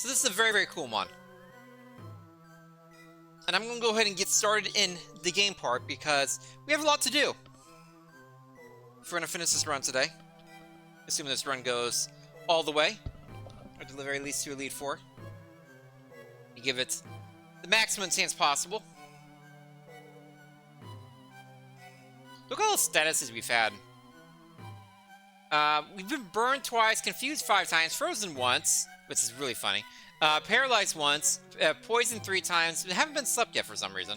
So this is a very, very cool mod. And I'm going to go ahead and get started in the game part because we have a lot to do. If we're going to finish this run today, assuming this run goes all the way, or to the very least to Elite 4. You give it the maximum chance possible. Look at all the statuses we've had. We've been burned twice, confused 5 times, frozen once, which is really funny. Paralyzed once, poisoned 3 times, but haven't been slept yet for some reason.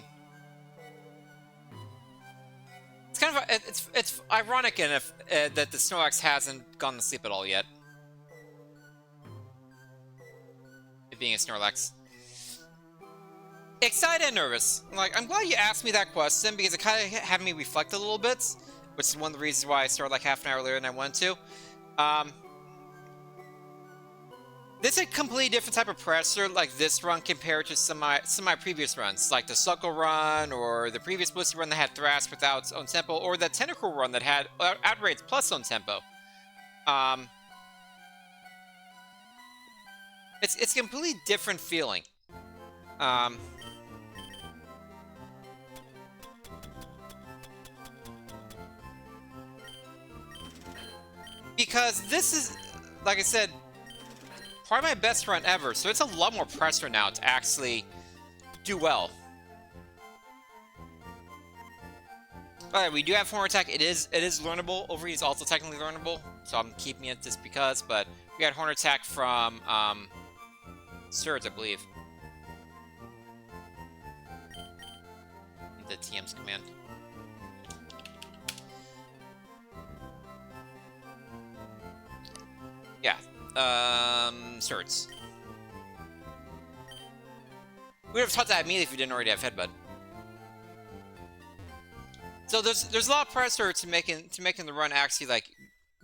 It's kind of it's ironic enough that the Snorlax hasn't gone to sleep at all yet. It being a Snorlax. Excited and nervous. I'm glad you asked me that question because it kind of had me reflect a little bit, which is one of the reasons why I started like half an hour later than I wanted to. This is a completely different type of pressure, like this run compared to some of my previous runs, like the Suckle run, or the previous Blissey run that had Thrash without its own tempo, or the Tentacle run that had Outrage plus own tempo. It's a completely different feeling. Because this is, like I said, probably my best run ever, so it's a lot more pressure now to actually do well. Alright, we do have Horn Attack. It is learnable. Overheat is also technically learnable, so I'm keeping it just because, but we got Horn Attack from Surge, I believe. The TM's command. Yeah. Surge. We would have taught that immediately if we didn't already have Headbutt. So there's a lot of pressure to making the run actually like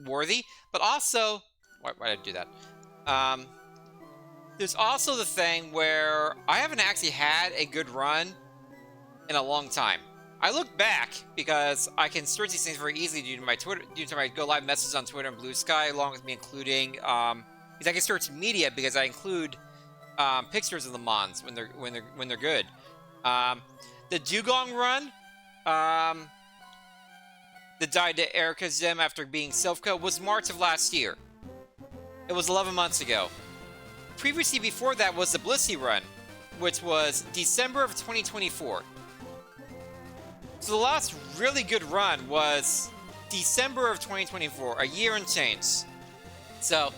worthy, but also why did I do that? There's also the thing where I haven't actually had a good run in a long time. I look back because I can search these things very easily due to my go live messages on Twitter and Blue Sky, along with me including because I can search media because I include pictures of the mons when they're good. The Dugong run, that died to Erica Zim after being self-co was March of last year. It was 11 months ago. Previously before that was the Blissey run, which was December of 2024. So the last really good run was December of 2024, a year and change. So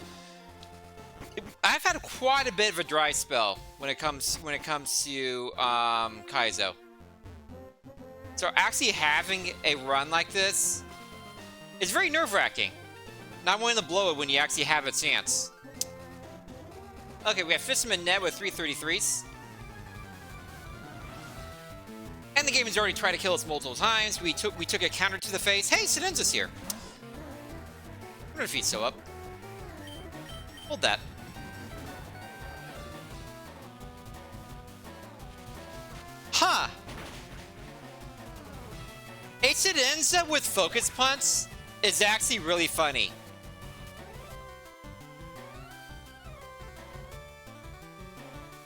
I've had quite a bit of a dry spell when it comes to Kaizo. So actually having a run like this is very nerve-wracking. Not wanting to blow it when you actually have a chance. Okay, we have Fisherman Ned with 333s. And the game has already tried to kill us multiple times. We took a counter to the face. Hey, Sedinza's here. I'm gonna feed so up. Hold that. Huh. A Sedenza with Focus Punch is actually really funny.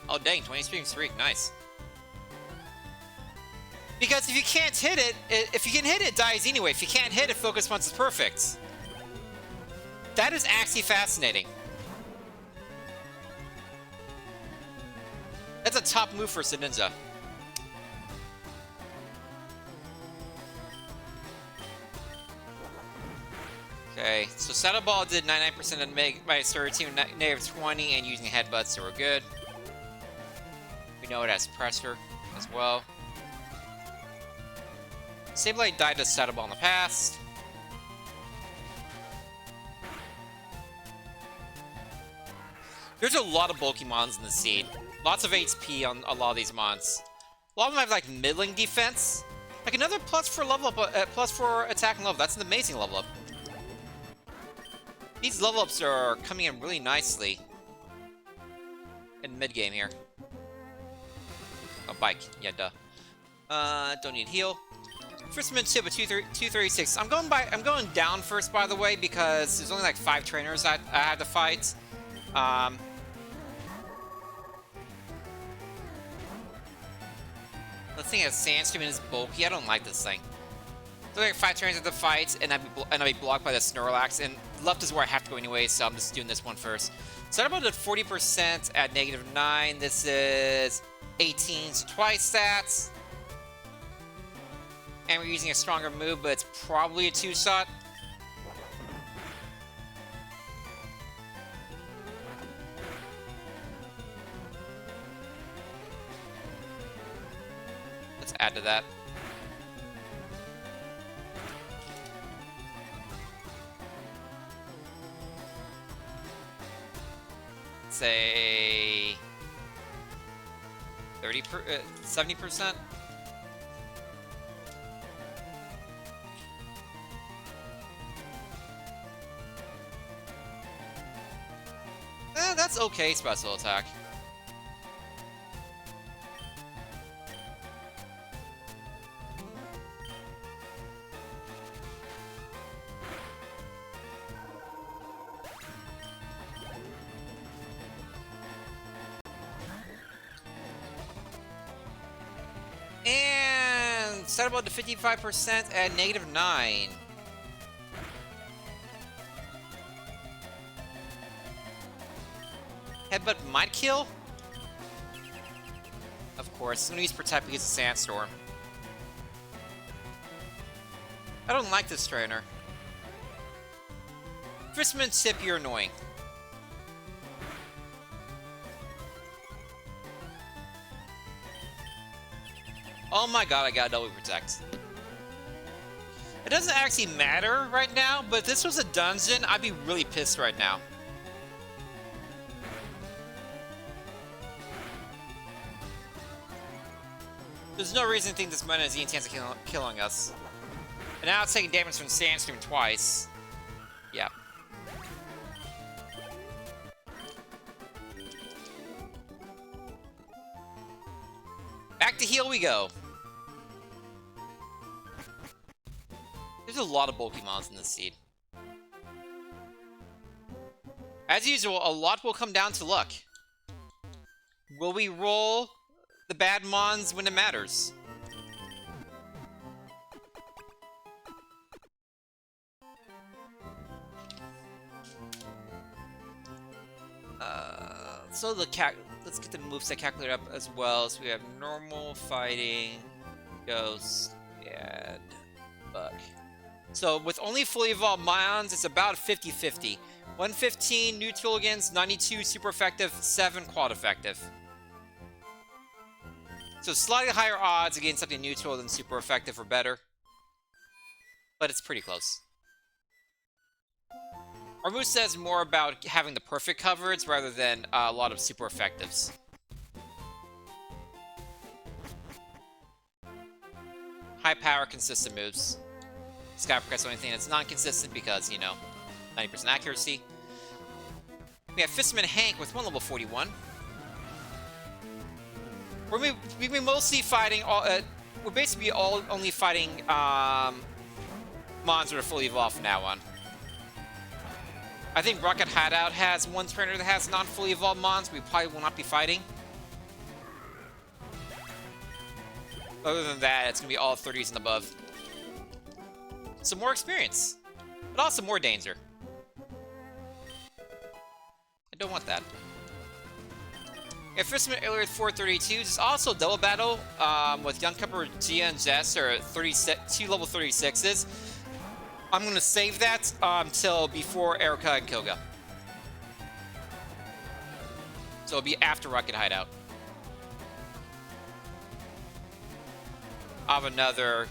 Oh dang, 20 streak, nice. Because if you can't hit it, if you can hit it, it dies anyway. If you can't hit it, Focus Punch is perfect. That is actually fascinating. That's a top move for Sedenza. Okay, so Saddle Ball did 99% of my Surge team, negative 20, and using Headbutts, so we're good. We know it has pressure as well. Sableye died to Saddle Ball in the past. There's a lot of bulky mons in the seed. Lots of HP on a lot of these mons. A lot of them have like middling defense. Like another +4 level up, +4 attack and level. That's an amazing level up. These level ups are coming in really nicely in mid game here. Oh, bike. Yeah, duh. Don't need heal. First mid tip at 236. I'm going down first, by the way, because there's only like 5 trainers I have to fight. This thing has Sandstorm and is bulky. I don't like this thing. So like 5 turns at the fight, and I'd be blocked by the Snorlax, and left is where I have to go anyway, so I'm just doing this one first. So I'm about at 40% at -9. This is 18, so twice that. And we're using a stronger move, but it's probably a 2-shot. Let's add to that. Say 70%. That's okay special attack. And set about to 55% at -9. Headbutt might kill. Of course, I'm gonna use Protect because of Sandstorm. I don't like this trainer. Fisherman Tip, you're annoying. Oh my god, I got double protect. It doesn't actually matter right now, but if this was a dungeon, I'd be really pissed right now. There's no reason to think this mana has any chance of killing us. And now it's taking damage from Sandstorm twice. Yeah. Back to heal we go. There's a lot of bulky mons in this seed. As usual, a lot will come down to luck. Will we roll the bad mons when it matters? So let's get the moveset calculator up as well. So we have normal, fighting, ghost, and bug. So with only fully evolved mons, it's about 50-50. 115 neutral against 92 super effective, 7 quad effective. So slightly higher odds against something neutral than super effective or better. But it's pretty close. Our moveset is more about having the perfect coverage rather than a lot of super effectives. High power, consistent moves. Cassieper is the only thing that's non-consistent because, you know, 90% accuracy. We have Fisherman Hank with 1 level 41. We're mostly fighting all. We're basically only fighting mons that are fully evolved from now on. I think Rocket Hideout has one trainer that has non-fully evolved mons. We probably will not be fighting. Other than that, it's gonna be all 30s and above. Some more experience, but also more danger. I don't want that. Yeah, Fisherman earlier at 432. There's also double battle with Young Cupper, Gia, and Jess are 2 level 36s. I'm gonna save that until before Erica and Koga. So it'll be after Rocket Hideout. I'll have another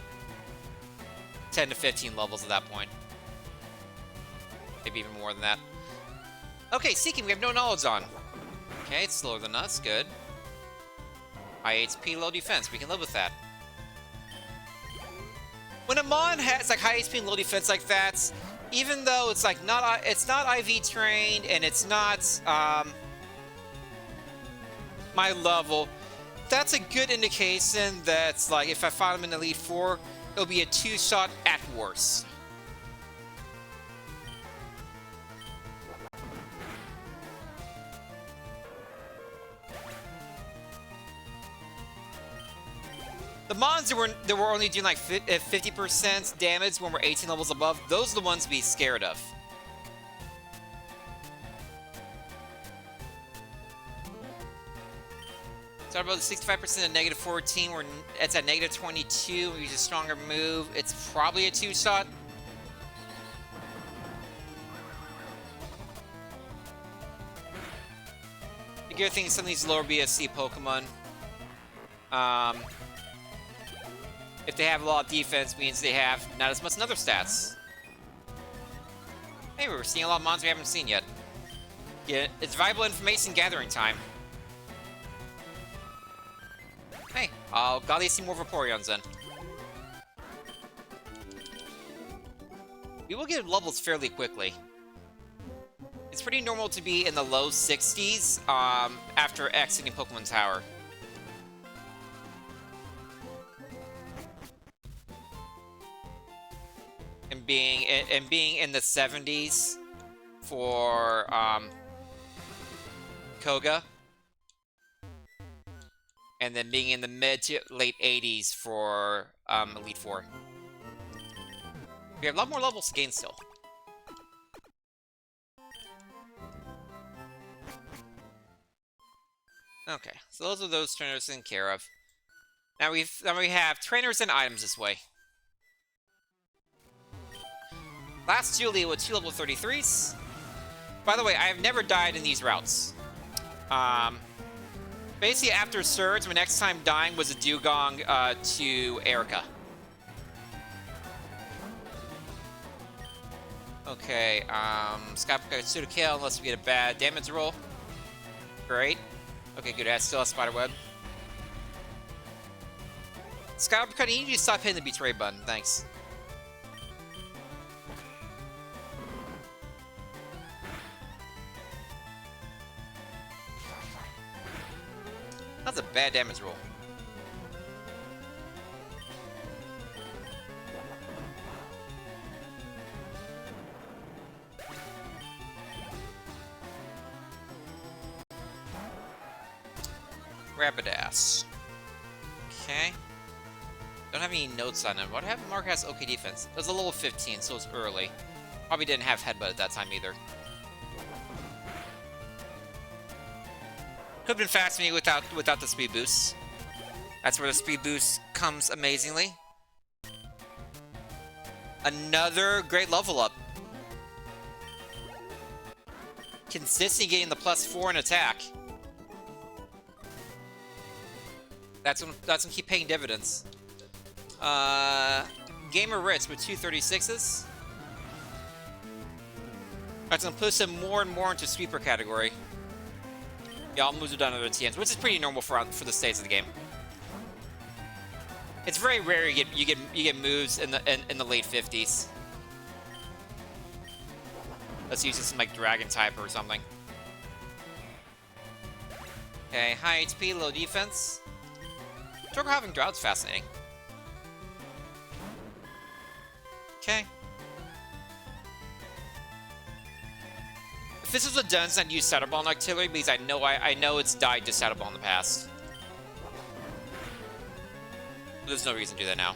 10 to 15 levels at that point. Maybe even more than that. Okay, Seeking, we have no knowledge on. Okay, it's slower than us, good. High HP, low defense, we can live with that. When a mon has like high HP and low defense like that, even though it's like it's not IV trained and it's not my level, that's a good indication that like if I find him in Elite 4, it'll be a 2-shot at worst. mons that were only doing like 50% damage when we're 18 levels above, those are the ones to be scared of. Talk about the 65% at negative 14, where it's at negative 22. We use a stronger move. It's probably a 2-shot. The good thing is some of these lower BSC Pokemon, if they have a lot of defense, means they have not as much other stats. Hey, we're seeing a lot of mons we haven't seen yet. Yeah, it's valuable information gathering time. Hey, I'll gladly see more Vaporeons then. We will get levels fairly quickly. It's pretty normal to be in the low 60s after exiting Pokemon Tower. And being in the 70s for Koga. And then being in the mid to late 80s for Elite Four. We have a lot more levels to gain still. Okay, so those are those trainers taken care of. Now we have trainers and items this way. Last Julia with 2 level 33s. By the way, I have never died in these routes. Basically, after Surge, my next time dying was a Dugong to Erica. Okay, Cassieper should kill unless we get a bad damage roll. Great. Okay, good. I still have Spiderweb. Cassieper, you need to stop hitting the Betray button. Thanks. That's a bad damage roll. Rapidash. Okay. Don't have any notes on him. What happened? Mark has okay defense. It was a level 15, so it's early. Probably didn't have headbutt at that time either. Could have been fast me without the speed boost. That's where the speed boost comes amazingly. Another great level up. Consistently getting the +4 in attack. That's gonna keep paying dividends. Gamer Ritz with 2 36s. That's gonna push him more and more into sweeper category. Yeah, all moves are done under TNs, which is pretty normal for the stage of the game. It's very rare you get moves in the late 50s. Let's use some like Dragon type or something. Okay, high HP, low defense. Joker having Drought's fascinating. Okay. If this was a dungeon, I'd use Shadow Ball and Artillery because I know it's died to Shadow Ball in the past. But there's no reason to do that now.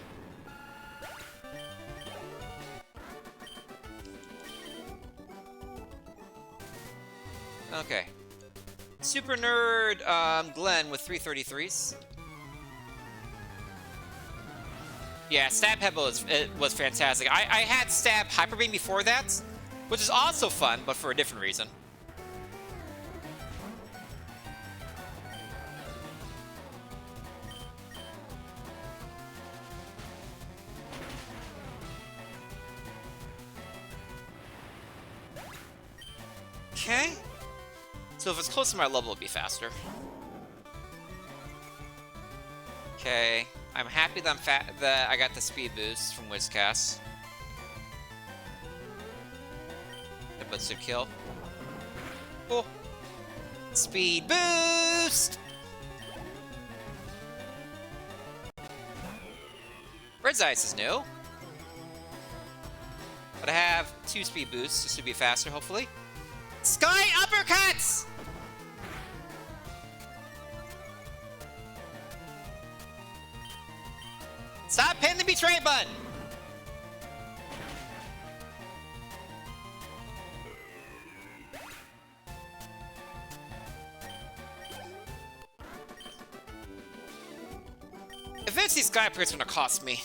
Okay. Super Nerd Glenn with 3 33s. Yeah, Stab Pebble was fantastic. I had Stab Hyper Beam before that, which is also fun, but for a different reason. Okay. So if it's close to my level, it'll be faster. Okay. I'm happy that I got the speed boost from Wizcast. But should kill. Cool. Speed boost! Red's Ice is new. But I have 2 speed boosts, just to be faster, hopefully. Sky Uppercuts! Pin the betray button! Eventually, Skyper's gonna cost me.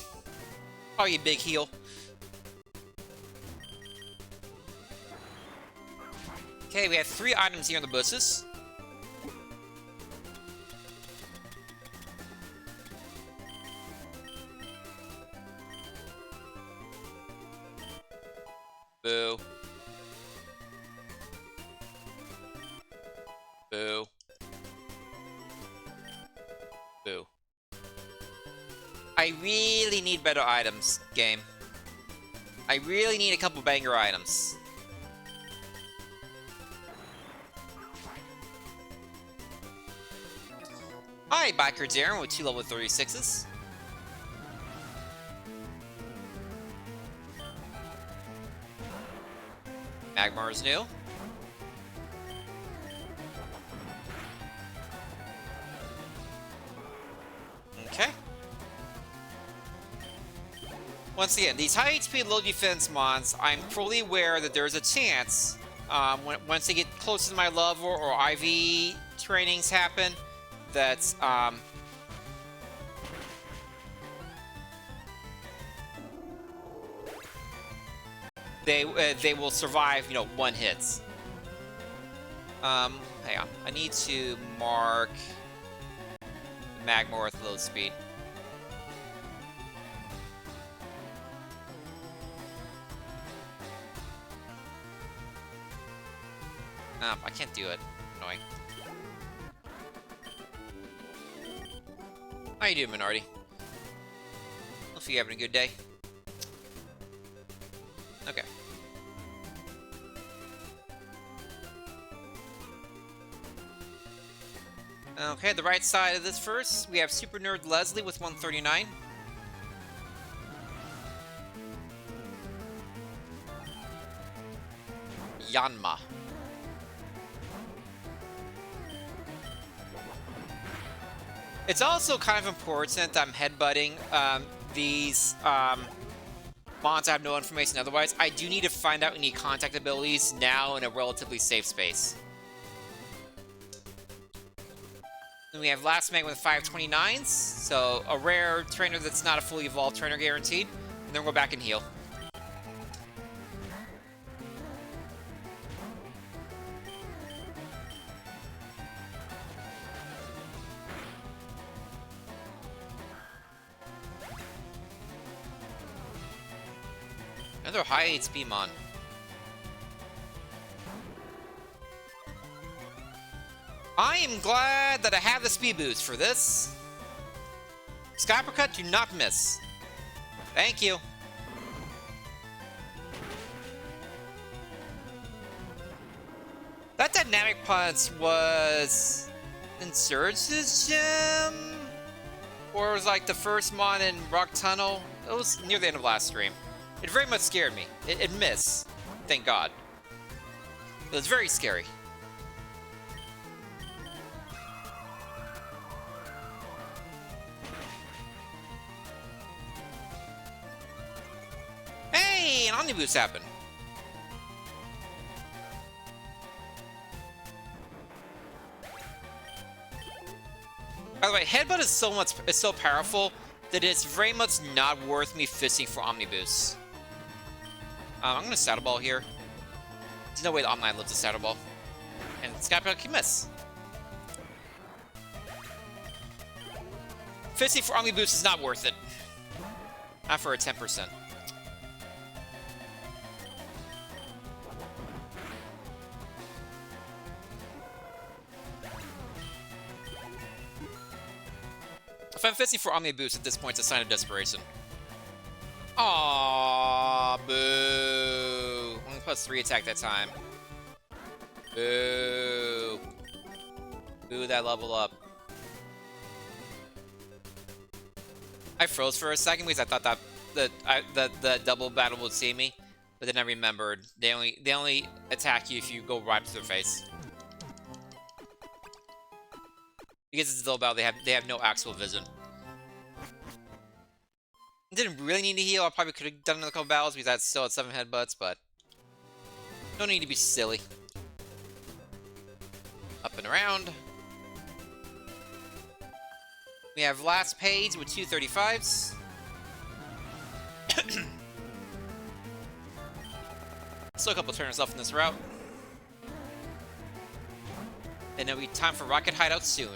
Probably a big heal. Okay, we have 3 items here in the bushes. Boo. Boo. Boo. I really need better items, game. I really need a couple banger items. Alright, backer Darren with 2 level 36s. Magmar is new. Okay. Once again, these high HP, low defense mons, I'm fully aware that there's a chance, once they get close to my level or IV trainings happen, that, they will survive, you know, 1 hits. Hang on. I need to mark Magmar with low speed. I can't do it. Annoying. How you doing, Minority? Hopefully you're having a good day. Okay. Okay, the right side of this first, we have Super Nerd Leslie with 139. Yanma. It's also kind of important I'm headbutting these mons I have no information otherwise. I do need to find out any contact abilities now in a relatively safe space. Then we have Last Mag with 529s, so a rare trainer that's not a fully evolved trainer guaranteed. And then we'll go back and heal. Another high HP mon. I am glad that I have the speed boost for this. Skyper cut, do not miss. Thank you. That dynamic punch was Insurge's gem? Or it was like the first mon in Rock Tunnel? It was near the end of last stream. It very much scared me. It missed. Thank God. It was very scary. Hey, an omnibus happened. By the way, Headbutt is so powerful that it's very much not worth me fishing for omnibus. I'm gonna Saddle Ball here. There's no way the Omni lives a Saddle Ball. And Skype can miss. Fishing for omnibus is not worth it. Not for a 10%. If I'm fishing for omnibus at this point, it's a sign of desperation. Aww, boo. Only +3 attack that time. Boo. Boo that level up. I froze for a second because I thought that the double battle would see me, but then I remembered they only attack you if you go right to their face. Because it's a double battle, they have no actual vision. Didn't really need to heal. I probably could have done another couple battles because I still had 7 headbutts, but don't need to be silly. Up and around. We have last page with 235s. Still a couple turners left in this route. And it'll be time for Rocket Hideout soon.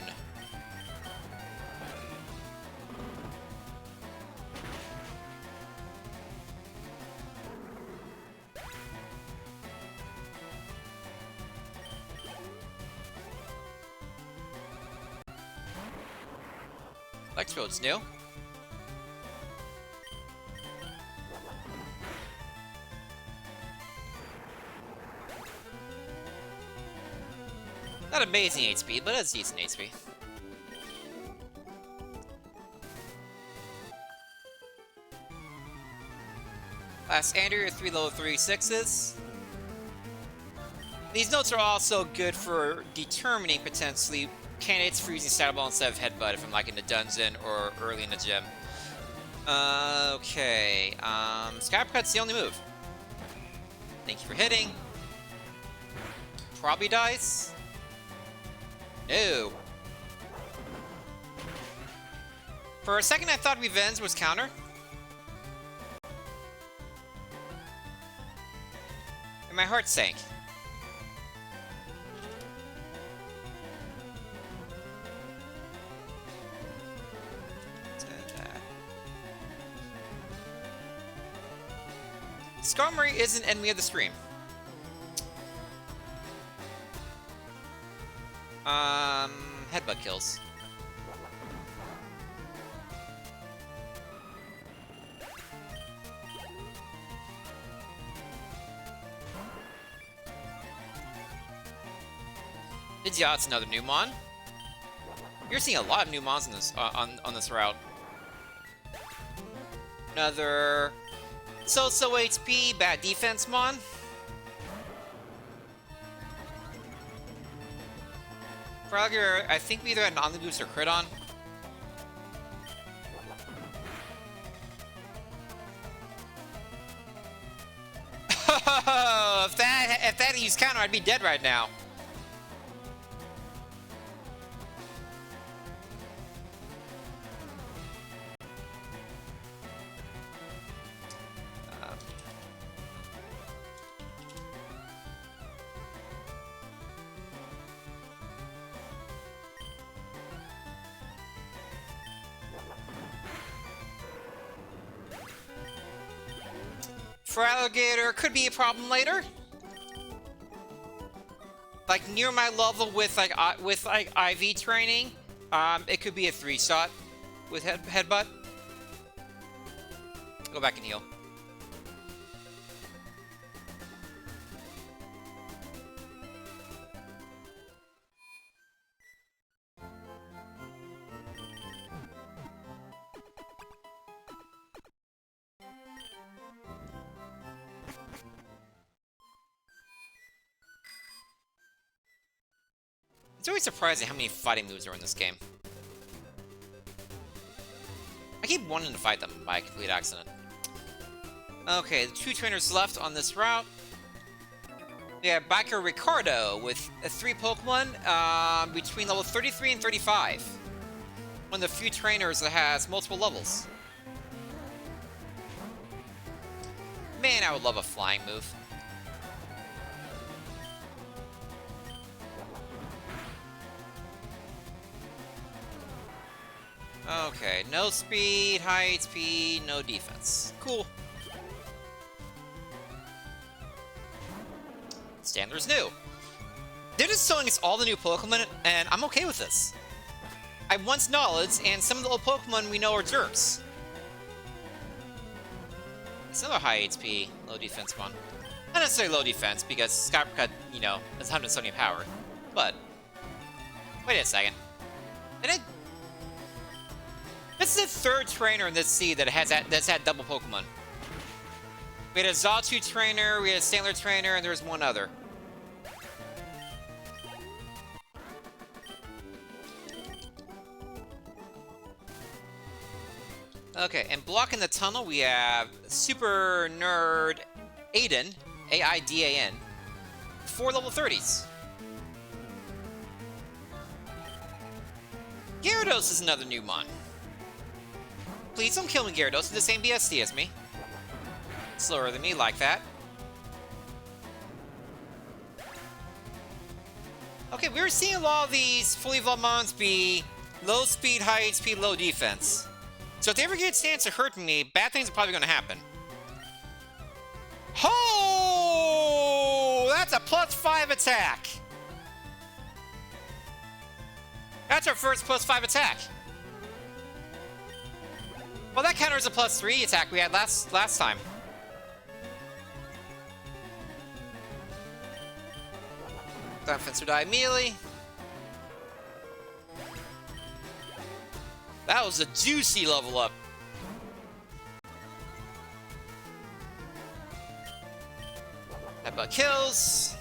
Flex Road's new. Not amazing HP, but it's decent HP. Last Andrew, 3 level 36s. These notes are also good for determining potentially candidates for using Saddle Ball instead of Headbutt if I'm like in the dungeon or early in the gym. Okay, Cassieper Cut's the only move. Thank you for hitting. Probably dies. No. For a second I thought Revenge was counter. And my heart sank. Skarmory is an enemy of the stream. Headbutt kills. It's another new mon. You're seeing a lot of new mons in this on this route. Another so-so HP, bad defense mon. Frogger, I think we either had an Omni Boost or crit on. if that used counter, I'd be dead right now. For Alligator, could be a problem later. Like near my level with like IV training, it could be a 3-shot with headbutt. Go back and heal. It's always surprising how many fighting moves are in this game. I keep wanting to fight them by complete accident. Okay, the 2 trainers left on this route. We have Biker Ricardo with 3 Pokemon between level 33 and 35. One of the few trainers that has multiple levels. Man, I would love a flying move. Okay, no speed, high HP, no defense. Cool. Standler's new. They're just showing us all the new Pokemon, and I'm okay with this. I want knowledge, and some of the old Pokemon we know are jerks. It's another high HP, low defense one. Not necessarily low defense, because Cassieper Cut, you know, has 170 power. But, wait a second. This is the 3rd trainer in this seed that's had double Pokemon. We had a Xatu trainer, we had a Stantler trainer, and there was one other. Okay, and blocking the tunnel, we have Super Nerd Aiden, A-I-D-A-N, 4 level 30s. Gyarados is another new mon. Please don't kill me, Gyarados. It's the same BSD as me. Slower than me, like that. Okay, we're seeing a lot of these fully evolved mons be low speed, high HP, low defense. So if they ever get a chance to hurt me, bad things are probably going to happen. Oh! That's a +5 attack! That's our first +5 attack. Well, that counters a +3 attack we had last time. That fencer die immediately. That was a juicy level up. Headbutt kills.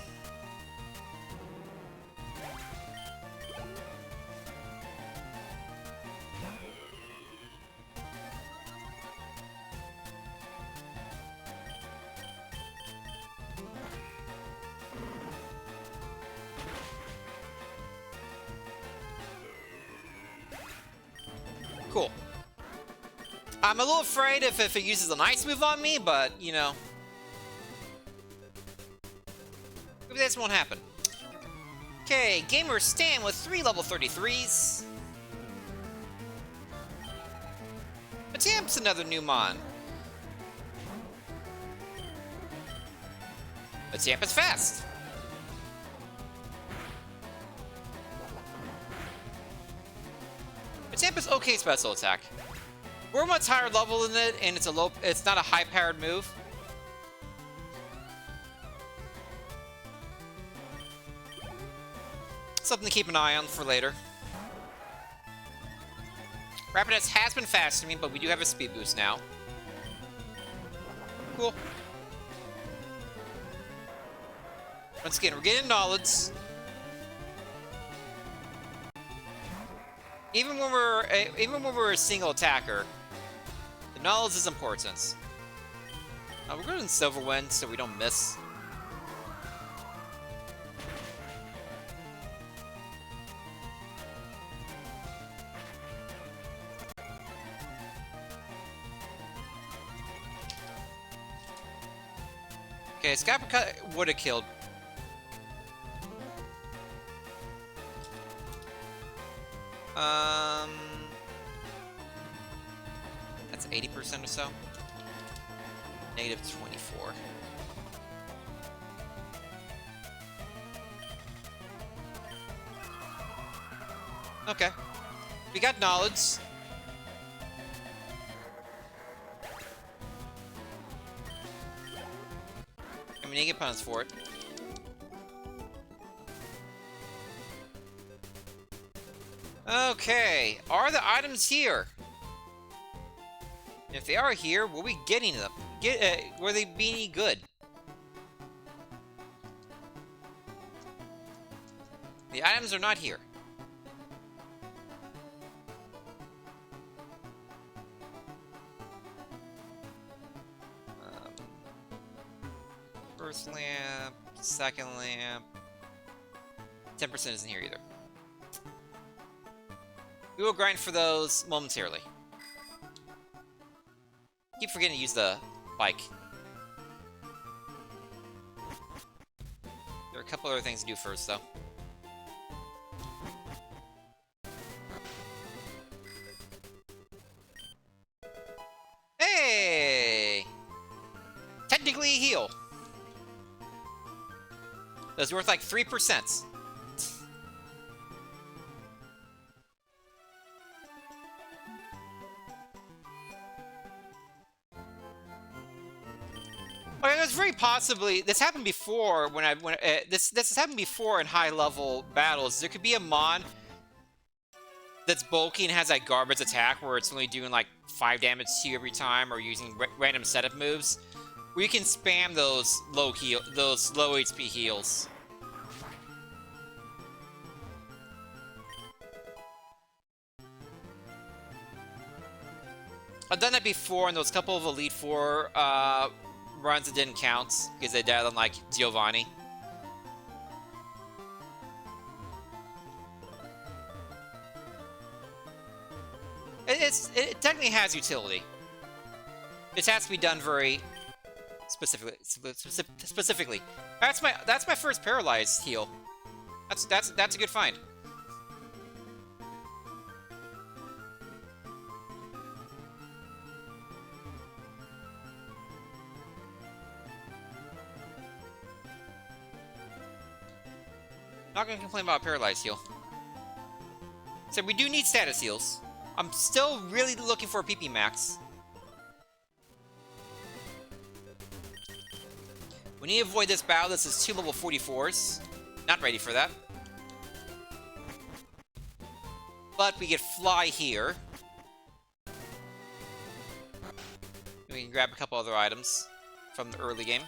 Cool. I'm a little afraid if it uses an ice move on me, but, you know. Maybe this won't happen. Okay, Gamer Stan with 3 level 33s. Matamp's another new mon. Matamp is fast. Matamp is okay special attack. We're much higher level than it, and it's not a high-powered move. Something to keep an eye on for later. Rapidash has been faster than me, but we do have a speed boost now. Cool. Once again, we're getting knowledge. Even when we're a single attacker, the knowledge is important. We're going to Silver Wind so we don't miss. Okay, Cassieper would have killed. That's 80% or so. -24. Okay. We got knowledge. And we need to get punished for it. Okay, are the items here? If they are here, were we getting them? Were they being any good? The items are not here. First lamp, second lamp. 10% isn't here either. We will grind for those momentarily. Keep forgetting to use the bike. There are a couple other things to do first, though. Hey! Technically a heal. That's worth like 3%. Okay, it was very possibly this happened before this has happened before in high level battles. There could be a mon that's bulky and has that garbage attack where it's only doing like 5 damage to you every time, or using random setup moves, where you can spam those low HP heals. I've done that before in those couple of Elite Four runs that didn't count because they died on like Giovanni. It technically has utility. It has to be done very specifically. That's my first paralyzed heal. That's a good find. Not gonna complain about paralyzed heal. So we do need status heals. I'm still really looking for a PP max. We need to avoid this battle. This is 2 level 44s. Not ready for that. But we get fly here. We can grab a couple other items from the early game.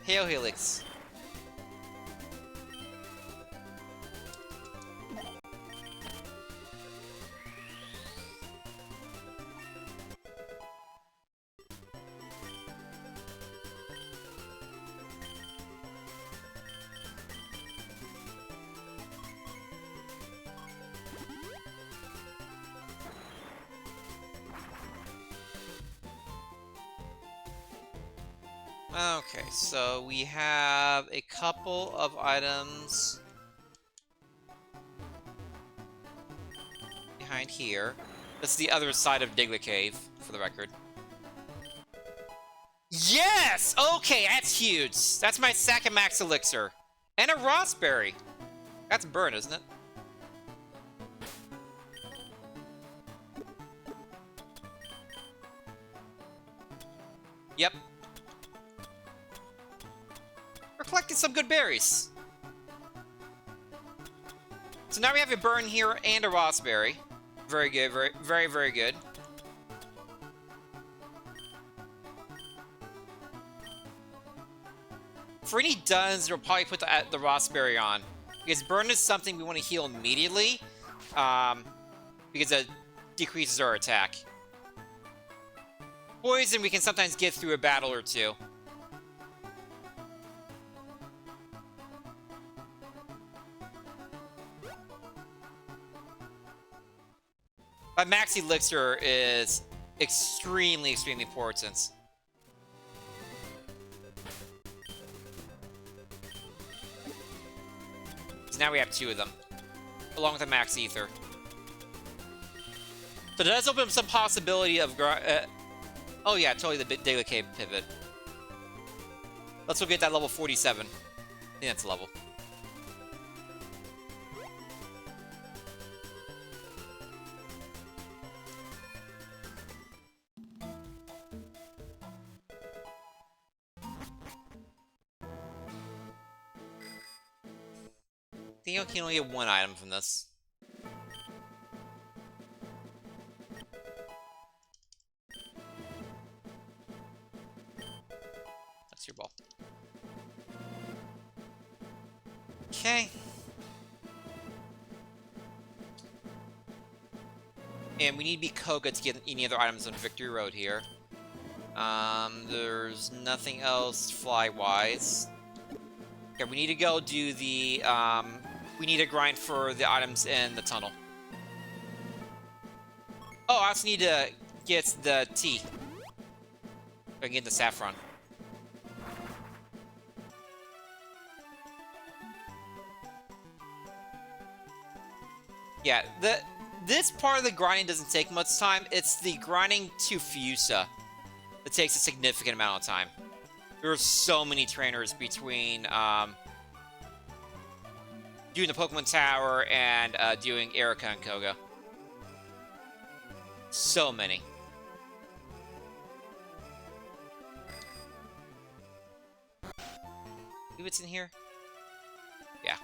Hail Helix. Okay, so we have a couple of items behind here. That's the other side of Diglett Cave, for the record. Yes! Okay, that's huge! That's my second max elixir. And a raspberry. That's burn, isn't it? Yep. We're collecting some good berries. So now we have a burn here and a raspberry. Very good, very good. For any duns, we'll probably put the raspberry on. Because burn is something we want to heal immediately. Because it decreases our attack. Poison we can sometimes get through a battle or two. But max elixir is extremely important. So now we have 2 of them, along with a max ether. So it does open up some possibility of... oh yeah, totally the Diglett Cave pivot. Let's go get that level 47. I think that's a level. I think I can only get 1 item from this. That's your ball. Okay. And we need to be Koga to get any other items on Victory Road here. There's nothing else fly-wise. Okay, we need to go do the, we need to grind for the items in the tunnel. Oh, I also need to get the tea. I can get the saffron. Yeah, this part of the grinding doesn't take much time. It's the grinding to Fusa that takes a significant amount of time. There are so many trainers between doing the Pokemon Tower and doing Erica and Koga. So many. Believe it's in here? Yeah.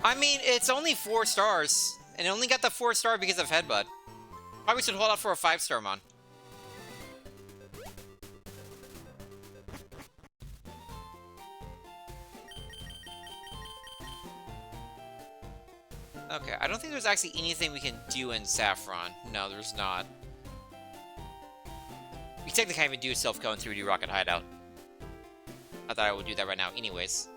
I mean, it's only 4 stars, and it only got the 4-star because of Headbutt. Probably should hold out for a 5-star mon. Okay, I don't think there's actually anything we can do in Saffron. No, there's not. We technically can't even do self-co in 3D Rocket Hideout. I thought I would do that right now anyways.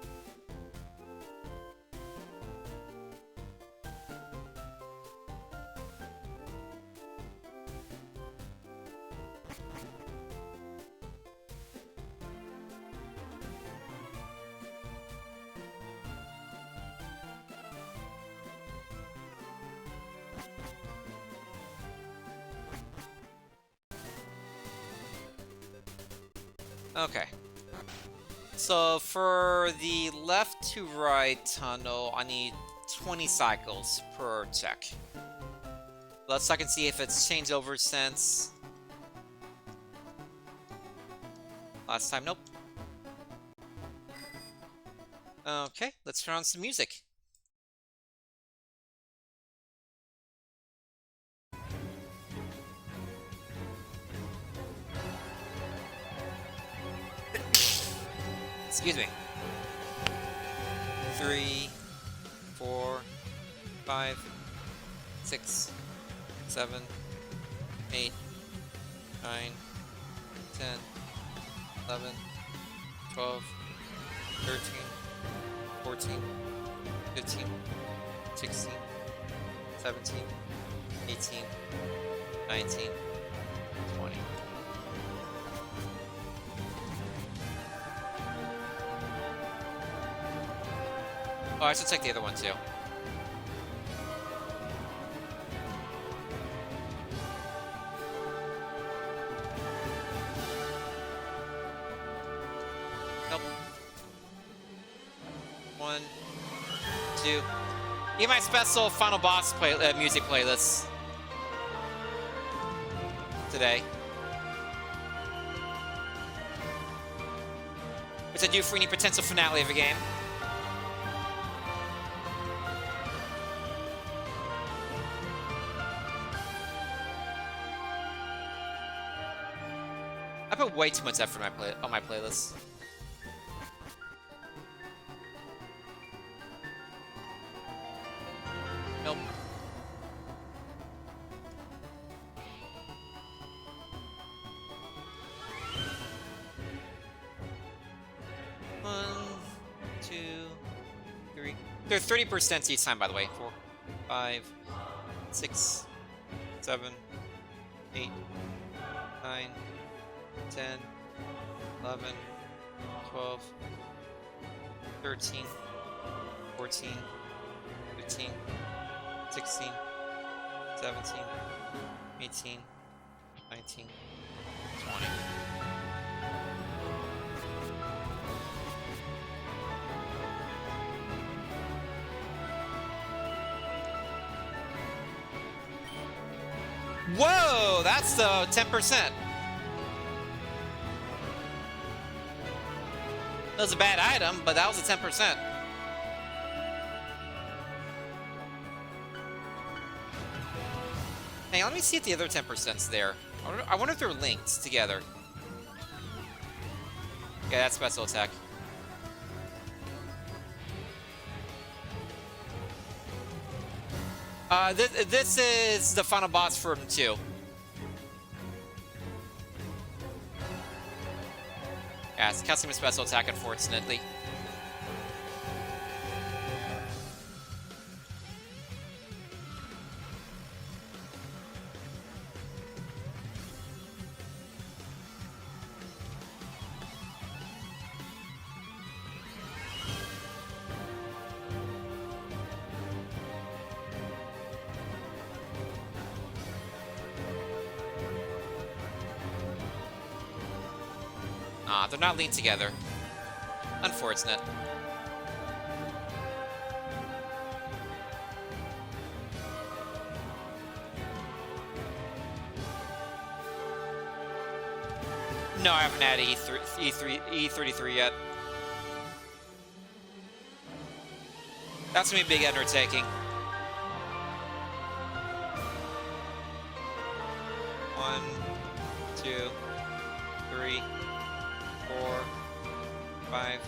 Okay. So for the left to right tunnel, I need 20 cycles per check. Let's check and see if it's changed over since last time. Nope. Okay, let's turn on some music. Excuse me. 3, 4, 5, 6, 7, 8, 9, 10, 11, 12, 13, 14, 15, 16, 17, 18, 19, 20. Oh, I should check the other one too. Nope. 1, 2. Get my special final boss music playlist today, which I do for any potential finale of a game. I put way too much effort on my playlist. Nope. One, 2, 3. They're 30% each time, by the way. 4, 5, 6, 7, 8, 9, 10, 11, 12, 13, 14, 15, 16, 17, 18, 19, 20. Whoa, that's the 10%. That was a bad item, but that was a 10%. Hey, let me see if the other 10%'s there. I wonder if they're linked together. Okay, that's special attack. This is the final boss for him too. Yeah, it's Cassieper special attack, unfortunately. Ah, they're not linked together. Unfortunate. No, I haven't had E33 yet. That's gonna be a big undertaking. 1, 2, 3, 4, 5,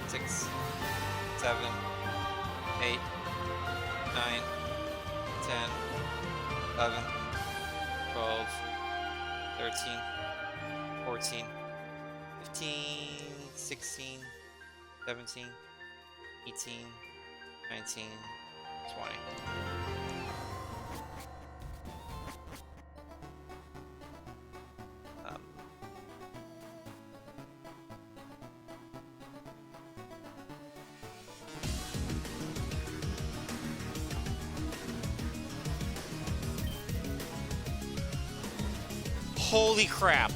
6, 7, 8, 9, 10, 11, 12, 13, 14, 15, 16, 17, 18, 19, 20. Holy crap.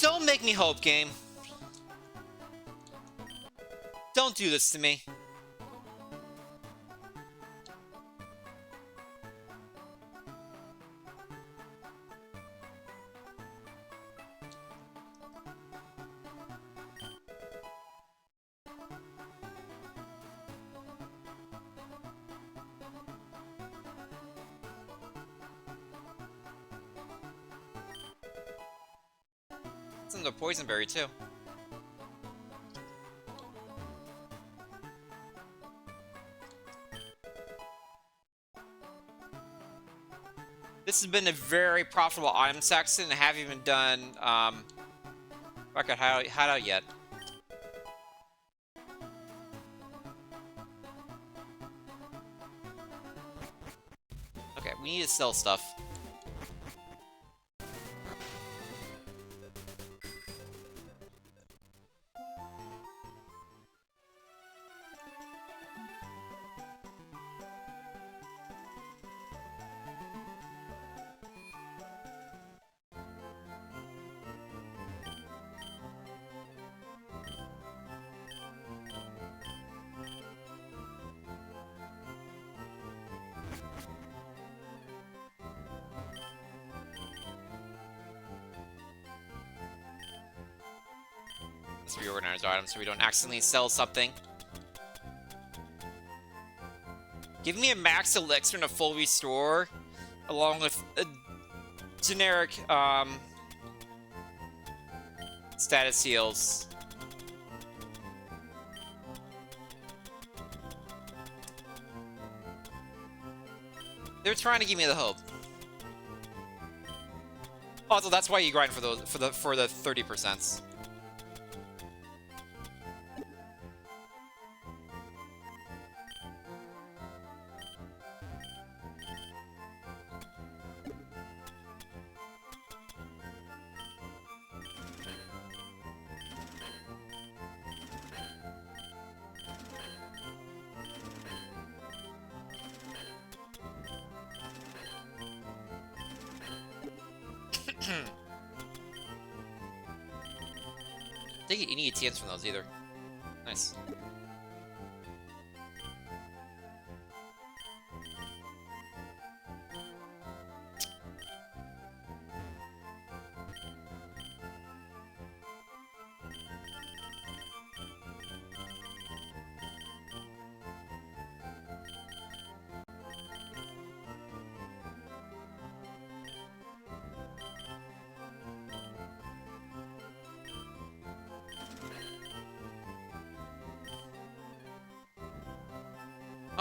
Don't make me hope, game. Don't do this to me. It's in the poison berry too. This has been a very profitable item section, and I haven't even done record hideout yet. Okay, we need to sell stuff. Let's reorganize our items so we don't accidentally sell something. Give me a max elixir and a full restore, along with a generic status heals. They're trying to give me the hope. Also, that's why you grind for those for the 30%. I didn't get any ETNs from those either. Nice.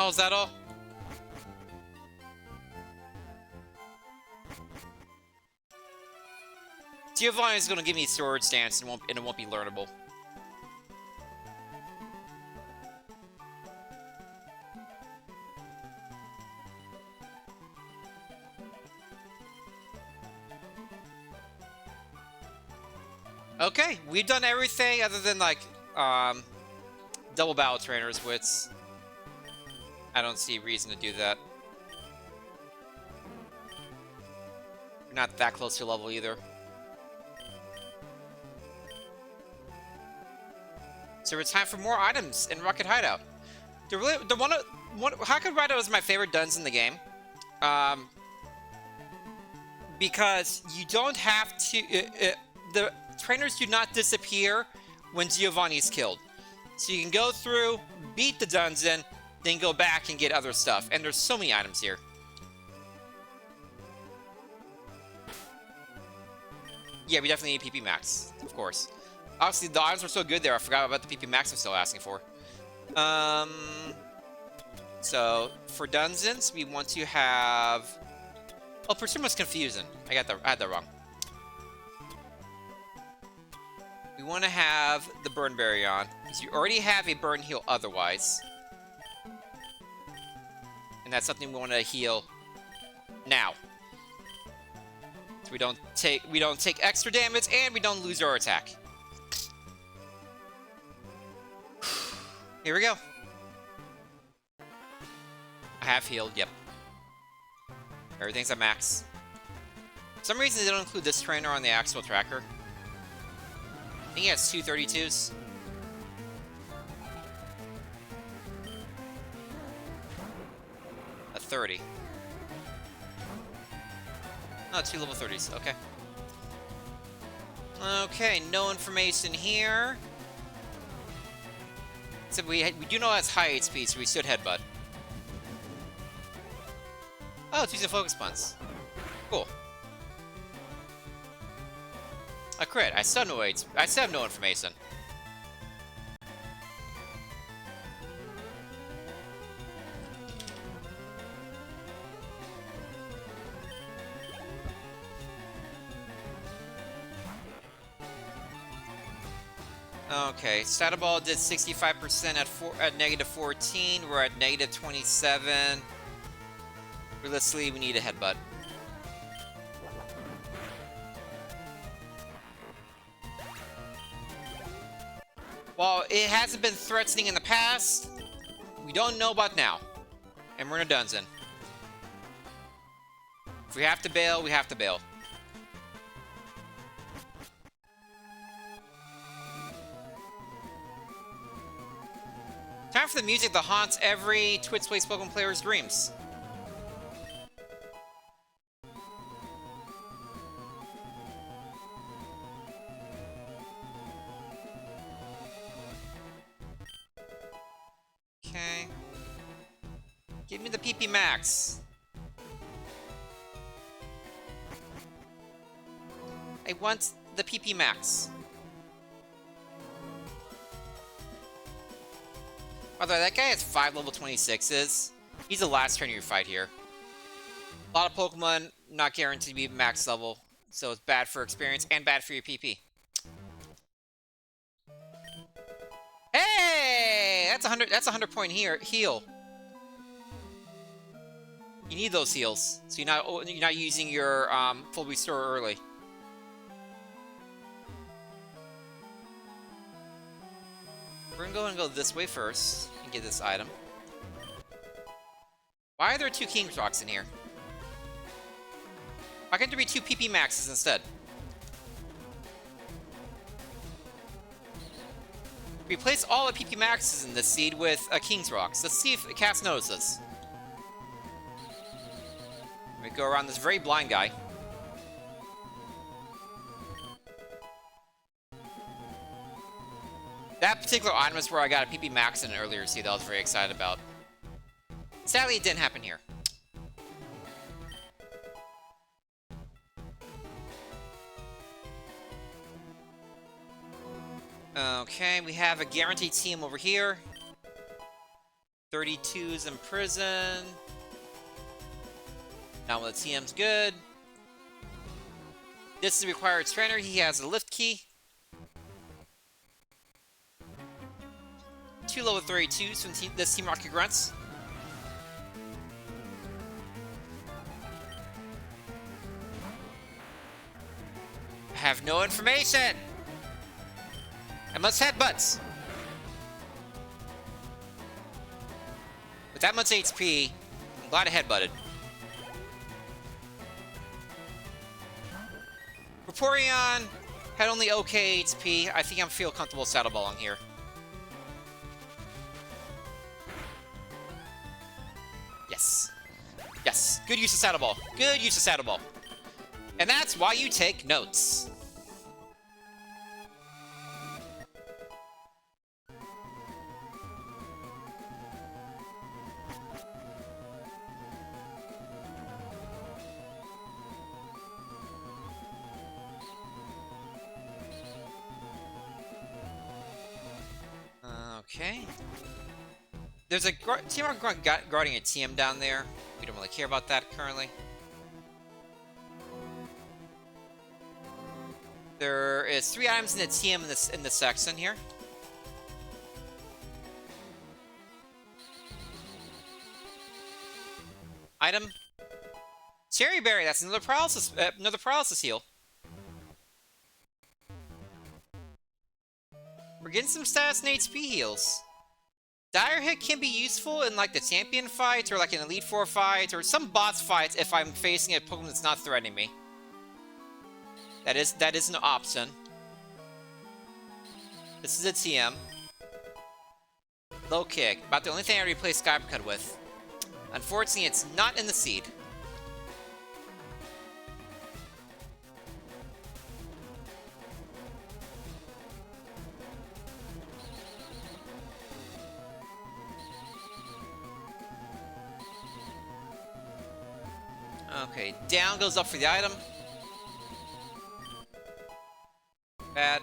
Oh, is that all? Giovanni is going to give me sword stance and it won't be learnable. Okay, we've done everything other than like double battle trainers, which I don't see a reason to do that. We're not that close to level either. So it's time for more items in Rocket Hideout. Rocket Hideout is my favorite dungeon in the game. Because you don't have to... the trainers do not disappear when Giovanni is killed. So you can go through, beat the dungeon, then go back and get other stuff. And there's so many items here. Yeah, we definitely need PP Max, of course. Obviously, the items were so good there, I forgot about the PP Max I'm still asking for. So, for dungeons, we want to have... Oh, Pursuit was confusing. I had that wrong. We want to have the Burn Berry on, because you already have a Burn Heal otherwise. And that's something we want to heal now. So we don't take extra damage, and we don't lose our attack. Here we go. I have healed, yep. Everything's at max. For some reason, they don't include this trainer on the actual tracker. I think he has 2 32s. A 30. Oh, 2 level 30s, okay. Okay, no information here. Except we do know that's high HP, so we should headbutt. Oh, it's using focus punts. Cool. A crit. I still have no information. Okay, Stataball did 65% at negative 14. We're at negative 27. Realistically, we need a headbutt. While it hasn't been threatening in the past, we don't know about now. And we're in a dungeon. If we have to bail, we have to bail. Time for the music that haunts every Twitch Play Spoken player's dreams. Okay. Give me the PP Max. I want the PP Max. By the way, that guy has 5 level 26s. He's the last trainer you fight here. A lot of Pokemon not guaranteed to be max level, so it's bad for experience and bad for your PP. Hey! That's a 100 point heal. You need those heals, so you're not using your full restore early. We're gonna go this way first and get this item. Why are there 2 King's Rocks in here? Why can't there be 2 PP Maxes instead? Replace all the PP Maxes in this seed with King's Rocks. Let's see if Cass notices. We go around this very blind guy. That particular item is where I got a PP Max in an earlier seed that I was very excited about. Sadly, it didn't happen here. Okay, we have a guaranteed team over here. 32's in prison. Now the TM's good. This is a required trainer. He has a lift key. 2 level 32s from this Team Rocket Grunts. I have no information! I must headbutts! With that much HP, I'm glad I headbutted. Vaporeon had only okay HP. I think I feel comfortable saddleballing here. Good use of Saddle Ball. Good use of Saddle Ball. And that's why you take notes. Okay. There's a team guarding a TM down there. We don't really care about that currently. There is 3 items in the TM in this section here. Item. Cherry Berry, that's another paralysis heal. We're getting some status and HP heals. Dire Hit can be useful in like the champion fight or like an Elite Four fight or some boss fights if I'm facing a Pokemon that's not threatening me. That is an option. This is a TM. Low kick, about the only thing I replace Cassieper with. Unfortunately, it's not in the seed. Okay, down goes up for the item. Bad.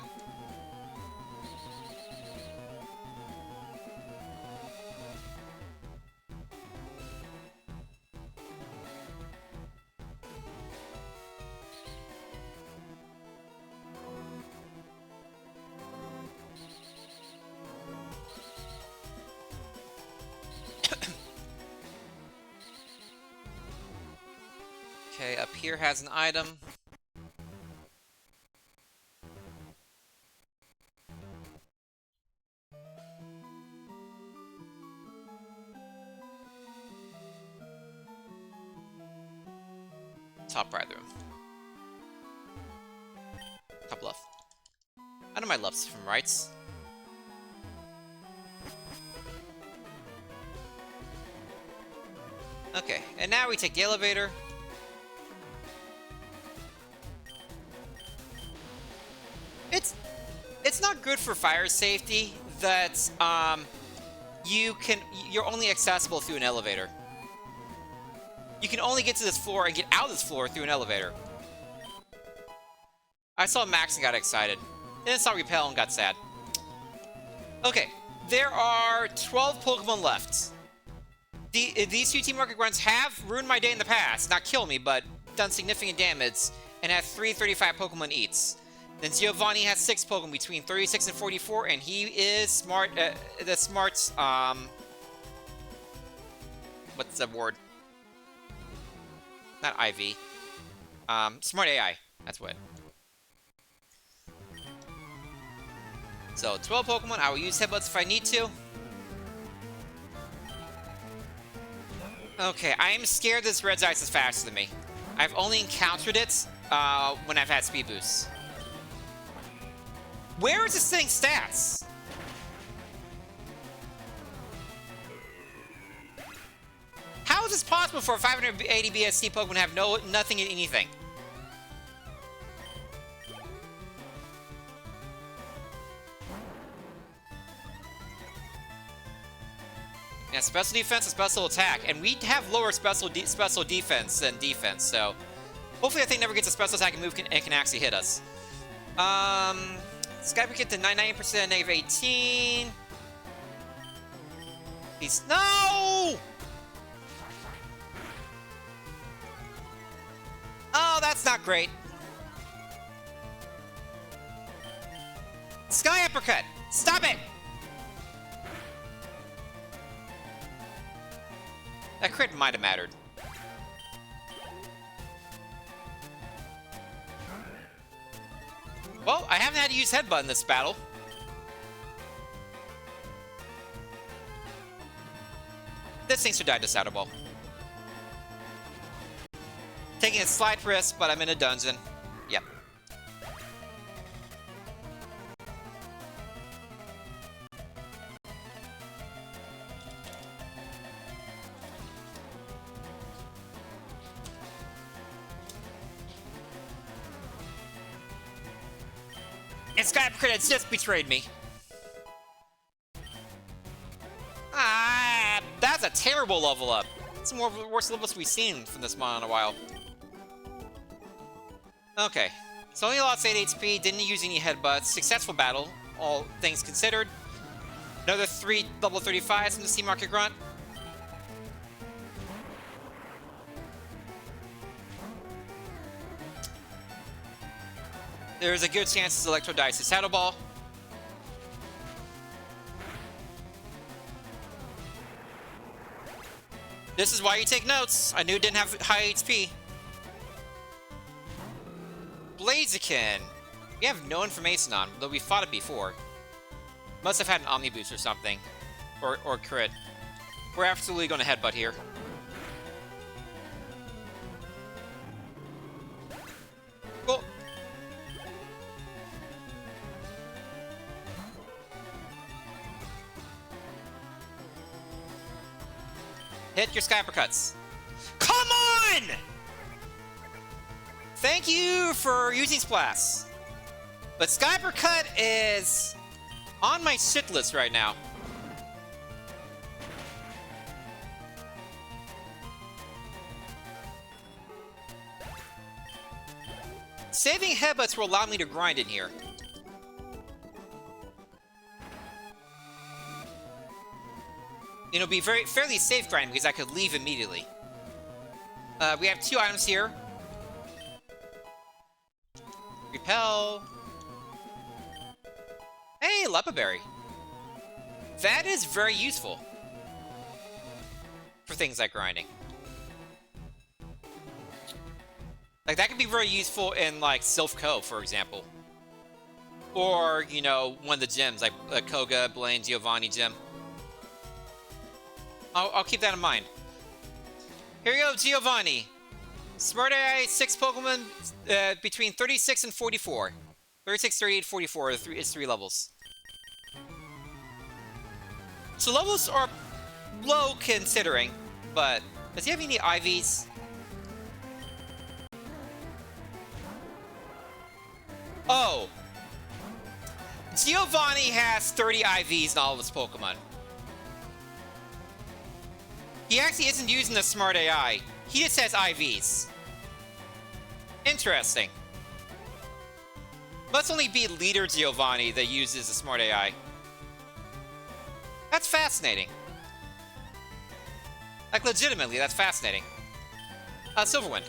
Okay, up here has an item. Top right of the room. Top left. I know my lefts from rights. Okay, and now we take the elevator. It's not good for fire safety that you're only accessible through an elevator. You can only get to this floor and get out of this floor through an elevator. I saw Max and got excited. Then saw Repel and got sad. Okay, there are 12 Pokemon left. These 2 Team Rocket runs have ruined my day in the past. Not kill me, but done significant damage. And have 335 Pokemon each. Then Giovanni has 6 Pokemon between 36 and 44, and he is smart. The smart. What's the word? Not IV. Smart AI. That's what. So 12 Pokemon. I will use Headbutts if I need to. Okay, I am scared this Red Ice is faster than me. I've only encountered it when I've had speed boosts. Where is this thing's stats? How is this possible for a 580 BSC Pokemon to have nothing in anything? Yeah, special defense and special attack, and we have lower special defense than defense, so hopefully that thing never gets a special attack and move and can actually hit us. Skype get to 99%, negative 18. He's no! Oh, that's not great. Sky Uppercut! Stop it! That crit might have mattered. Well, I haven't had to use Headbutt in this battle. This thing should die to Shadow Ball. Taking a slight risk, but I'm in a dungeon. Yep. And Cassieper has just betrayed me. Ah, that's a terrible level up. It's one of the worst levels we've seen from this mon in a while. Okay. So only lost 8 HP, didn't use any headbutts. Successful battle, all things considered. Another 3 level 35s from the Sea Market Grunt. There's a good chance this Electro dies to Saddle Ball. This is why you take notes. I knew it didn't have high HP. Blaziken. We have no information on, though we fought it before. Must have had an Omni Boost or something. Or crit. We're absolutely going to headbutt here. Cool. Hit your Cassieper cuts. Come on! Thank you for using Splash. But Cassieper cut is on my shit list right now. Saving headbutts will allow me to grind in here. It'll be fairly safe grind because I could leave immediately. We have 2 items here. Repel. Hey, Lepa Berry. That is very useful for things like grinding. Like, that could be very useful in, like, Sylph Co, for example. Or, you know, one of the gyms, like Koga, Blaine, Giovanni gym. I'll keep that in mind. Here we go, Giovanni. Smart AI, 6 Pokemon between 36 and 44. 36, 38, 44 is 3 levels. So levels are low considering, but does he have any IVs? Oh. Giovanni has 30 IVs in all of his Pokemon. He actually isn't using the Smart AI. He just has IVs. Interesting. Must only be Leader Giovanni that uses the Smart AI. That's fascinating. Like, legitimately, that's fascinating. Silverwind.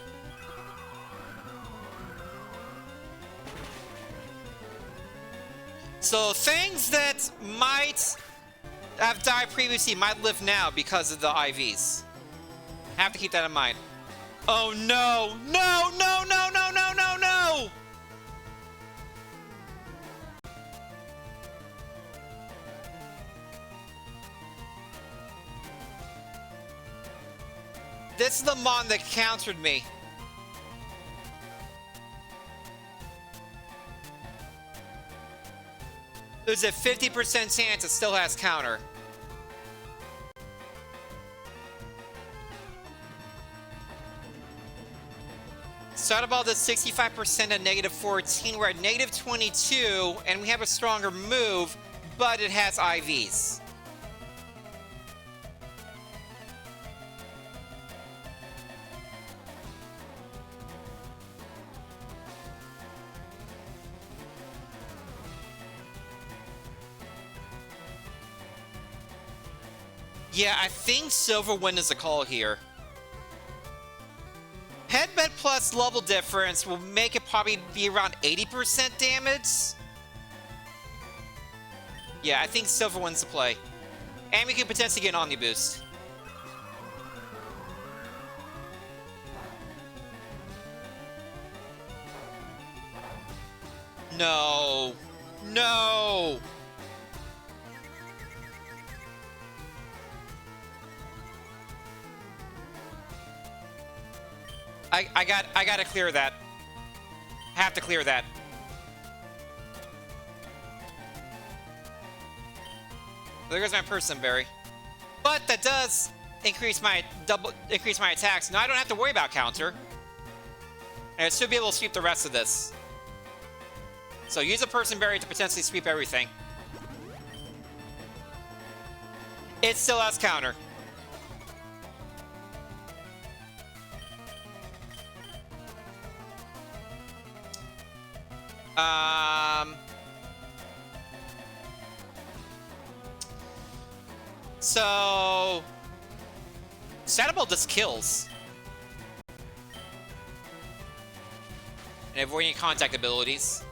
So, things that might have died previously might live now because of the IVs. Have to keep that in mind. Oh no! No! No! No! No! No! No! No! This is the mon that countered me. There's a 50% chance it still has counter. Saddle Ball does 65% at -14. We're at -22, and we have a stronger move, but it has IVs. Yeah, I think Silverwind is a call here. Headbutt plus level difference will make it probably be around 80% damage. Yeah, I think Silverwind's the play. And we could potentially get an Omni Boost. No. No! I gotta clear that. Have to clear that. There goes my Person Berry. But that does increase my attacks. Now I don't have to worry about counter. And I should be able to sweep the rest of this. So use a person barrier to potentially sweep everything. It still has counter. So Shadow Ball just kills. And avoiding contact abilities.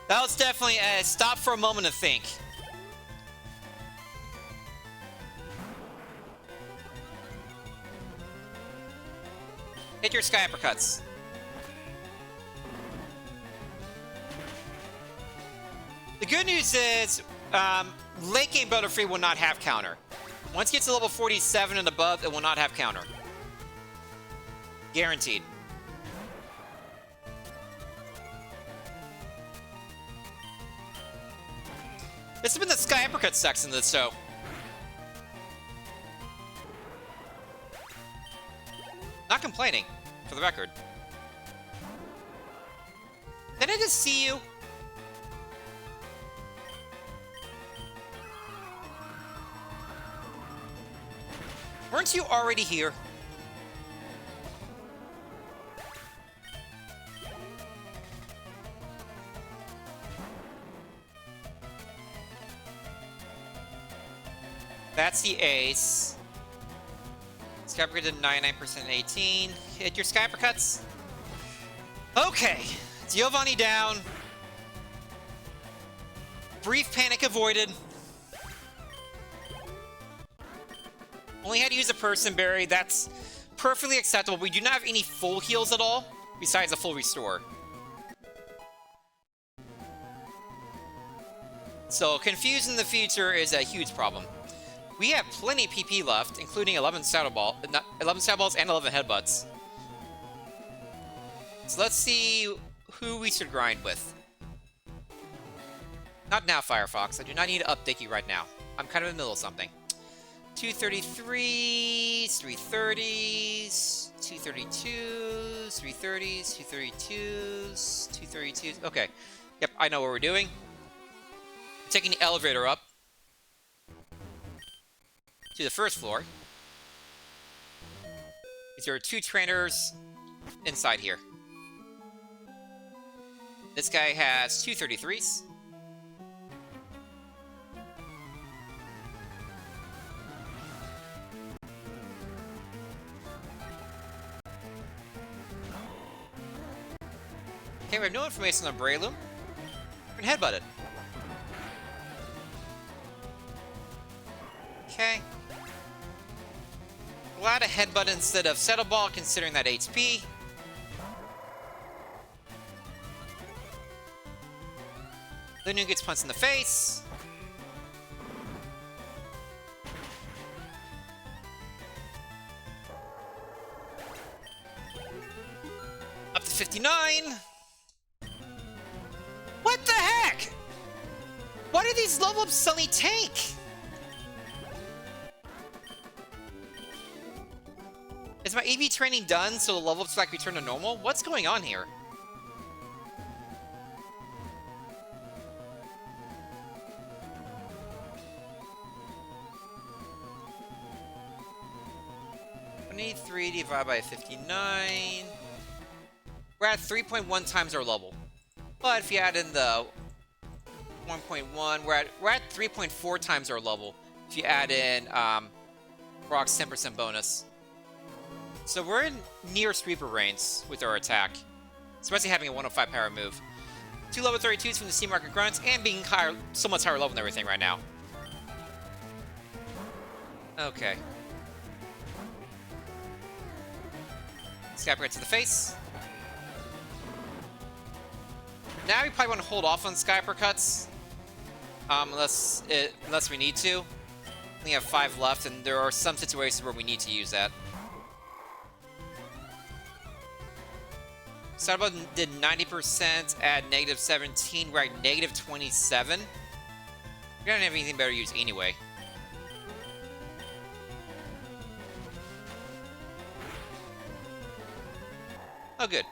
That was definitely a stop for a moment to think. Hit your sky uppercuts. The good news is, late game Butterfree will not have counter. Once it gets to level 47 and above, it will not have counter. Guaranteed. This has been the Sky Uppercut section of this show. Not complaining, for the record. Did I just see you? Weren't you already here? That's the ace. Sky Uppercut did 99% 18. Hit your Sky Uppercuts. Okay. Giovanni down. Brief panic avoided. Only had to use a person berry. That's perfectly acceptable. We do not have any full heals at all, besides a full restore. So, confused in the future is a huge problem. We have plenty of PP left, including 11 Shadow Balls and 11 Headbutts. So let's see who we should grind with. Not now, Firefox. I do not need to update you right now. I'm kind of in the middle of something. 233s, 330s, 232s, 330s, 232s, 232s. Okay. Yep, I know what we're doing. Taking the elevator up to the first floor. There are 2 trainers inside here. This guy has 2 33s. Okay, we have no information on Breloom. We're gonna headbutt it. Okay. Glad a headbutt instead of Settle Ball, considering that HP. Linu gets punched in the face. Up to 59. What the heck? Why do these level ups suddenly tank? Is my AV training done so the level ups like return to normal? What's going on here? (23 divided by 59). We're at 3.1 times our level. But if you add in the 1.1, we're at 3.4 times our level. If you add in Brock's 10% bonus. So we're in near sweeper range with our attack, especially having a 105 power move. 2 level 32s from the Sea Market Grunts, and being higher, so much higher level than everything right now. Okay. Sky Uppercut to the face. Now we probably want to hold off on Sky Uppercuts, unless we need to. We only have 5 left, and there are some situations where we need to use that. Shadow Ball did 90% at -17. We're at -27. We don't have anything better to use anyway. Oh, good.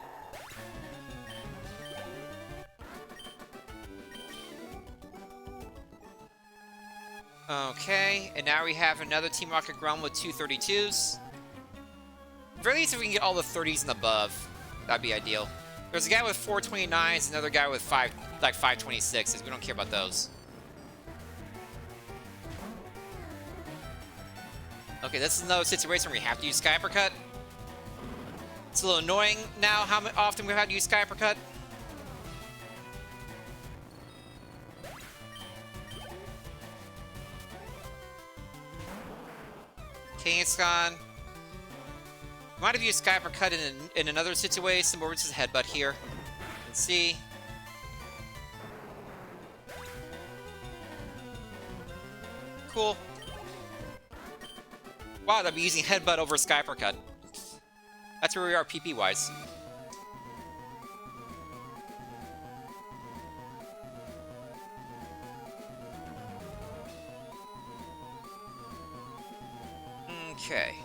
Okay, and now we have another Team Rocket Ground with 232s. Very least if we can get all the 30s and above, that'd be ideal. There's a guy with 429s, another guy with 526s. We don't care about those. Okay, this is another situation where we have to use Sky Uppercut. It's a little annoying now how often we've had to use Sky Uppercut. Kangaskhan. Might have used Sky Uppercut in another situation, but we're just headbutt here. Let's see. Cool. Wow, I'd be using headbutt over Sky Uppercut. That's where we are PP-wise. Okay.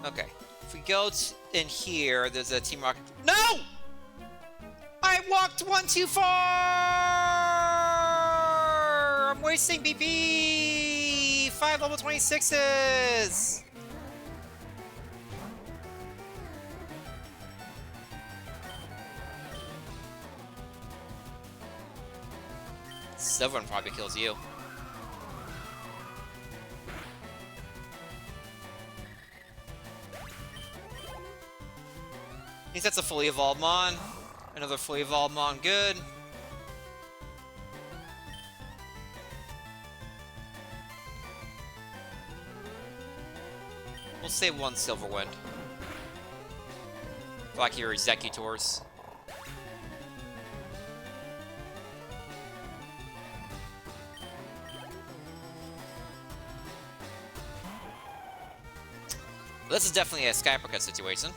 Okay. If we go in here, there's a Team Rocket. No! I walked one too far! I'm wasting BP! 5 level 26s! Silver one probably kills you. I think that's a fully evolved Mon. Another fully evolved Mon, good. We'll save one Silver Wind. Like your Executors. This is definitely a Sky Uppercut situation.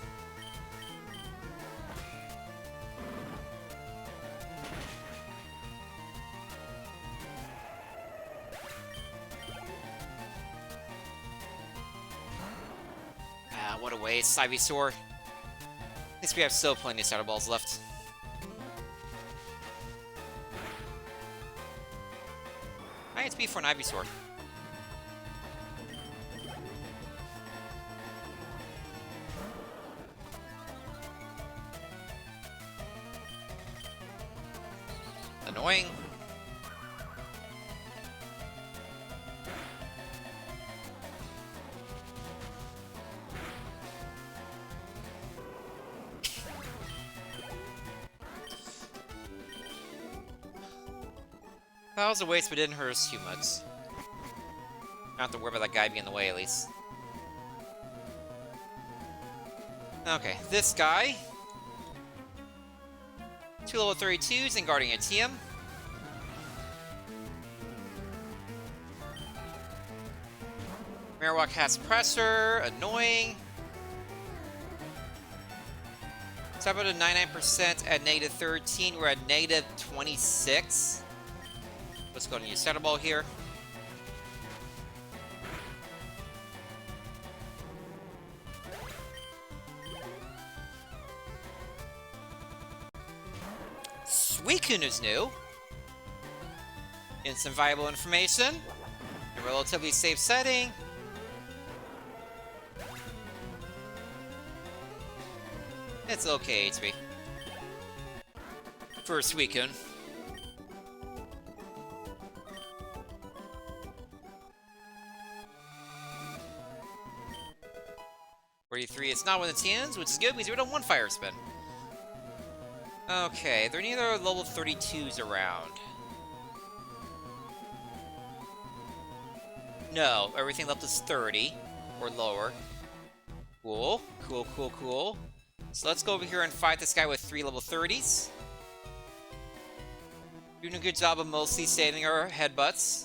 What a waste, Ivysaur. At least we have still plenty of starter balls left. Alright, it's B for an Ivysaur. Annoying. That was a waste, but it didn't hurt us too much. Not have to worry about that guy being in the way, at least. Okay, this guy. 2 level 32s and guarding a TM. Marowak has pressure, annoying. So how about a 99% at negative 13? We're at negative 26. Let's go and use Shadow Ball here. Suicune is new. In some valuable information. A relatively safe setting. It's okay HP. For Suicune. 43, it's not one of the TNs, which is good because we don't want Fire Spin. Okay, there are neither level 32s around. No, everything left is 30 or lower. Cool, cool, cool, cool. So let's go over here and fight this guy with 3 level 30s. Doing a good job of mostly saving our headbutts.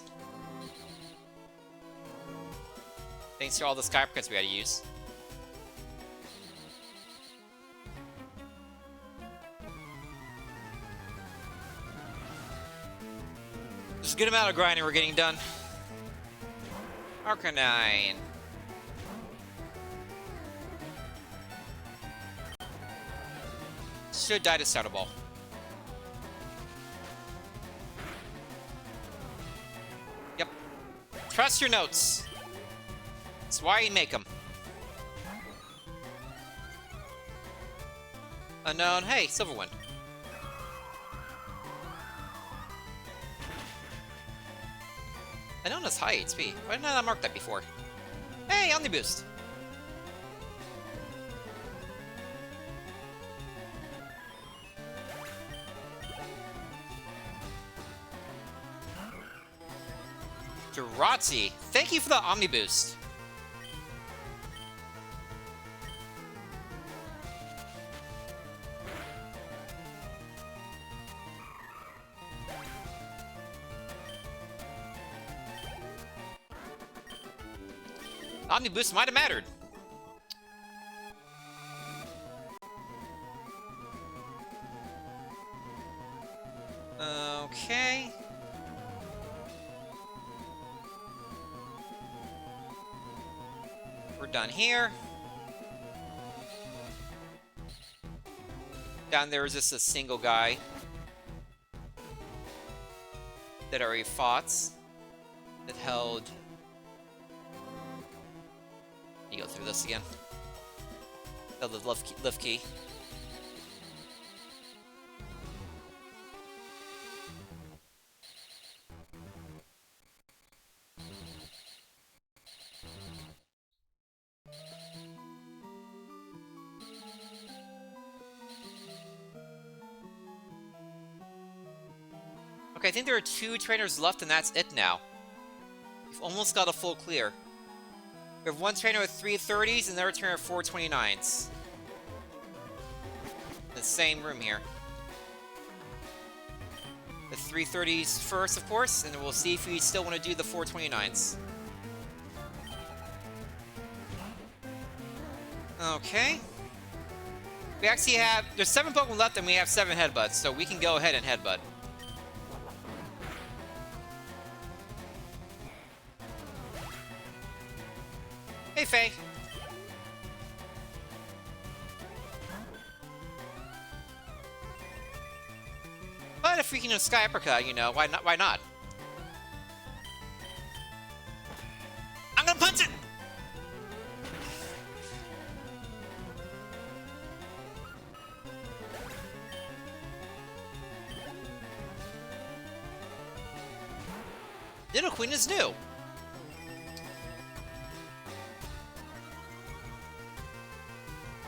Thanks to all the Sky Uppercuts we had to use. good amount of grinding we're getting done. Arcanine. Should die to Shadow Ball. Yep. Trust your notes. That's why you make them. Unknown. Hey, Silverwind. Unknown has high HP. Why didn't I mark that before? Hey, Omni Boost. Jirachi, thank you for the Omni Boost. Omni Boost might have mattered. Okay. We're done here. Down there is just a single guy that already fought, that held... You go through this again. Held the lift key. Okay, I think there are 2 trainers left and that's it now. We've almost got a full clear. We have 1 trainer with 330s and another trainer with 429s. The same room here. The 330s first, of course, and then we'll see if we still want to do the 429s. Okay. We actually have... There's 7 Pokemon left and we have 7 Headbutts, so we can go ahead and Headbutt. Hey, Faye. But if we can do Sky Uppercut, you know, why not? Why not? I'm gonna punch it! Little Queen is new.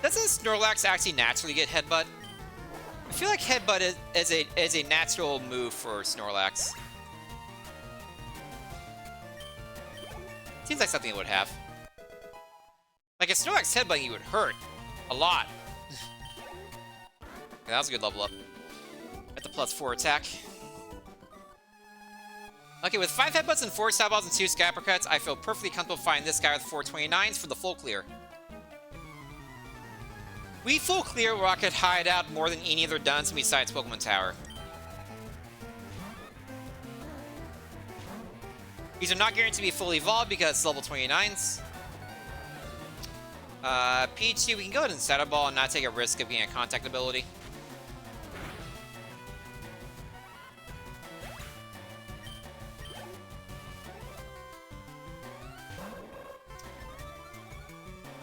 Doesn't Snorlax actually naturally get Headbutt? I feel like Headbutt is a natural move for Snorlax. Seems like something it would have. Like a Snorlax Headbutt, you would hurt a lot. Okay, that was a good level up. At the +4 attack. Okay, with 5 Headbutts and 4 Side Balls and 2 Sky Uppercuts, I feel perfectly comfortable fighting this guy with 429s for the full clear. We full clear where I could hide out more than any other dungeon besides Pokemon Tower. These are not guaranteed to be fully evolved because it's level 29s. Pichu, we can go ahead and set a ball and not take a risk of being a contact ability.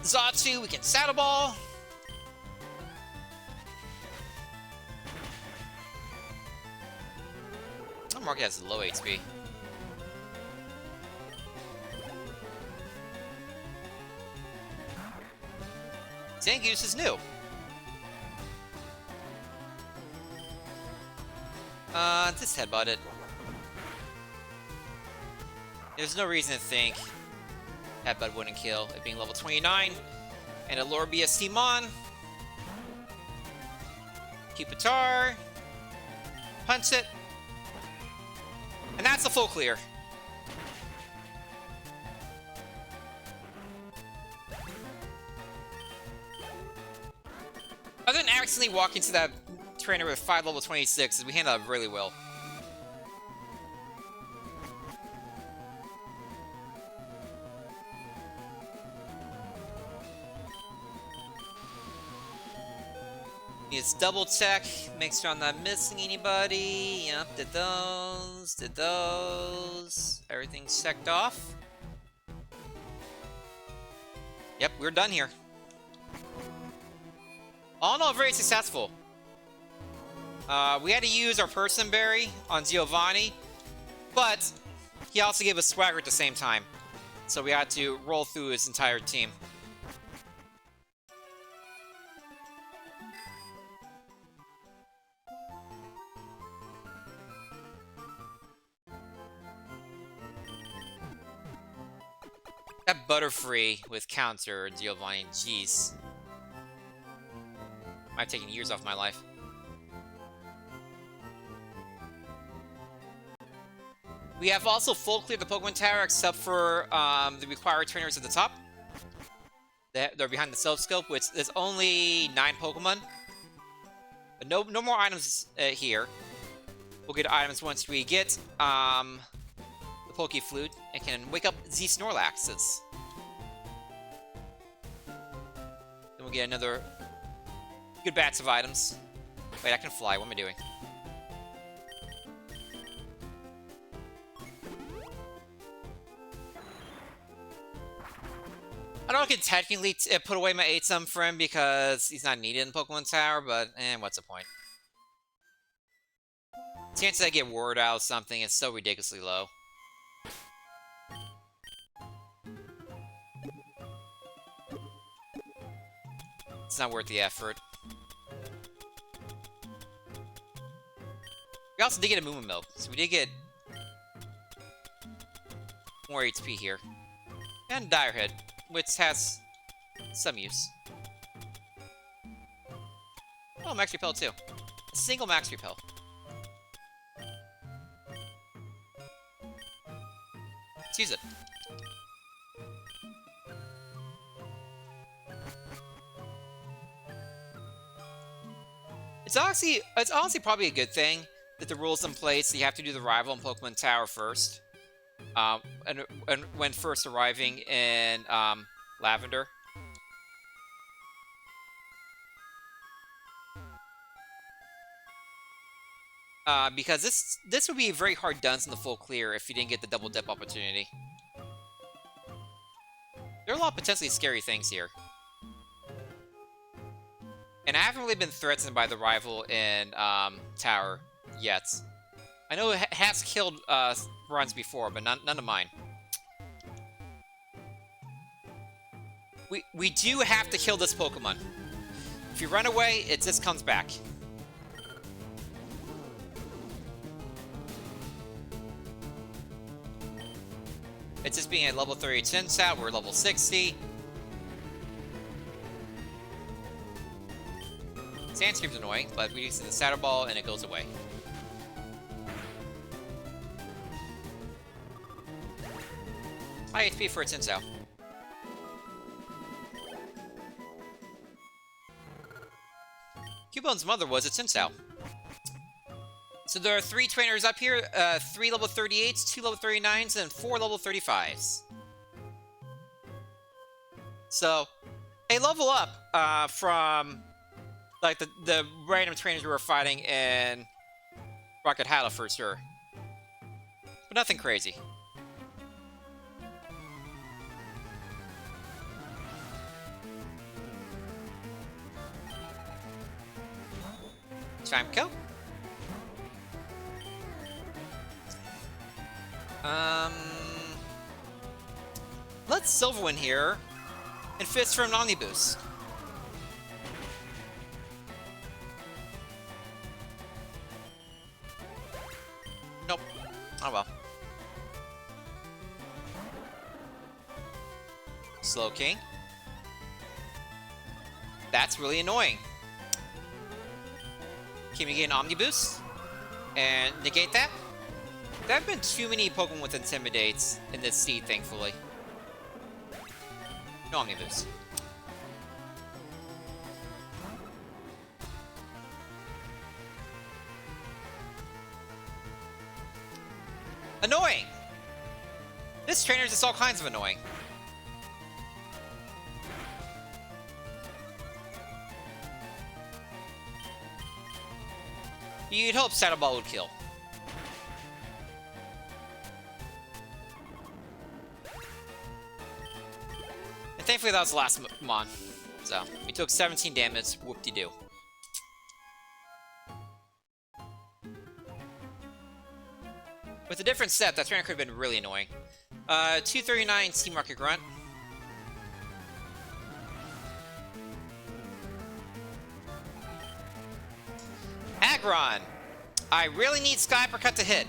Zatsu, we can Saddle Ball. I'll mark it as low HP. Zangoose is new. Just Headbutt it. There's no reason to think Headbutt wouldn't kill, it being level 29. And a lower BST Mon. Pupitar. Punch it. And that's a full clear. Other than accidentally walking to that trainer with 5 level 26s, we handled that really well. It's double check, make sure I'm not missing anybody. Yep, did those. Everything's checked off. Yep, we're done here. All in all, very successful. We had to use our person berry on Giovanni, but he also gave us swagger at the same time. So we had to roll through his entire team. That Butterfree with counter Giovanni, jeez. Might have taken years off my life. We have also full cleared the Pokemon Tower except for the required trainers at the top. They're behind the self-scope, which is only 9 Pokemon. But no more items here. We'll get items once we get the Pokeflute and can wake up Z Snorlaxes. Then we'll get another good batch of items. Wait, I can fly. What am I doing? I don't know if I can technically put away my 8-sum for him because he's not needed in Pokemon Tower, but what's the point? Chances I get word out of something is so ridiculously low. It's not worth the effort. We also did get a Moo Milk, so we did get more HP here. And Dire Head, which has some use. Oh, Max Repel too. A single Max Repel. Let's use it. It's honestly probably a good thing that the rules in place, you have to do the rival in Pokemon Tower first. And when first arriving in Lavender. Because this would be very hard done in the full clear if you didn't get the double dip opportunity. There are a lot of potentially scary things here. And I haven't really been threatened by the rival in Tower yet. I know it has killed runs before, but none of mine. We do have to kill this Pokemon. If you run away, it just comes back. It's just being at level 30 Chinchou, we're level 60. Sand Scream's annoying, but we use the Shadow Ball and it goes away. High HP for a Chinchou. Cubone's mother was a Chinchou. So there are 3 trainers up here, 3 level 38s, 2 level 39s, and 4 level 35s. So, a level up from like the random trainers we were fighting in Rocket Hollow for sure. But nothing crazy. Chimco? Let's Silverwind here and Fist for an Omniboost. Nope. Oh well. Slow King. That's really annoying. Can we get an Omniboost? And negate that? There have been too many Pokemon with Intimidates in this seed, thankfully. No Omniboost. Annoying! This trainer is just all kinds of annoying. You'd hope Shadow Ball would kill. And thankfully that was the last Mon. So, we took 17 damage, whoop-de-doo. With a different set, that trainer could have been really annoying. 239 Sea Market Grunt. Aggron! I really need Sky Uppercut to hit.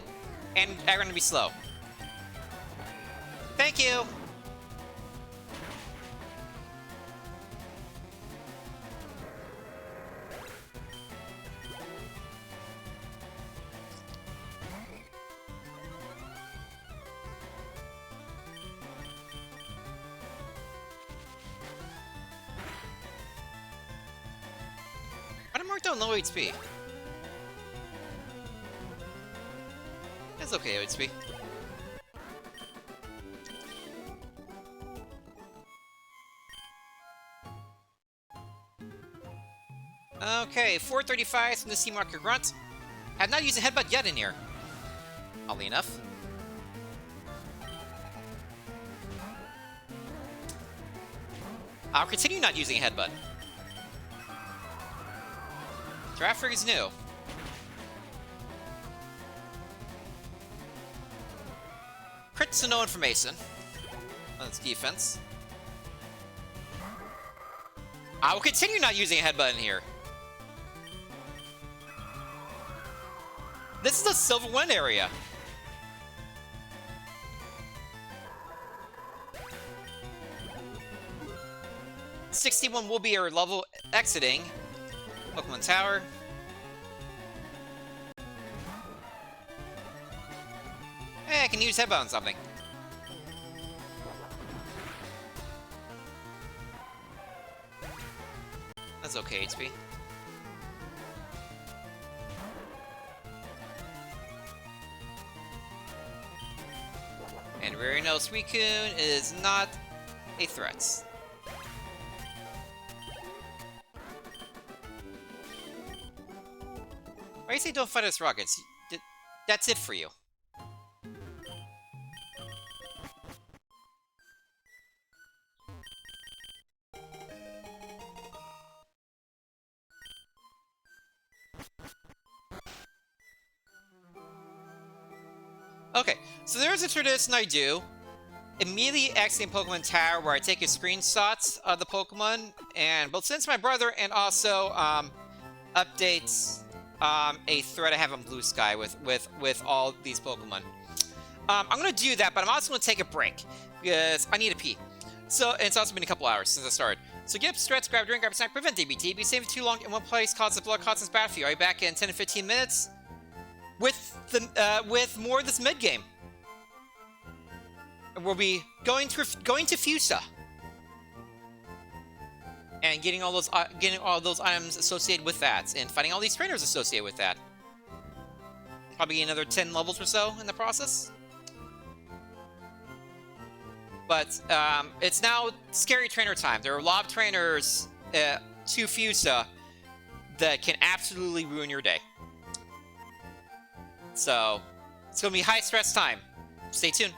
And Aggron to be slow. Thank you! Why did Mark down low HP? That's okay, HP. Okay, 435 from the Sea Marker Grunt. Have not used a headbutt yet in here. Oddly enough. I'll continue not using a headbutt. Draft Rig is new. Crit to no information. That's defense. I will continue not using a headbutt in here. This is a Silver 1 area. '61 will be our level exiting. Pokemon Tower. Hey, I can use headbutt on something. That's okay, HP. And we already know Suicune is not a threat. Why do you say don't fight us rockets? That's it for you. Okay, so there's a tradition I do. Immediately exiting Pokemon Tower where I take a screenshot of the Pokemon, but since my brother and also updates a thread I have on Blue Sky with all these Pokemon. I'm gonna do that, but I'm also gonna take a break because I need a pee. So and it's also been a couple hours since I started. So get up, stretch, grab a drink, grab a snack, prevent DBT, be safe for too long in one place, cause the blood causes battlefield. I'll be back in 10 to 15 minutes with more of this mid game. We'll be going to Fusa and getting all those items associated with that, and fighting all these trainers associated with that. Probably another 10 levels or so in the process. But it's now scary trainer time. There are a lot of trainers to Fusa that can absolutely ruin your day. So it's gonna be high stress time. Stay tuned.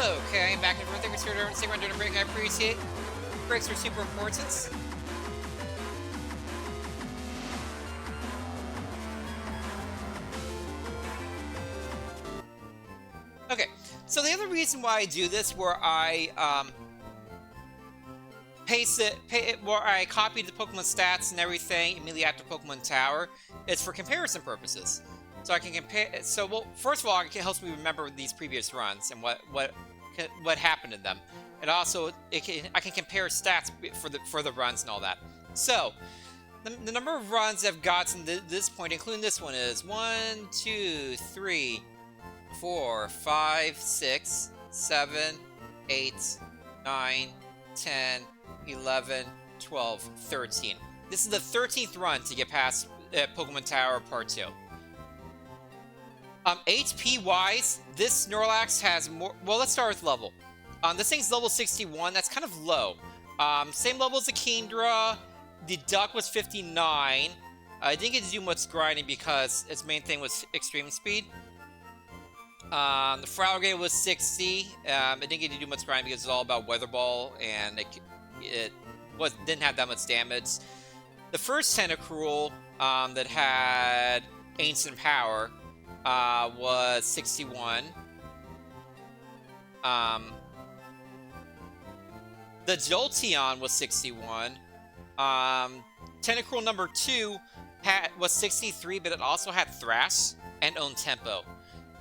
Okay, back in front. Thank you for sticking around during a break. I appreciate. Breaks are super important. Okay, so the other reason why I do this, where I where I copied the Pokemon stats and everything immediately after Pokemon Tower, is for comparison purposes. So I can compare. So, well, first of all, it helps me remember these previous runs and what happened in them, and also I can compare stats for the runs and all that. So, the number of runs I've gotten to this point, including this one, is 1, 2, 3, 4, 5, 6, 7, 8, 9, 10, 11, 12, 13. This is the 13th run to get past Pokemon Tower Part 2. HP-wise, this Snorlax has more... Well, let's start with level. This thing's level 61. That's kind of low. Same level as the Kingdra. The Duck was 59. I didn't get to do much grinding because its main thing was extreme speed. The Frogate was 60. I didn't get to do much grinding because it's all about Weather Ball, and it didn't have that much damage. The first Tentacruel that had Ancient Power was 61. The Jolteon was 61. Tentacruel number 2 was 63, but it also had Thrash and owned Tempo.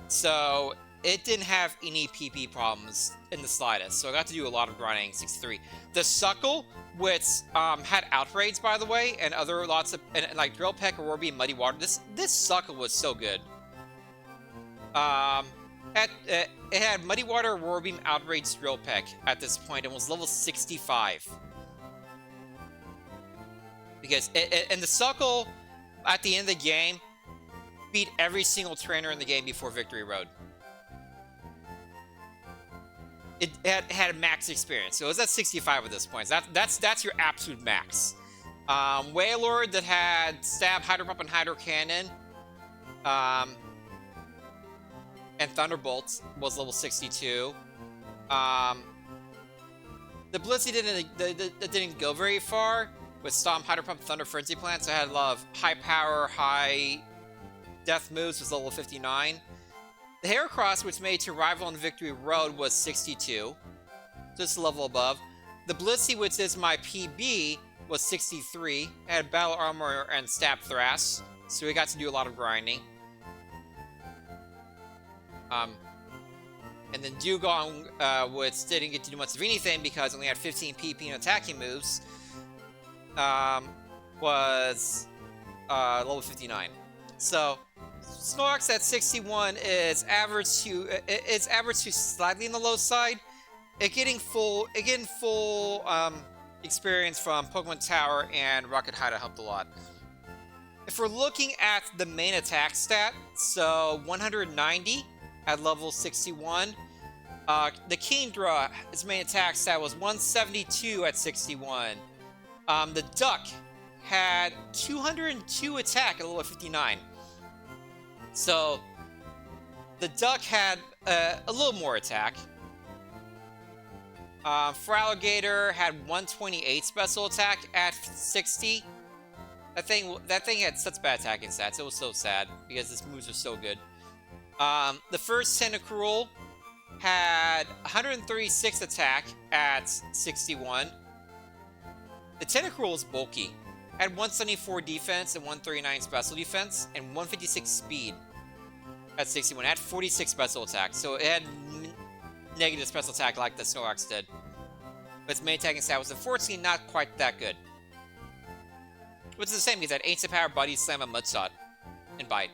So it didn't have any PP problems in the slightest. So I got to do a lot of grinding, 63. The Suckle, which had Outrage, by the way, and other lots of, and like Drill Peck, Aurora Beam, Muddy Water. This Suckle was so good. It had Muddy Water, Aurora Beam, Outrage, Drill Peck at this point, and was level 65. Because and the Suckle at the end of the game beat every single trainer in the game before Victory Road. It had a max experience, so it was at 65 at this point. So that's your absolute max. Wailord that had Stab, Hydro Pump, and Hydro Cannon, and Thunderbolt was level 62. The Blissey didn't go very far with Stomp, Hydro Pump, Thunder, Frenzy Plant, so I had a lot of high power, high death moves, was level 59. The Heracross, which made to rival on Victory Road, was 62, just a level above. The Blissey, which is my PB, was 63. It had Battle Armor and Stab Thrash, so we got to do a lot of grinding. And then Dugong, which didn't get to do much of anything because it only had 15 PP and attacking moves, was level 59. So Snorlax at 61 is average to slightly on the low side. Getting full experience from Pokemon Tower and Rocket Hydra helped a lot. If we're looking at the main attack stat, so 190 at level 61. The Kingdra, its main attack stat was 172 at 61. The Duck had 202 attack at level 59. So the Duck had a little more attack. Fraligator had 128 special attack at 60. That thing had such bad attacking stats. It was so sad because its moves are so good. The first Tentacruel had 136 attack at 61. The Tentacruel is bulky. Had 174 defense and 139 special defense and 156 speed at 61. It had 46 special attack, so it had negative special attack like the Snorlax did. But its main attacking stat was unfortunately not quite that good. Which is the same because it had Ancient Power, Body Slam, and Mud Shot, and Bite.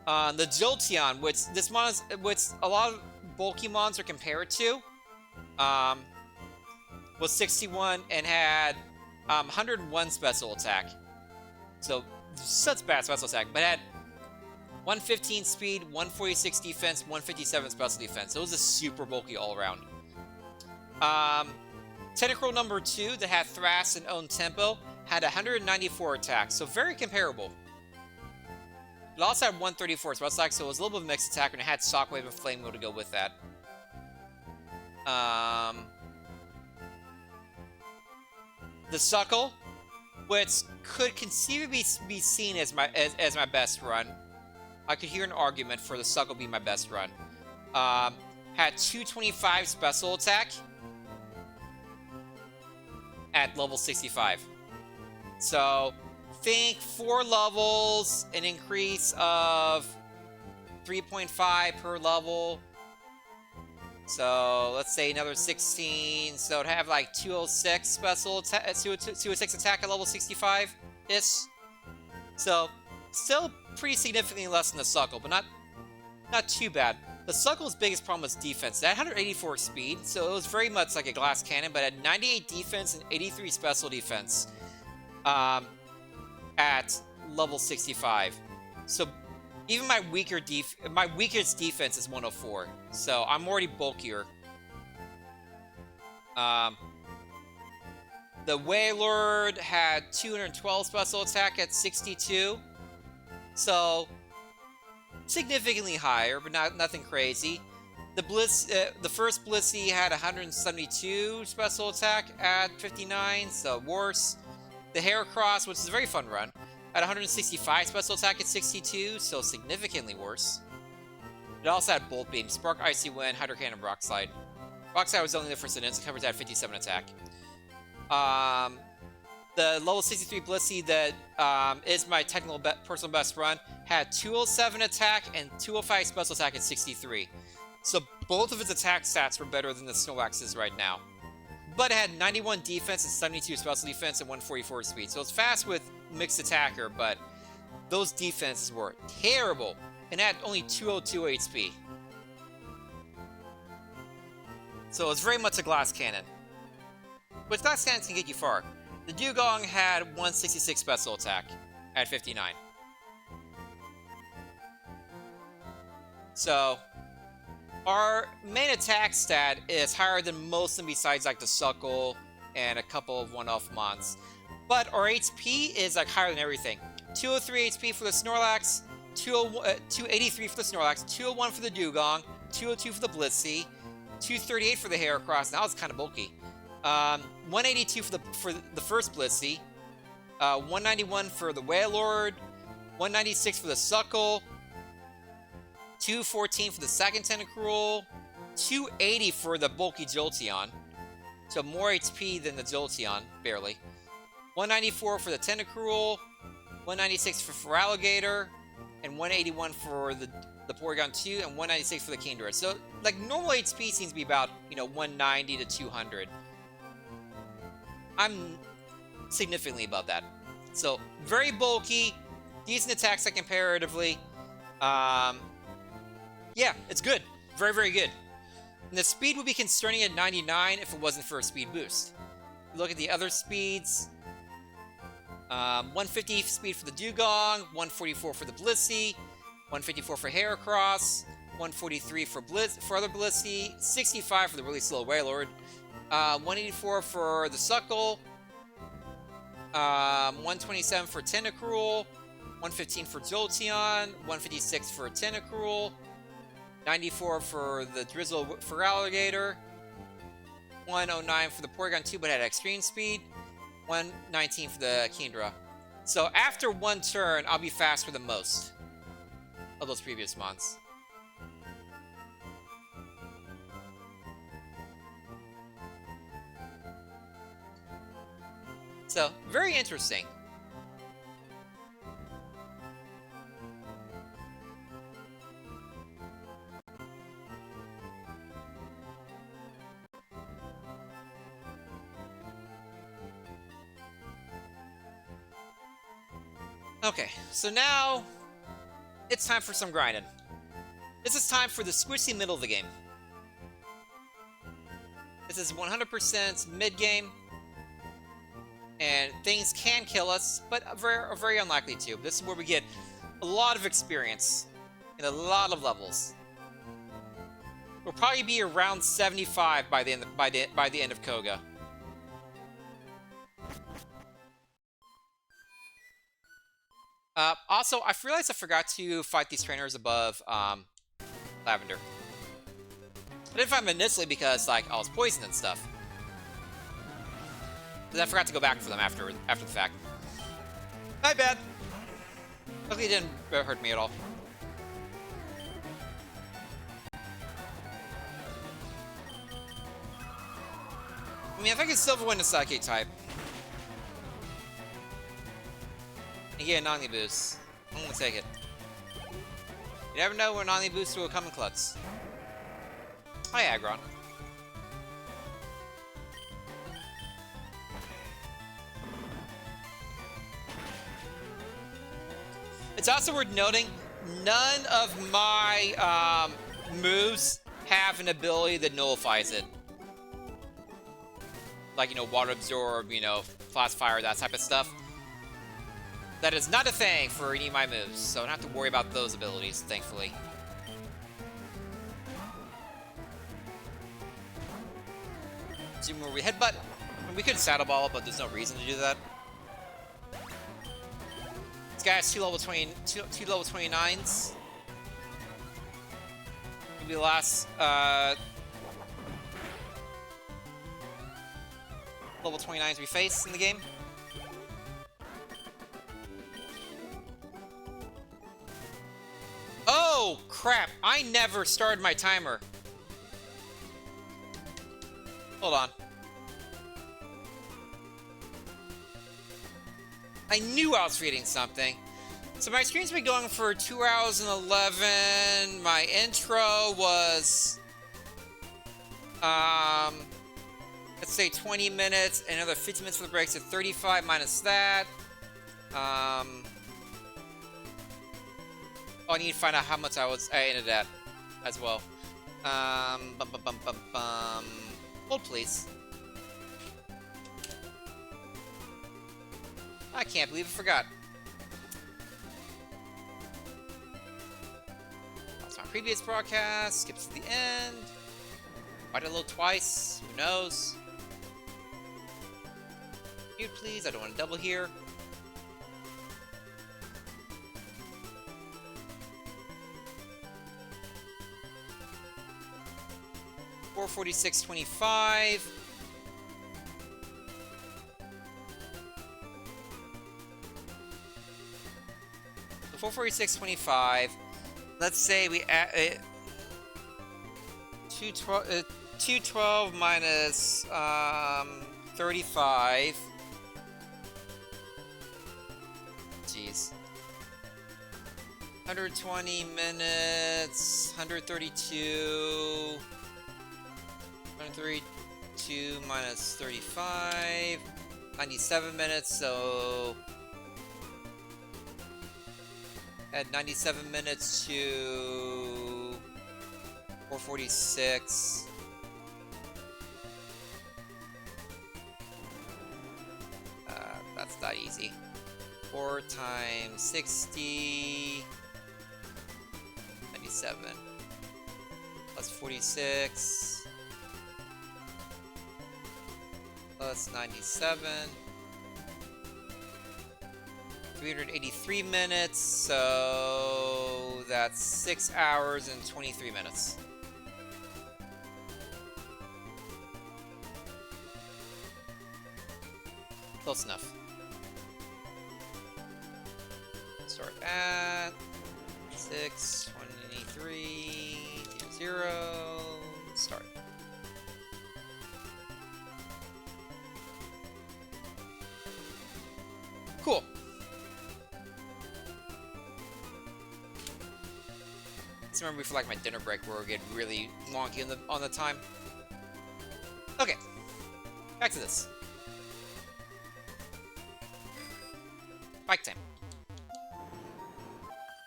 The Jolteon, which a lot of bulky mons are compared to, was 61 and had 101 special attack. So such bad special attack, but had 115 speed, 146 defense, 157 special defense. So it was a super bulky all around. Tentacruel number 2 that had Thrash and owned Tempo had 194 attack, so very comparable. It also had 134 special attack, so it was a little bit of a mixed attack, and it had Shockwave and Flame Wheel to go with that. The Suckle, which could conceivably be seen as my best run. I could hear an argument for the Suckle being my best run. Had 225 special attack at level 65. So, think 4 levels, an increase of 3.5 per level. So, let's say another 16. So, it'd have like 206 special attack, 206 attack at level 65-ish. So, still pretty significantly less than the Suckle, but not too bad. The Suckle's biggest problem was defense. It had 184 speed, so it was very much like a glass cannon, but had 98 defense and 83 special defense at level 65. So even my weakest defense is 104. So I'm already bulkier. The Wailord had 212 special attack at 62. So significantly higher, but nothing crazy. The first Blissey had 172 special attack at 59, so worse. The Heracross, which is a very fun run, had 165 special attack at 62, so significantly worse. It also had Bolt Beam, Spark, Icy Wind, Hydro Cannon, Rockslide. Rockslide was the only difference in it, so covers at 57 attack. The level 63 Blissey that is my technical personal best run had 207 attack and 205 special attack at 63. So both of its attack stats were better than the Snorlax's right now. But it had 91 defense and 72 special defense and 144 speed. So it's fast with mixed attacker, but those defenses were terrible and had only 202 HP. So it's very much a glass cannon. But glass cannons can get you far. The Dugong had 166 special attack at 59. So, our main attack stat is higher than most of them besides like the Suckle and a couple of one-off mons. But our HP is like higher than everything. 203 HP for the Snorlax, 283 for the Snorlax, 201 for the Dugong, 202 for the Blissey, 238 for the Heracross. Now it's kind of bulky. 182 for the first Blissey, 191 for the Wailord, 196 for the Suckle, 214 for the second Tentacruel, 280 for the bulky Jolteon, so more HP than the Jolteon, barely. 194 for the Tentacruel, 196 for Feraligatr, and 181 for the Porygon 2, and 196 for the Kingdra. So, like, normal HP seems to be about, 190 to 200. I'm significantly above that. So, very bulky, decent attack set comparatively. Yeah, it's good. Very, very good. And the speed would be concerning at 99 if it wasn't for a speed boost. Look at the other speeds. 150 speed for the Dugong, 144 for the Blissey, 154 for Heracross, 143 for other Blissey, 65 for the really slow Wailord, 184 for the Suckle, 127 for Tentacruel, 115 for Jolteon, 156 for Tentacruel, 94 for the Drizzle Feraligatr, 109 for the Porygon 2 but had extreme speed, 119 for the Kingdra. So after one turn, I'll be faster than most of those previous mons. So, very interesting. Okay, so now it's time for some grinding. This is time for the squishy middle of the game. This is 100% mid-game, and things can kill us, but are very unlikely to. This is where we get a lot of experience in a lot of levels. We'll probably be around 75 by the end of Koga. Also, I realized I forgot to fight these trainers above Lavender. I didn't find them initially because, like, I was poisoned and stuff. Then I forgot to go back for them after the fact. My bad. Luckily, it didn't hurt me at all. I mean, if I could Silver Wind a Psychic type and get an Omni Boost, I'm gonna take it. You never know when an Omni Boost will come in Klutz. Hi, Aggron. It's also worth noting, none of my moves have an ability that nullifies it. Like, you know, Water Absorb, you know, Flash Fire, that type of stuff. That is not a thing for any of my moves, so I don't have to worry about those abilities, thankfully. Zoom where we headbutt. I mean, we could Saddle Ball, but there's no reason to do that. This guy has two level 29s. Maybe the last level 29s we face in the game. Oh, crap. I never started my timer. Hold on. I knew I was reading something. So my stream's been going for 2 hours and 11. My intro was, let's say 20 minutes, and another 15 minutes for the break, so 35 minus that. Oh, I need to find out how much I ended at as well. Hold, please. I can't believe I forgot. That's my previous broadcast. Skips to the end. Might have load twice. Who knows? Mute, please. I don't want to double here. $446.25. So $446.25. Let's say we add 212 minus 35. Jeez. 120 minutes. 132. 132 minus 35. 97 minutes, so add 97 minutes to 446. That's not easy. 4 times 60. 97. Plus 46. Plus 97. 383 minutes, so that's 6 hours and 23 minutes. Close enough. Start at 6:23, 0, start. Cool. Let's remember before like my dinner break where we get really wonky on the time. Okay. Back to this. Bike time.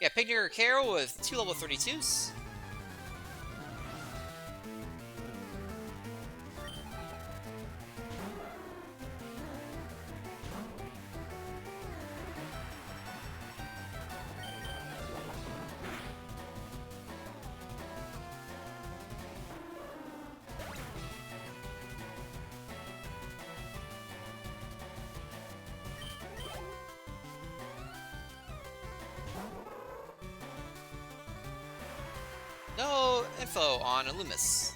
Yeah, Picnic or Carol with 2 level 32s. No info on Illumis.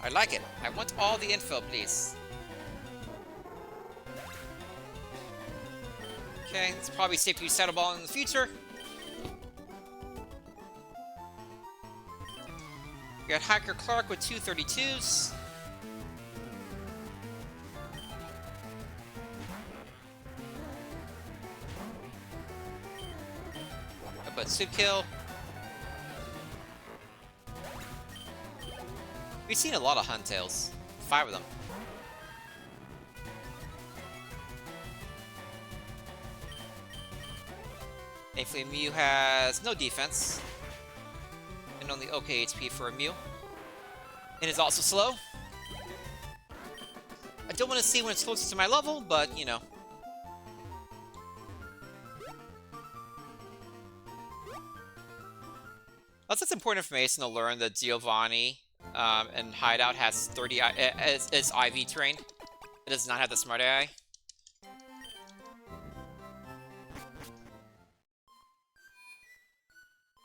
I like it. I want all the info, please. Okay, it's probably safe to use Saddle Ball in the future. We got Hacker Clark with 232s. But Sukill. We've seen a lot of Huntails. 5 of them. Thankfully, Mew has no defense. And only okay HP for a Mew. And is also slow. I don't want to see when it's closer to my level, but, you know. Also, it's important information to learn that Giovanni and Hideout has 30 is IV trained. It does not have the Smart AI.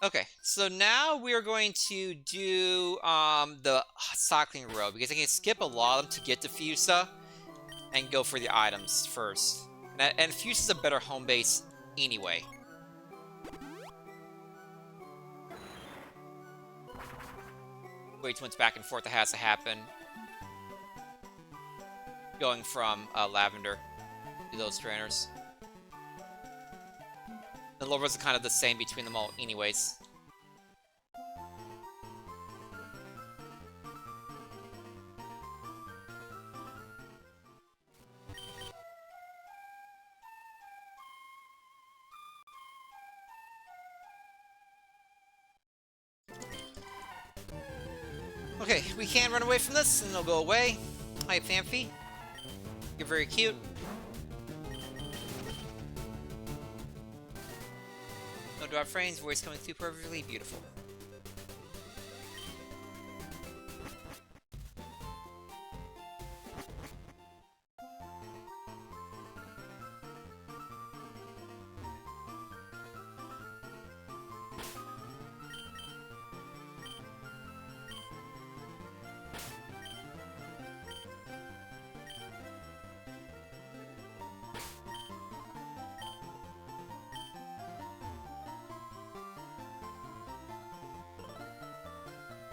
Okay, so now we are going to do the cycling road because I can skip a lot of them to get to Fusa and go for the items first. And Fusa's a better home base anyway. Wait once back and forth that has to happen. Going from Lavender to those trainers. The levels are kind of the same between them all anyways. Okay, we can run away from this and it'll go away. Hi, Phanpy. You're very cute. No drop frames, voice coming through perfectly beautiful.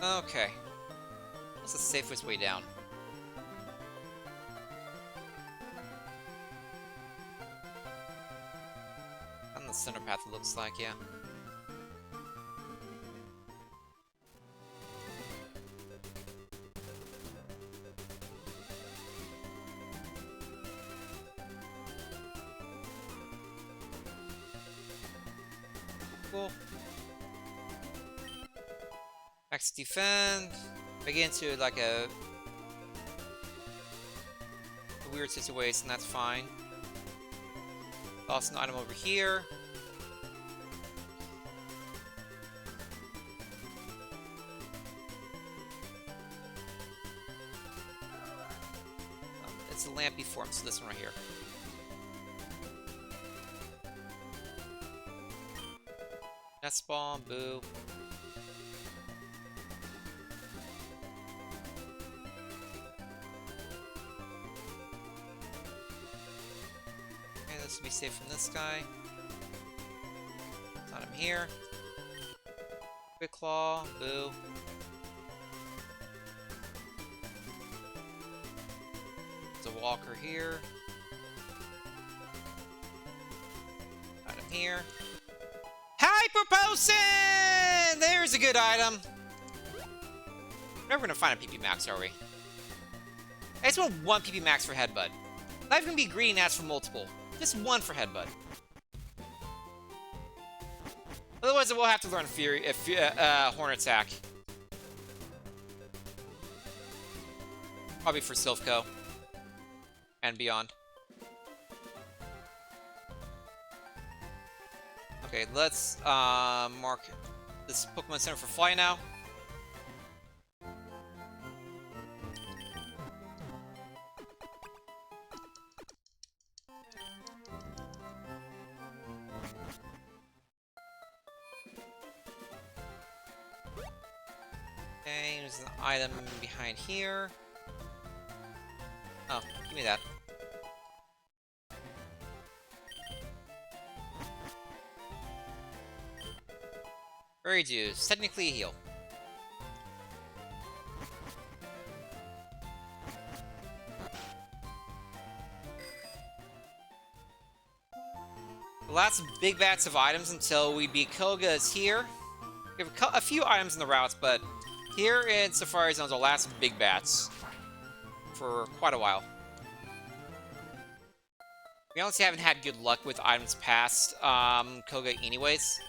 Okay. What's the safest way down? On the center path it looks like, yeah. Cool. Max defend. I get into like a weird situation, that's fine. Lost an item over here. It's a lampy form, so this one right here. Nest bomb, boo. This will be safe from this guy. Not him here. Quick Claw, boo. There's a walker here. Not him here. Hyper Potion! There's a good item. We're never gonna find a PP max, are we? I just want one PP max for Headbutt. Not even gonna be greedy and ask for multiple. Just one for Headbutt. Otherwise, we'll have to learn Horn Attack. Probably for Silphco. And beyond. Okay, let's mark this Pokemon Center for Fly now. Okay, there's an item behind here. Oh, give me that. Fairy Juice, technically a heal. The last big batch of items until we beat Koga is here. We have a few items in the routes, but here in Safari Zone is our last big batch for quite a while. We honestly haven't had good luck with items past Koga anyways.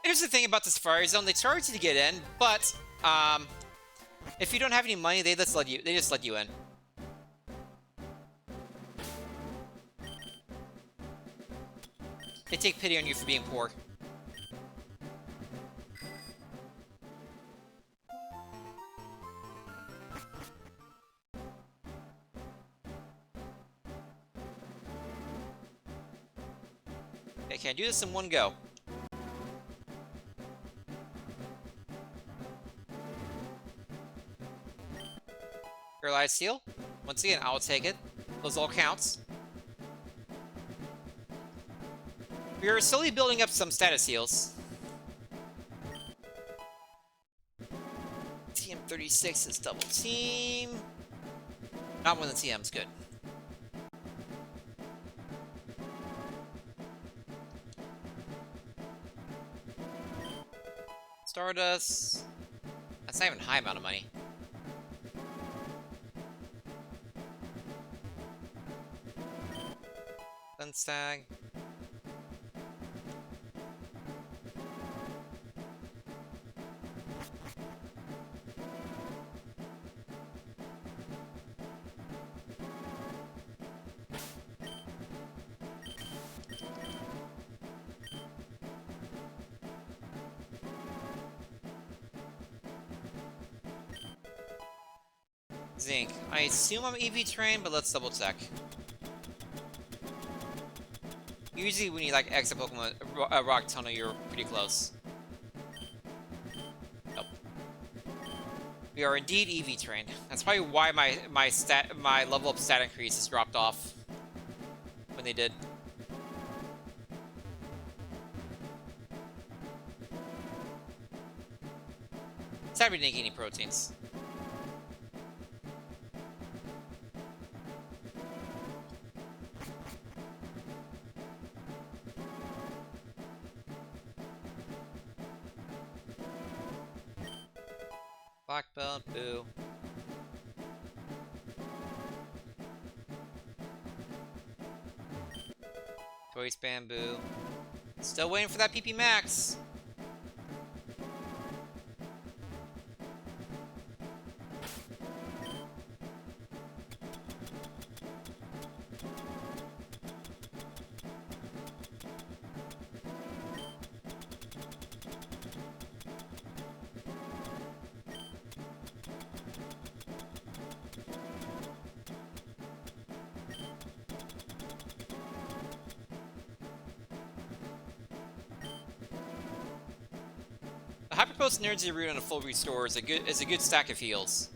Here's the thing about the Safari Zone, they charge you to get in, but if you don't have any money, they just let you in. They take pity on you for being poor. Okay, can I do this in one go? Paralyzed Seal. Once again, I'll take it. Those all counts. We are slowly building up some status heals. TM36 is double team. Not when the TM's good. Stardust. That's not even a high amount of money. Sunstag. Zinc. I assume I'm EV trained, but let's double check. Usually when you like exit Pokemon, Rock Tunnel, you're pretty close. Nope. We are indeed EV trained. That's probably why my level up stat increase has dropped off when they did. Sad we didn't get any proteins. Black belt, boo. Choice bamboo. Still waiting for that PP Max. Hyperpost Energy Root on a full restore is a good stack of heals.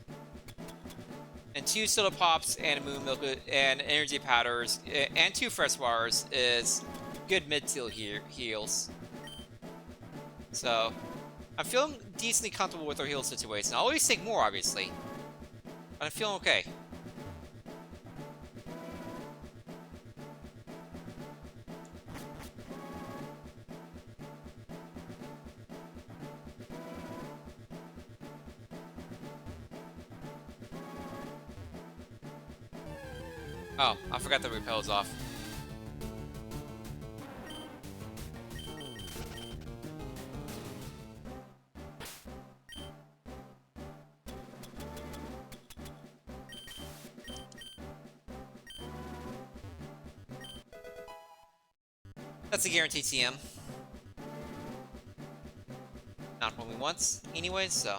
And 2 Soda Pops and a Moon Milk and Energy Powders and 2 Fresh Bars is good mid-tier heals. So, I'm feeling decently comfortable with our heal situation. I'll always take more, obviously. But I'm feeling okay. Oh, I forgot the repel's off. That's a guaranteed TM. Not what we want, anyways, so.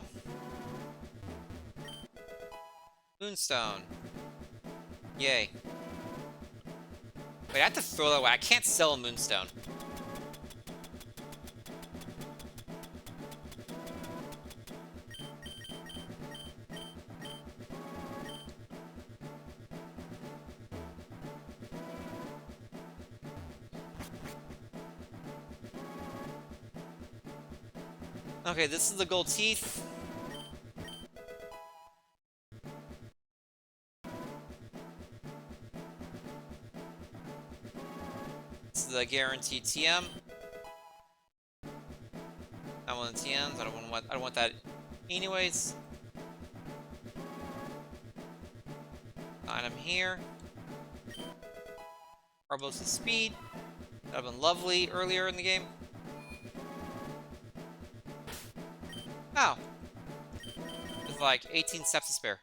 Moonstone. Yay. Wait, I have to throw that away. I can't sell a Moonstone. Okay, this is the gold teeth. This is the guaranteed TM. I want the TMs. I don't want that anyways. Item here. Arbos' speed. That would have been lovely earlier in the game. Oh. With like 18 steps to spare.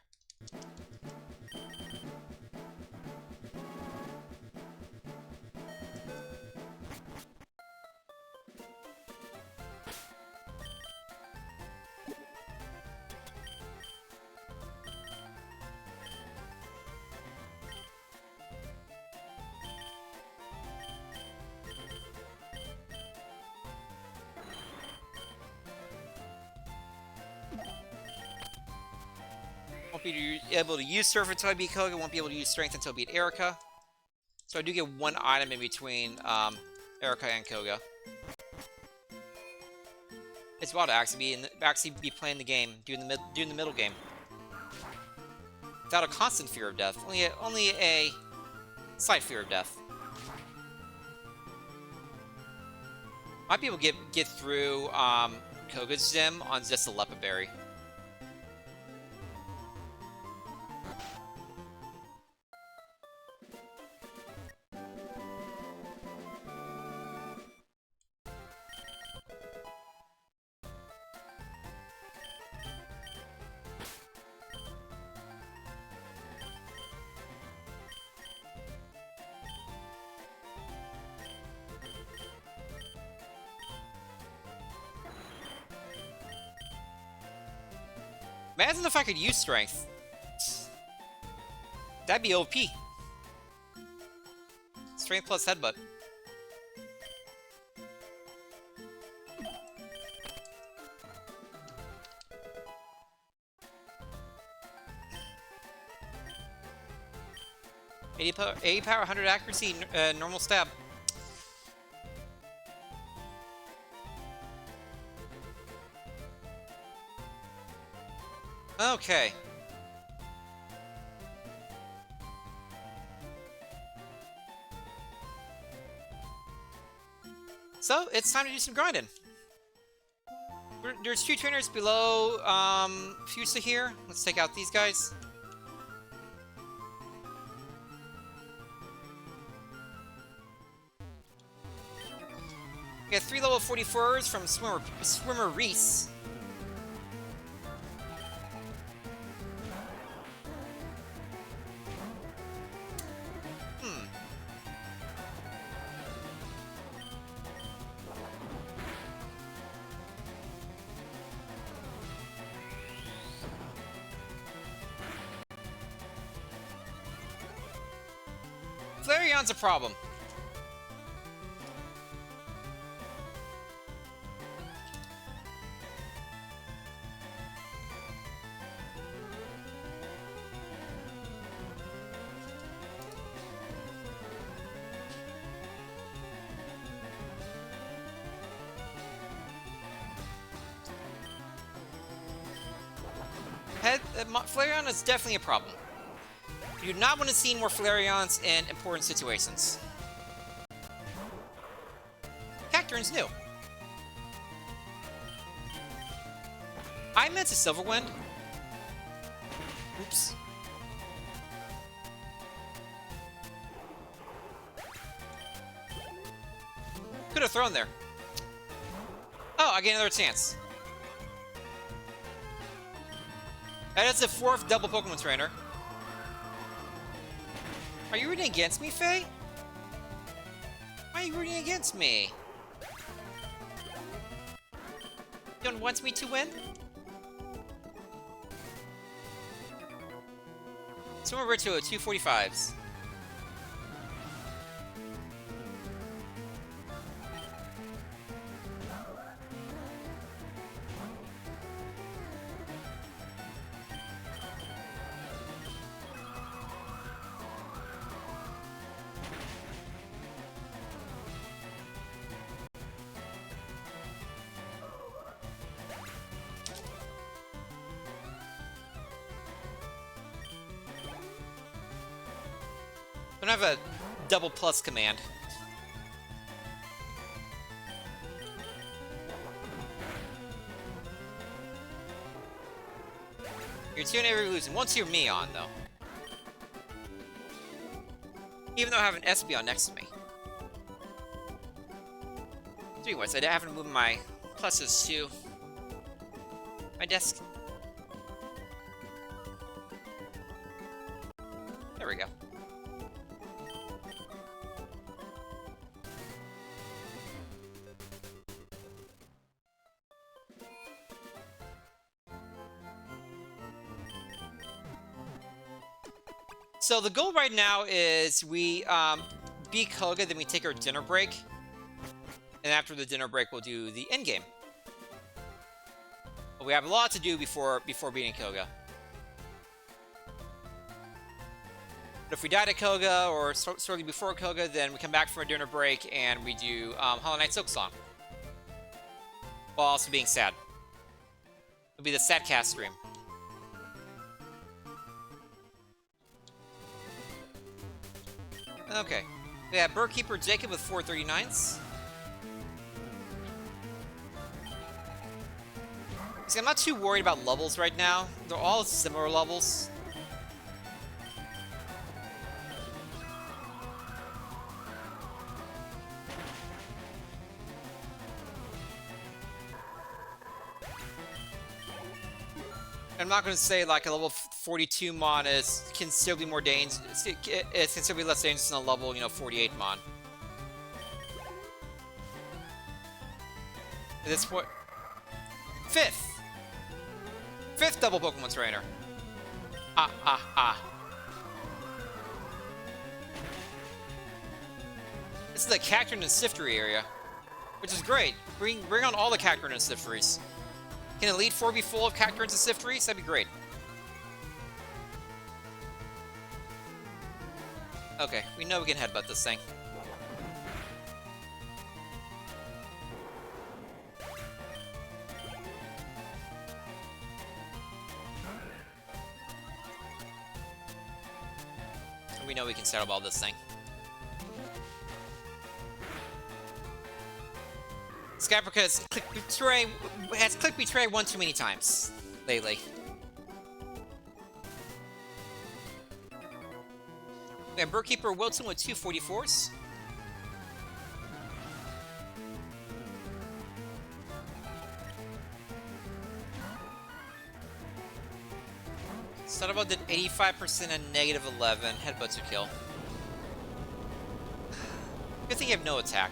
Won't be able to use Surf until I beat Koga, won't be able to use Strength until I beat Erica. So I do get one item in between Erica and Koga. It's wild to actually be playing the game, doing the middle game. Without a constant fear of death. Only a slight fear of death. Might be able to get through Koga's gym on just a Lepa Berry. Imagine if I could use Strength. That'd be OP. Strength plus Headbutt. $80 power, 100 accuracy, normal stab. Okay. So, it's time to do some grinding. There's 2 trainers below Fusa here. Let's take out these guys. We got 3 level 44s from Swimmer Reese. Flareon's a problem. Flareon is definitely a problem. You do not want to see more Flareons in important situations. Cacturn's new. I meant a Silverwind. Oops. Could have thrown there. Oh, I get another chance. That is the 4th double Pokemon trainer. Are you rooting against me, Faye? Why are you rooting against me? You don't want me to win? Swimmer Virtuo, 245s. don't have a double plus command. You're tuning every losing. Once you're me on, though. Even though I have an SB on next to me. Anyways, I haven't moved my pluses to my desk. There we go. So the goal right now is we beat Koga, then we take our dinner break. And after the dinner break, we'll do the end game. But we have a lot to do before beating Koga. But if we died at Koga or shortly before Koga, then we come back from a dinner break and we do Hollow Knight Silksong. While also being sad. It'll be the Sadcast stream. Okay. We have Birdkeeper Jacob with 439s. See, I'm not too worried about levels right now. They're all similar levels. I'm not going to say like a level 42 Mon is considerably more dangerous. It's considerably less dangerous than a level, 48 Mon. At this point, fifth double Pokemon Trainer. This is the Cacturne and Siftery area, which is great. Bring on all the Cacturne and Sifteries. Can Elite Four be full of Cacturnes and Sifteries? That'd be great. Okay, we know we can headbutt this thing. We know we can settle all this thing. Cassieper has clicked Betray one too many times lately. We have Birdkeeper Wilson with 244s. Starbuck did 85% and negative 11. Headbutts a kill. Good thing you have no attack.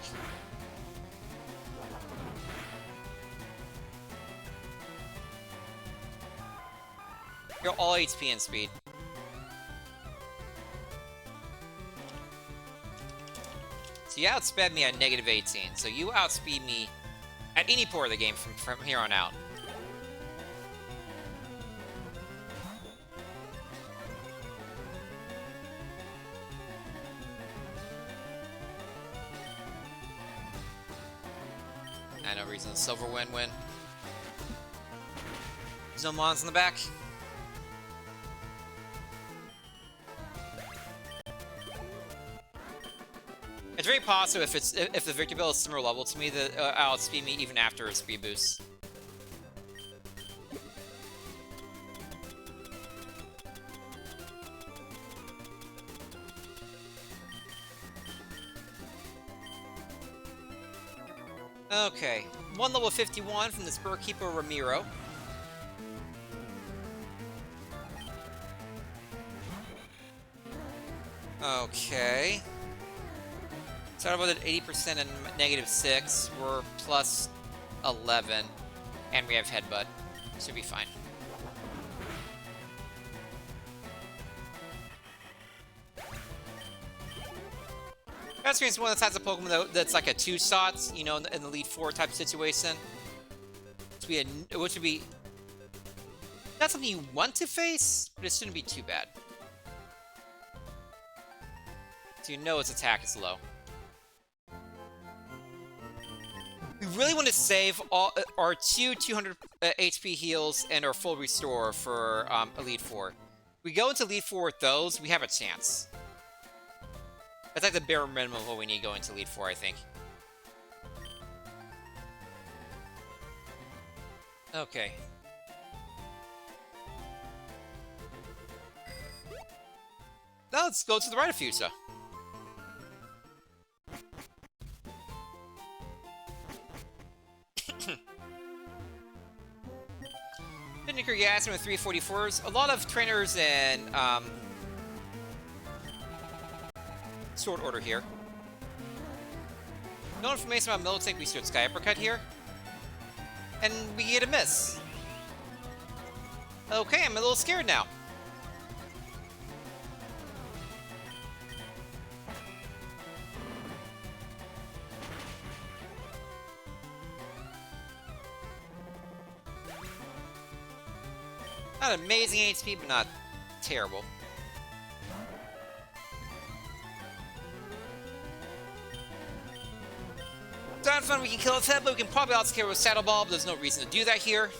You're all HP and speed. So you outsped me at negative 18, so you outspeed me at any point of the game from here on out. No reason to silver win. There's no mons in the back. It's very possible if the Victor Bell is similar level to me that outspeed me even after a speed boost. Okay, one level 51 from this Birdkeeper Ramiro. Okay. Started with an 80% and negative 6. We're plus 11. And we have Headbutt. Should be fine. Best is one that has a Pokemon that's like a 2-shot, in the Elite Four type situation. Which would be not something you want to face, but it shouldn't be too bad. So its attack is low. We really want to save all our 200 HP heals and our full restore for Elite Four. We go into Elite Four with those, we have a chance. That's like the bare minimum of what we need going to Elite Four, I think. Okay. Now let's go to the right of Fusa. Vinegar Gas with 344s. A lot of trainers in Sword Order here. No information about Militank. We start Sky Uppercut here. And we get a miss. Okay, I'm a little scared now. Not amazing HP, but not terrible. Down fun, we can kill its head, but we can probably outscale with Saddle Ball, but there's no reason to do that here.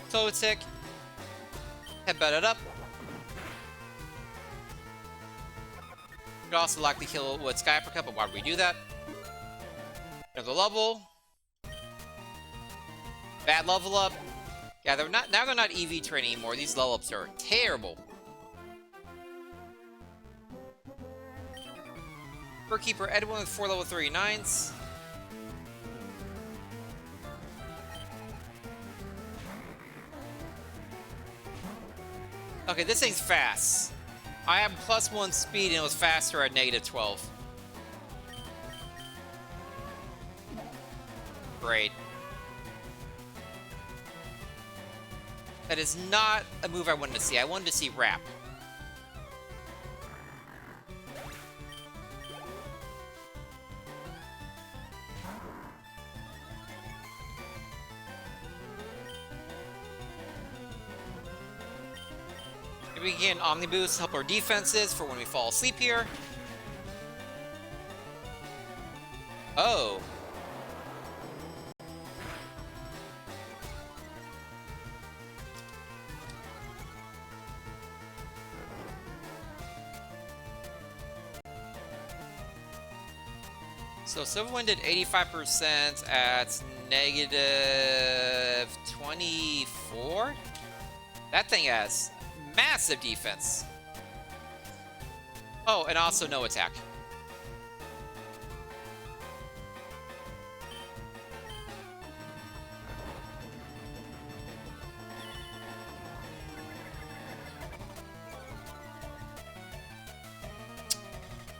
So it's sick. Headbutt it up. We could also likely kill with Sky Uppercut, but why would we do that? Another level. Bad level up. Yeah, they're not now. They're not EV training anymore. These level ups are terrible. Keeper Edwin with 4 level 39s. Okay, this thing's fast. I have +1 speed and it was faster at -12. Great. That is not a move I wanted to see. I wanted to see Wrap. Maybe we can get an Omni Boost to help our defenses for when we fall asleep here. Oh. So Silverwind did 85% at -24? That thing has massive defense. Oh, and also no attack.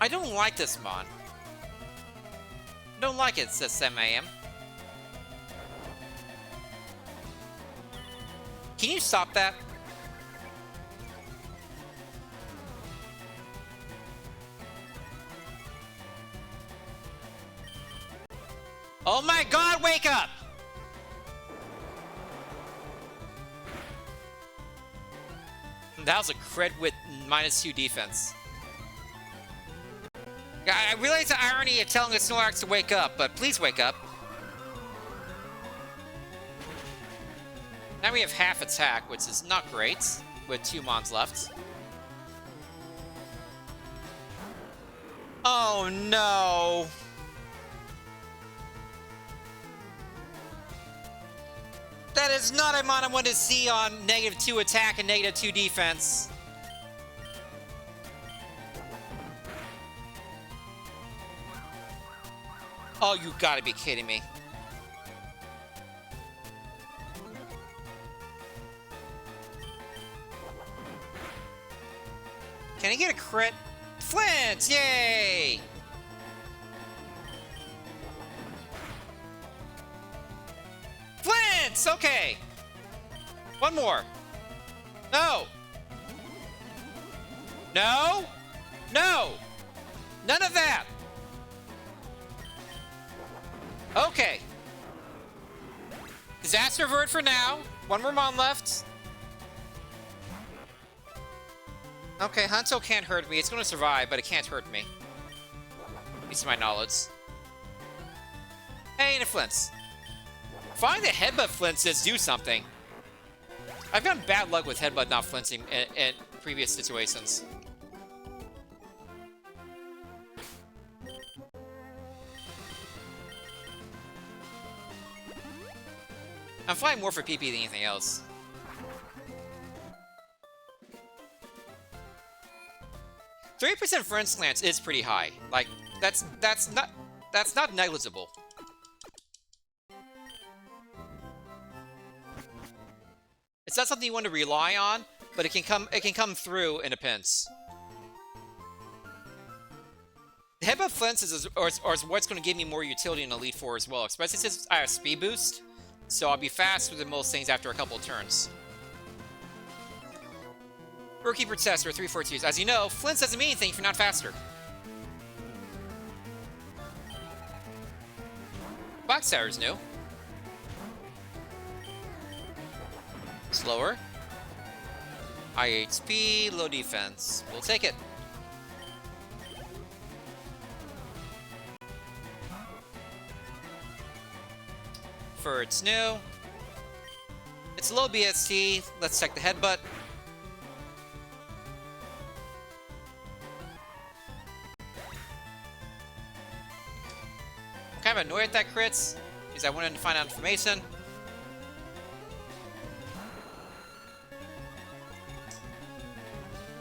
I don't like this mon. Don't like it, says Sam AM. Can you stop that? Oh my god, wake up! That was a crit with -2 defense. I realize the irony of telling a Snorlax to wake up, but please wake up. Now we have half attack, which is not great, with 2 mons left. Oh no! That is not a mon I want to see on -2 attack and -2 defense. Oh, you gotta be kidding me. Can I get a crit? Flint! Yay! Flint! Okay. One more. No! No! No! None of that! Okay. Disaster avert for now. One more mon left. Okay, Hunto can't hurt me. It's going to survive, but it can't hurt me. At least to my knowledge. Hey, and a Flints. Find the headbutt Flints does do something. I've gotten bad luck with headbutt not flinching in previous situations. I'm flying more for PP than anything else. %30% French slants is pretty high. Like, that's not negligible. It's not something you want to rely on, but it can come through in a pinch. The headbutt flinch is what's going to give me more utility in Elite Four as well, especially since I have speed boost, so I'll be faster than most things after a couple of turns. Rookie Protester 342. As you know, flinch doesn't mean anything if you're not faster. Box Tower is new. Slower. High HP, low defense. We'll take it. For it's new. It's low BST. Let's check the headbutt. I'm kind of annoyed at that crits, because I wanted to find out information.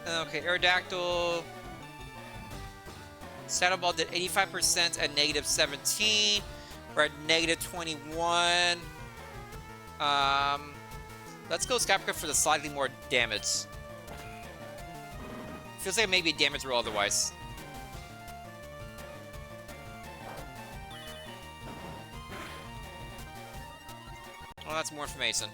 Okay, Aerodactyl. Saddle Ball did 85% at -17. We're at -21. Let's go Cassieper for the slightly more damage. Feels like maybe a damage roll otherwise. Well, that's more information.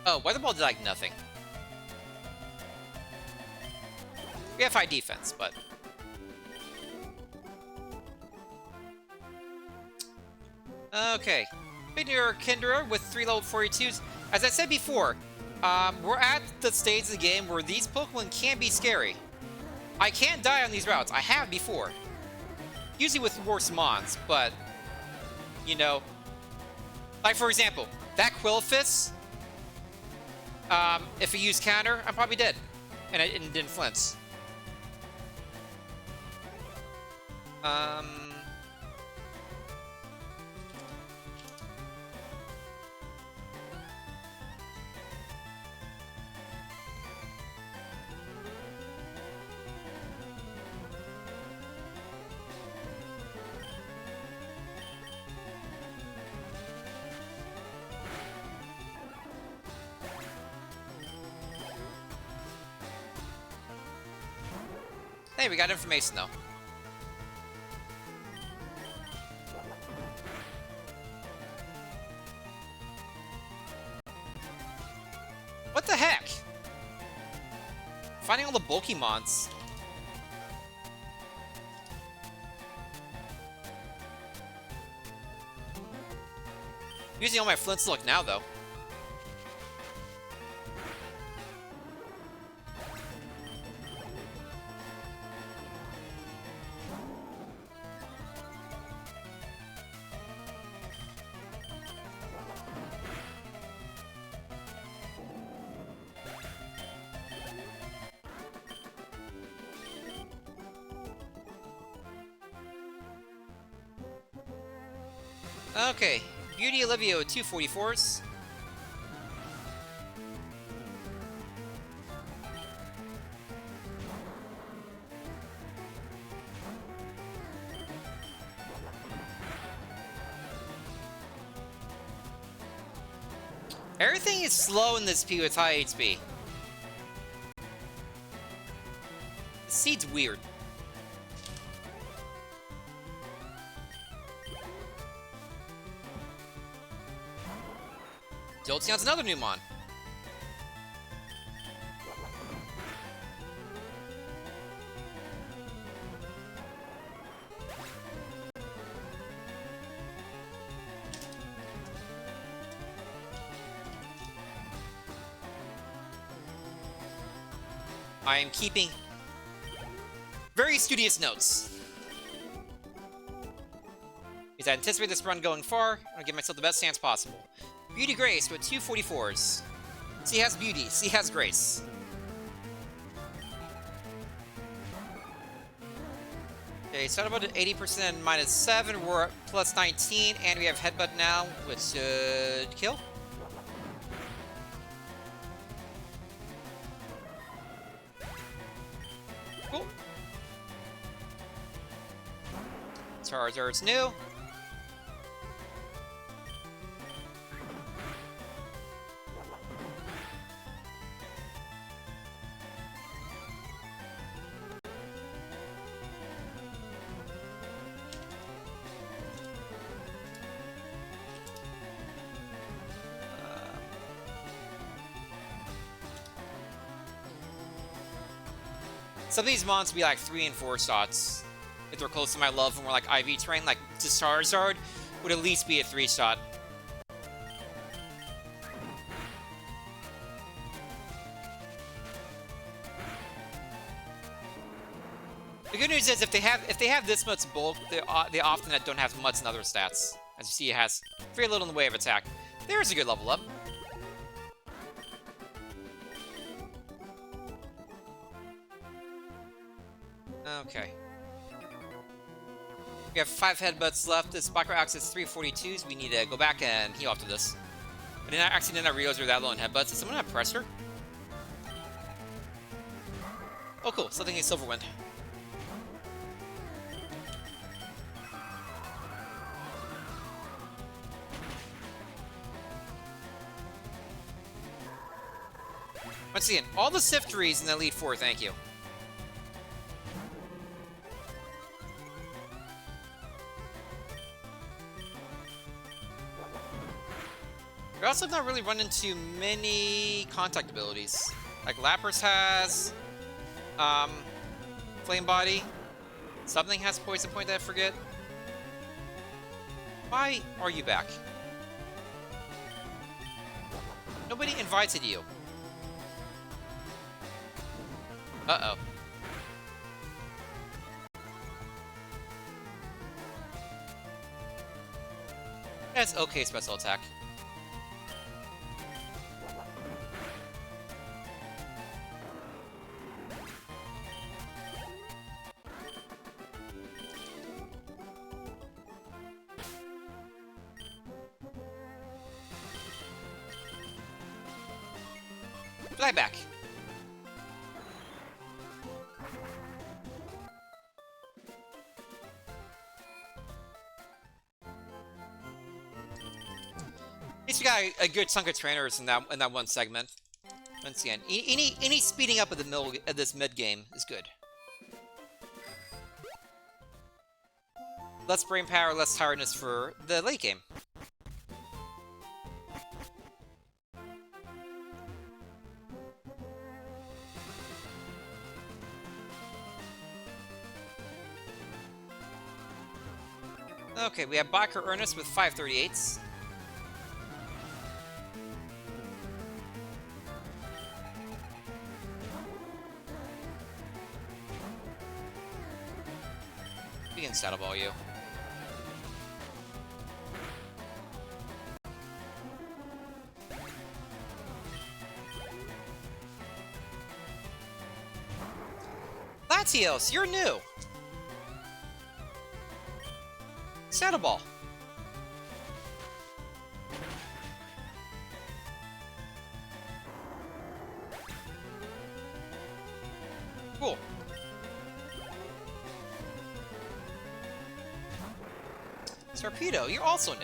Oh, Weather Ball did like nothing. We have high defense, but... Okay. Figure Kindra with 3 level 42s. As I said before, we're at the stage of the game where these Pokemon can be scary. I can't die on these routes. I have before. Usually with worse mons, but... You know... Like, for example, that Quillfish... if we use counter, I'm probably dead. And it didn't flinch. Hey, we got information though. What the heck? Finding all the bulky mons. Using all my flints luck now though. Okay, Beauty Olivia with 244s. Everything is slow in this P with high HP. The seed's weird. Jolteon's another new mon. I am keeping very studious notes. Because I anticipate this run going far, I'm gonna give myself the best stance possible. Beauty Grace with 244s. C has Beauty, C has Grace. Okay, so about an 80% minus 7, we're at plus 19, and we have Headbutt now, which should kill. Cool. Charizard's new. Some of these mons will be like 3 and 4 shots. If they're close to my love and we're like IV terrain, like just Charizard would at least be a 3-shot. The good news is if they have this much bulk, they often don't have much in other stats. As you see, it has very little in the way of attack. There's a good level up. Okay. We have 5 headbutts left. This Bacro Axe is 342s. We need to go back and heal after this. I did not realize we were that low in headbutts. Does someone have pressure? Oh, cool. Something in Silverwind. Once again, all the Sifteries in the Elite Four, thank you. We also have not really run into many contact abilities. Like Lapras has Flame Body. Something has Poison Point that I forget. Why are you back? Nobody invited you. Uh-oh. That's okay special attack. Fly back. At least we got a good chunk of trainers in that one segment. Once again, any speeding up of the middle of this mid game is good. Less brain power, less tiredness for the late game. Okay, we have Bacher Ernest with 538s. We can Saddle Ball you. Latios, you're new! Saddle Ball. Cool. Torpedo, you're also new.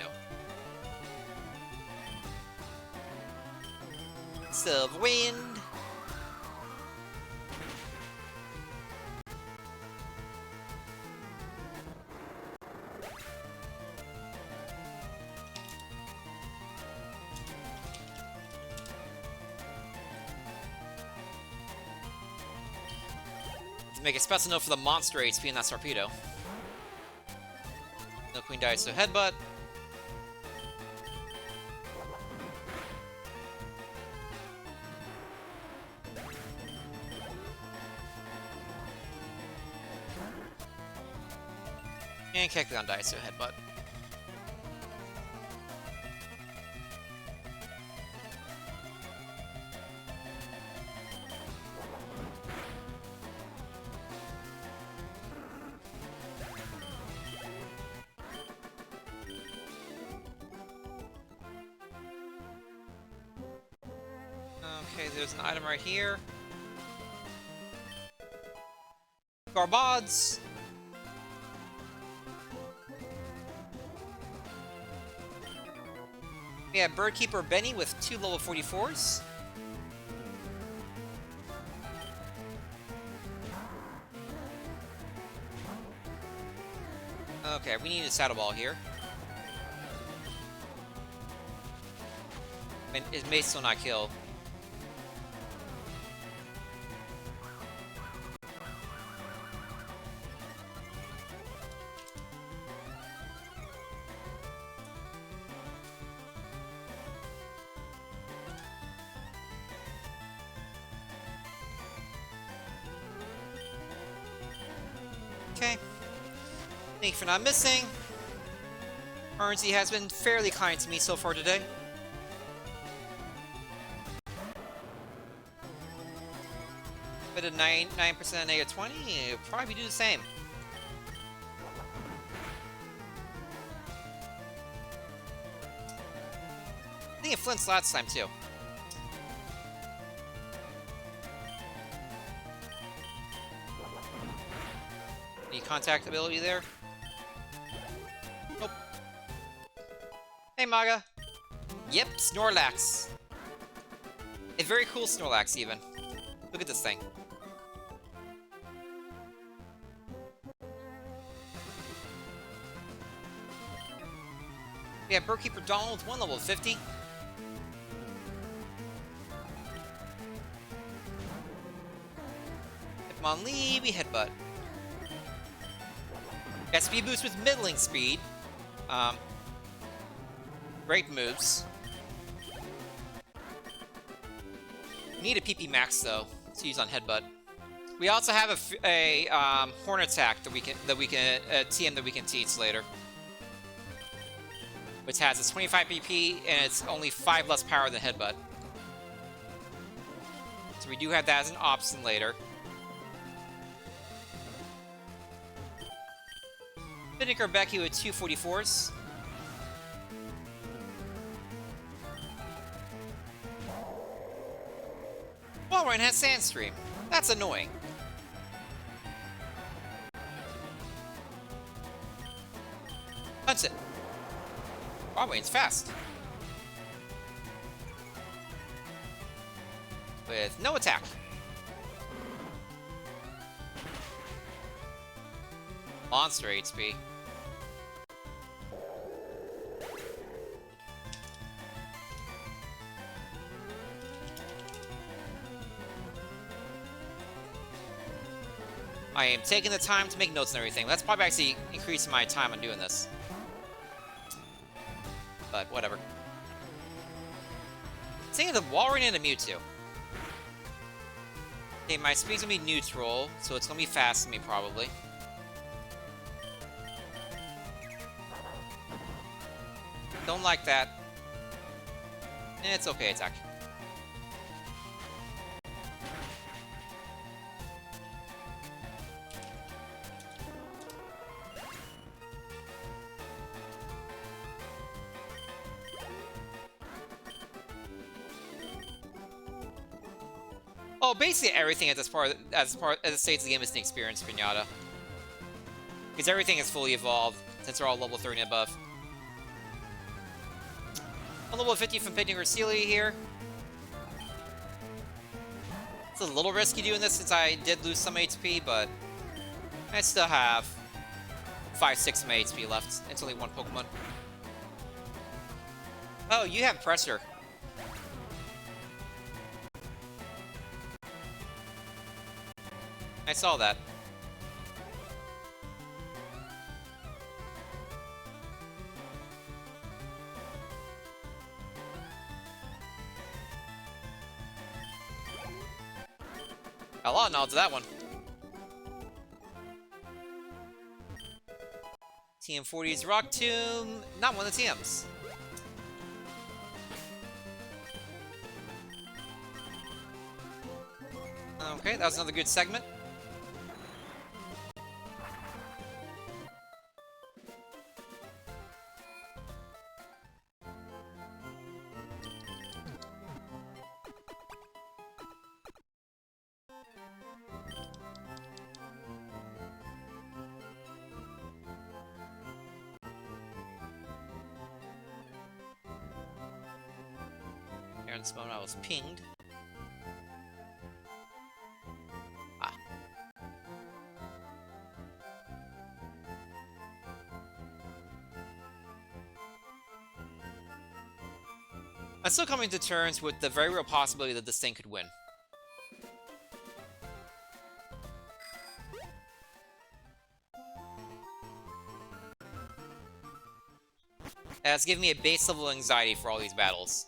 Silverwind. Make a special note for the monster HP in that torpedo. No Queen dies, so Headbutt. And Kekleon dies to a headbutt. Okay, there's an item right here. Garbods! We have Birdkeeper Benny with 2 level 44s. Okay, we need a Saddle Ball here. And it may still not kill. Okay. Thank you for not missing. Currency has been fairly kind to me so far today. Bit of 9% negative 20, it'll probably do the same. I think it flints last time too. Any contact ability there? Nope. Hey, Maga. Yep, Snorlax. A very cool Snorlax, even. Look at this thing. We have Birdkeeper Donald, 1 level 50. Hitmonlee, we Headbutt. Got speed boost with middling speed. Great moves. We need a PP Max though to use on Headbutt. We also have a Horn Attack that we can TM that we can teach later, which has its 25 PP and it's only 5 less power than Headbutt. So we do have that as an option later. Spinnaker Becky with 2 44s. Walrein has Sandstream. That's annoying. Punch it. Walrein's fast. With no attack. Monster HP. I am taking the time to make notes and everything. That's probably actually increasing my time on doing this. But whatever. Thinking of the Walrein and a Mewtwo. Okay, my speed's gonna be neutral, so it's gonna be fast to me probably. Don't like that. And it's okay, attack. Oh, basically everything at this part, as the stage of the game is an experience pinata. Because everything is fully evolved, since they're all level 30 and above. A level 50 from Pignic or Sealy here. It's a little risky doing this since I did lose some HP, but I still have 5-6 of my HP left. It's only one Pokemon. Oh, you have Pressure. I saw that. A lot of nods to that one. TM40's Rock Tomb, not one of the TMs. Okay, that was another good segment. Here in this moment I was pinged. Ah. I'm still coming to terms with the very real possibility that this thing could win. That's giving me a base level anxiety for all these battles.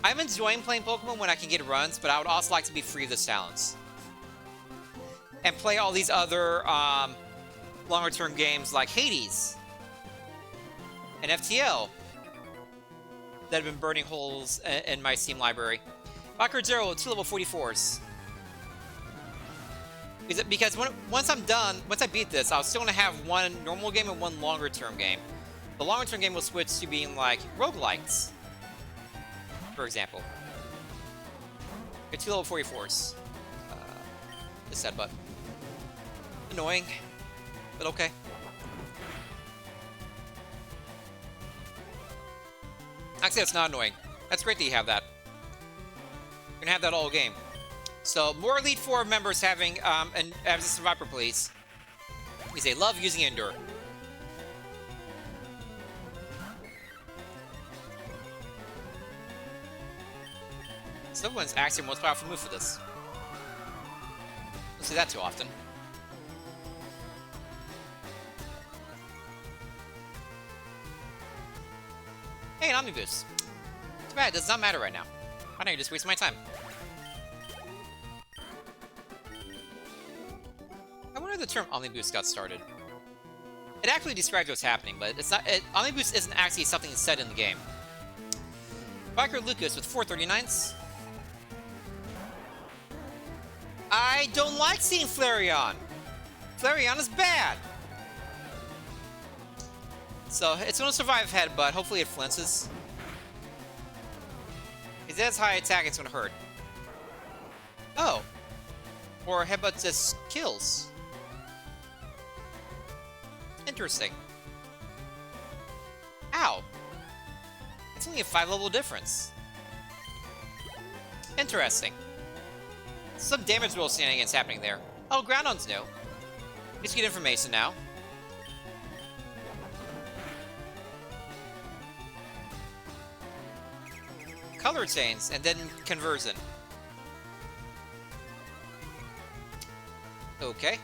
I'm enjoying playing Pokemon when I can get runs, but I would also like to be free of this challenge. And play all these other longer-term games like Hades and FTL that have been burning holes in my Steam library. Bakar Zero, 2 level 44s. Because once I'm done, once I beat this, I'll still want to have one normal game and one longer-term game. The longer-term game will switch to being like roguelikes, for example. Get 2 level 44s. This headbutt. Annoying, but okay. Actually, that's not annoying. That's great that you have that. You're gonna have that all game. So, more Elite Four members having an as a survivor, please. Because they love using Endure. Someone's actually the most powerful move for this. Don't see that too often. Hey, an Omnibus. Too bad, it does not matter right now. Why don't you just waste my time? I wonder if the term Omnibus got started. It actually describes what's happening, but it's not. Omnibus isn't actually something said in the game. Biker Lucas with 439s. I don't like seeing Flareon. Flareon is bad. So, it's gonna survive head, but hopefully it flinches. If it has high attack, it's gonna hurt. Oh. Or headbutt just kills. Interesting. Ow. It's only a 5-level difference. Interesting. Some damage roll shenanigans happening there. Oh, Groudon's new. Just get information now. Color change, and then conversion. Okay.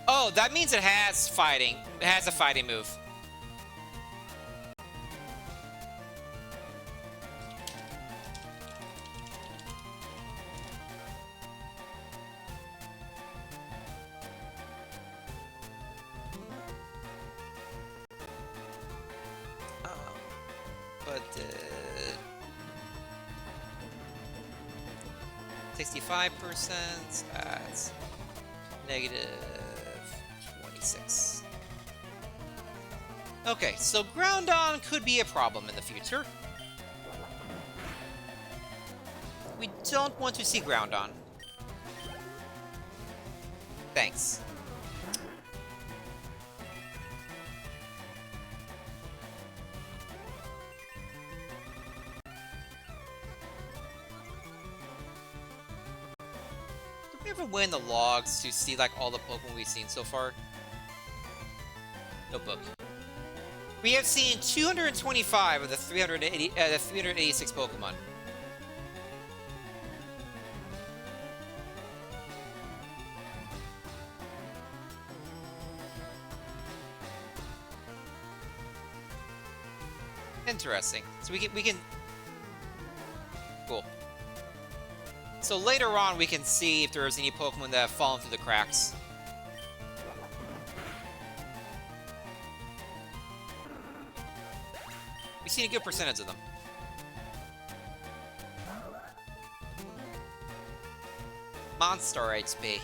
Oh, that means it has fighting. It has a fighting move. But 65%, that's negative 26. Okay, so Groudon could be a problem in the future. We don't want to see Groudon. Thanks. Did we ever win the logs to see like all the Pokemon we've seen so far? Notebook. We have seen 225 of the 386 Pokemon. Interesting. So we can cool. So later on, we can see if there's any Pokemon that have fallen through the cracks. We've seen a good percentage of them. Monster HP.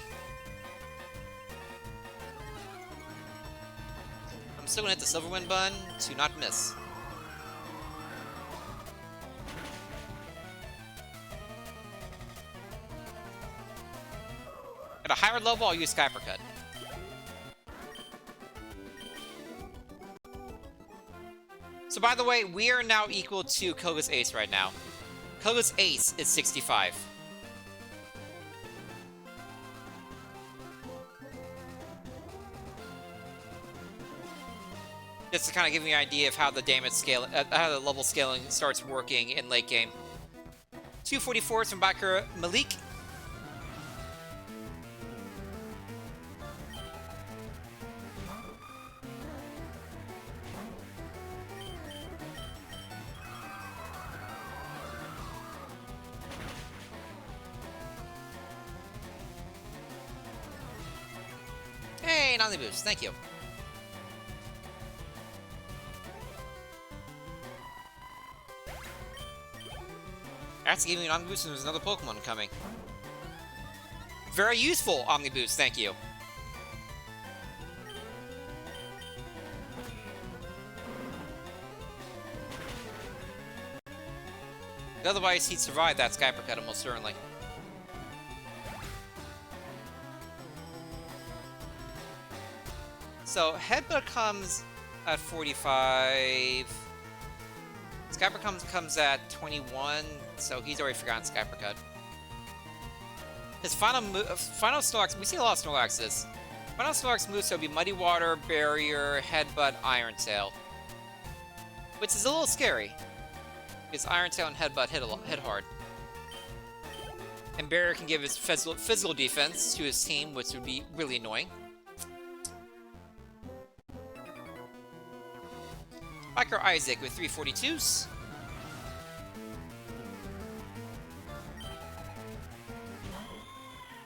I'm still gonna hit the Silver Wind button to not miss. At a higher level, I'll use Cassieper. So by the way, we are now equal to Koga's Ace right now. Koga's Ace is 65. Just to kind of give you an idea of how the damage scale, how the level scaling starts working in late game. 244s from Baker Malik. Hey, Nolly Boost, thank you. After giving me an Omniboost, there's another Pokemon coming. Very useful Omniboost, thank you. Otherwise, he'd survive that Cassieper almost certainly. So, Headbutt comes at 45. Cassieper comes at 21, so he's already forgotten Cassieper. His final Snorlax, we see a lot of Snorlaxes. Final Snorlax moves, so it'll be Muddy Water, Barrier, Headbutt, Iron Tail. Which is a little scary, because Iron Tail and Headbutt hit hard. And Barrier can give his physical defense to his team, which would be really annoying. Biker Isaac with 342s.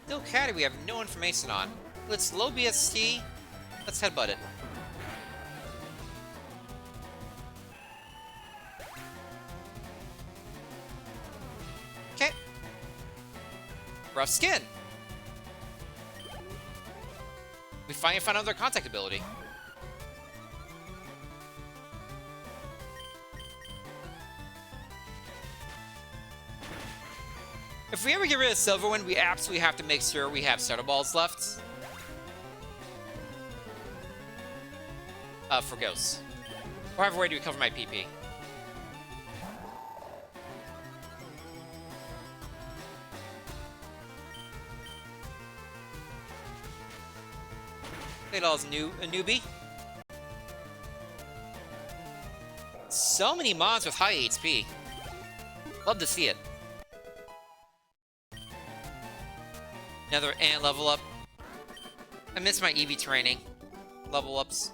Still Caddy we have no information on. Let's low BST. Let's headbutt it. Okay. Rough Skin. We finally found another contact ability. If we ever get rid of Silverwind, we absolutely have to make sure we have Starter Balls left. For Ghosts. Or have a way to recover my PP. Laydell's a newbie. So many mons with high HP. Love to see it. Another ant level up. I miss my EV training. Level ups.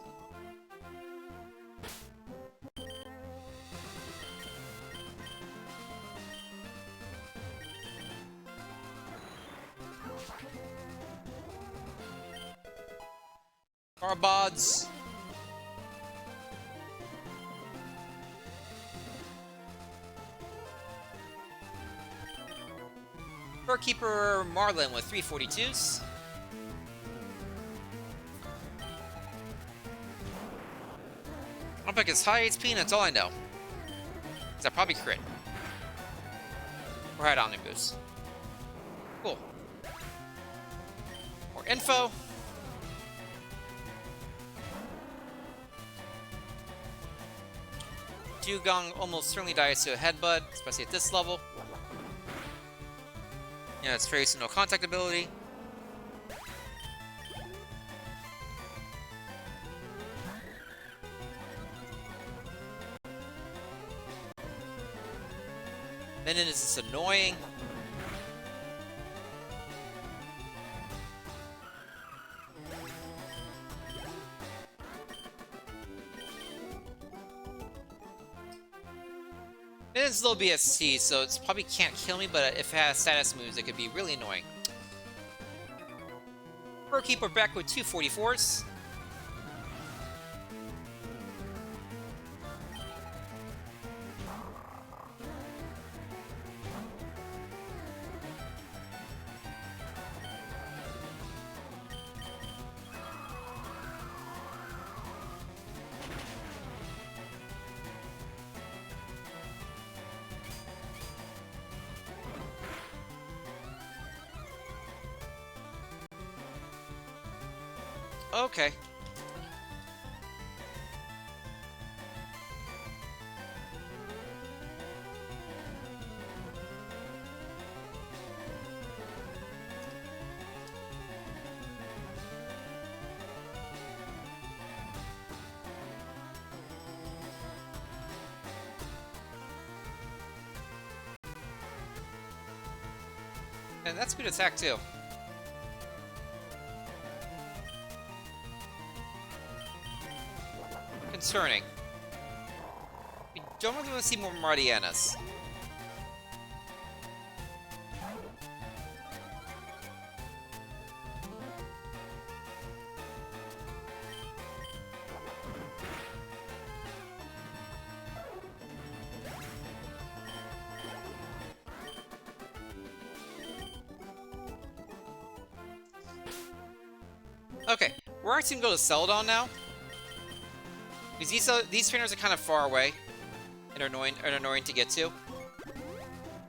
Carbods. Keeper Marlin with 342s. I'll pick his high HP and that's all I know. Because I probably crit. Or had Omniboost. Cool. More info. Dugong almost certainly dies to a headbutt, especially at this level. Yeah, it's facing no contact ability. Minin is just annoying. It is low BST, so it probably can't kill me, but if it has status moves, it could be really annoying. Keeper back with 244s. Okay. And that's good attack too. Concerning. We don't really want to see more Martianas. Okay, we're actually gonna go to Celadon now. Because these trainers are kind of far away and annoying to get to.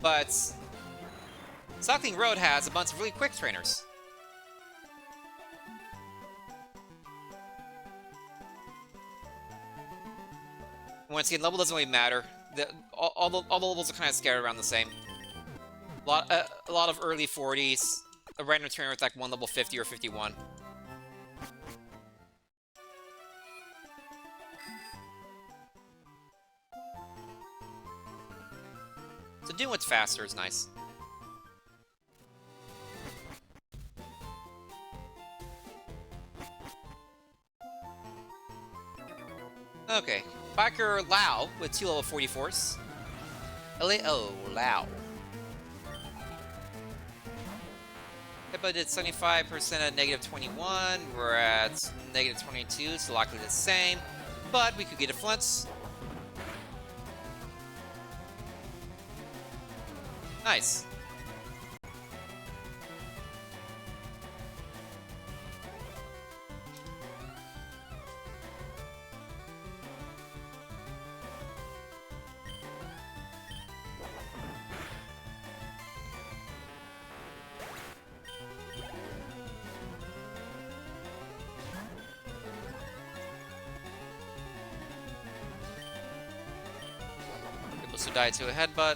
But Cycling Road has a bunch of really quick trainers. Once again, level doesn't really matter. All the levels are kind of scattered around the same. A lot of early 40s. A random trainer with like one level 50 or 51. So doing what's faster is nice. Okay, Biker Lao with 2 level 44s. Lao, Lao. Hippo did 75% at negative 21. We're at negative 22, so likely the same. But we could get a Flint's. Nice. People die to a headbutt.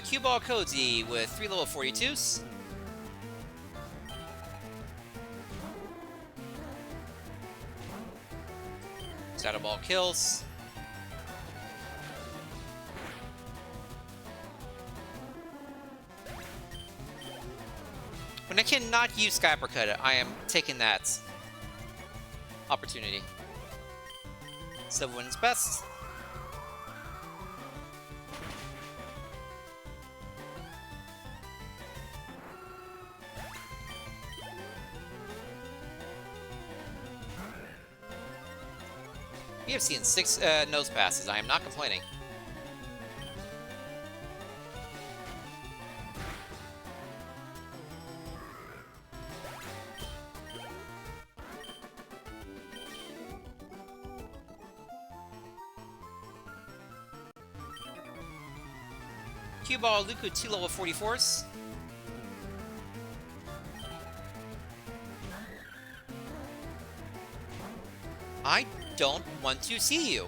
Cue Ball Cozy with 3 level 42s. Shadow Ball kills. When I cannot use Sky Uppercut, I am taking that opportunity. So wins best. We have seen 6 nose passes. I am not complaining. Cue Ball Luku 2 level 44s. I don't want to see you.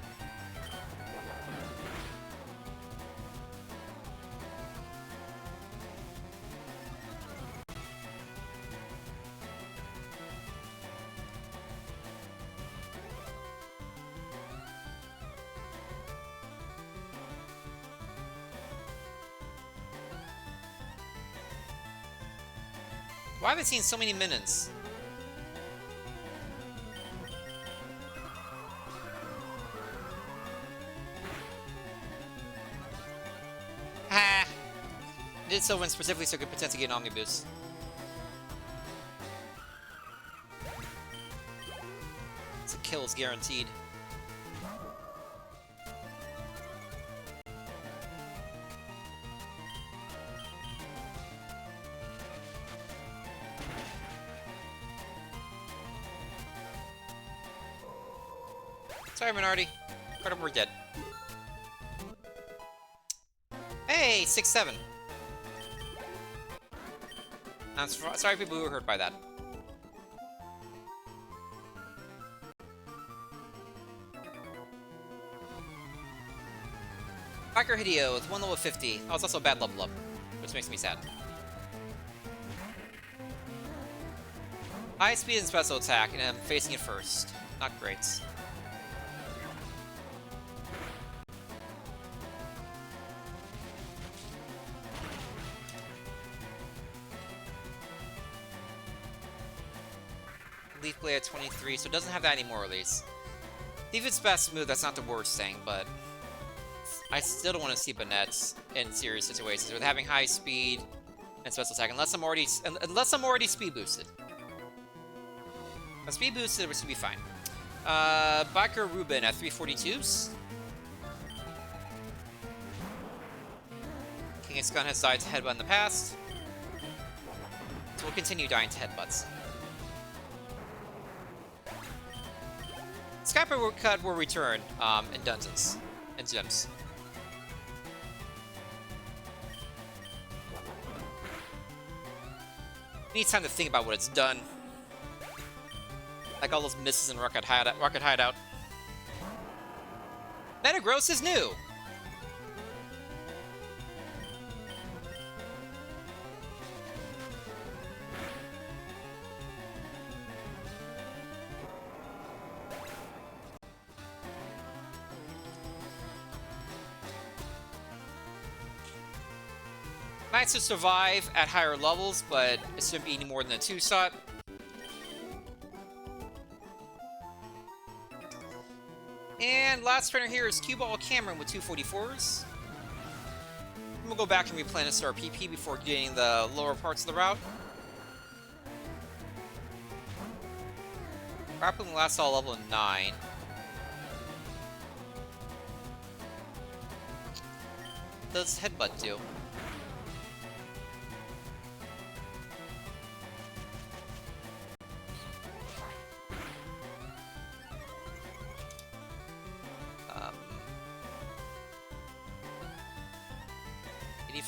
Why have I seen so many minions? Ha! I did so when specifically so could potentially get an Omni Boost. It's a kill is guaranteed. Sorry, Minardi. We're dead. Hey, 6-7. I'm sorry people who were hurt by that. Biker Hideo with 1 level 50. Oh, it's also a bad level up, which makes me sad. High speed and special attack, and I'm facing it first. Not great. Leaf Blade at 23, so it doesn't have that anymore at least. If it's best move, that's not the worst thing, but I still don't want to see Banette in serious situations with having high speed and special attack, unless I'm already speed boosted. If speed boosted, which should be fine. Biker Ruben at 342s. King Gun has died to headbutt in the past, so we'll continue dying to headbutts. Cassieper cut will return in dungeons and gyms. Needs time to think about what it's done. Like all those misses in Rocket Hideout. Metagross is new! Nice to survive at higher levels, but it shouldn't be any more than a 2-shot. And last trainer here is Cue Ball Cameron with 244s. We'll go back and replenish our PP before getting the lower parts of the route. Grappling lasts all level 9. What does Headbutt do?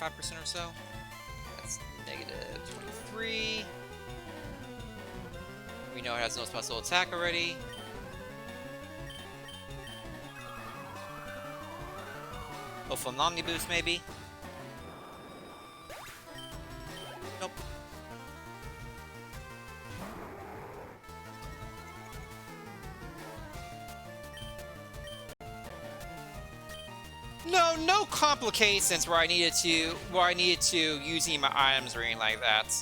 %, or so. That's negative 23. We know it has no special attack already. Hopefully, an Omni Boost, maybe. Nope. No complications where I needed to use any of my items or anything like that.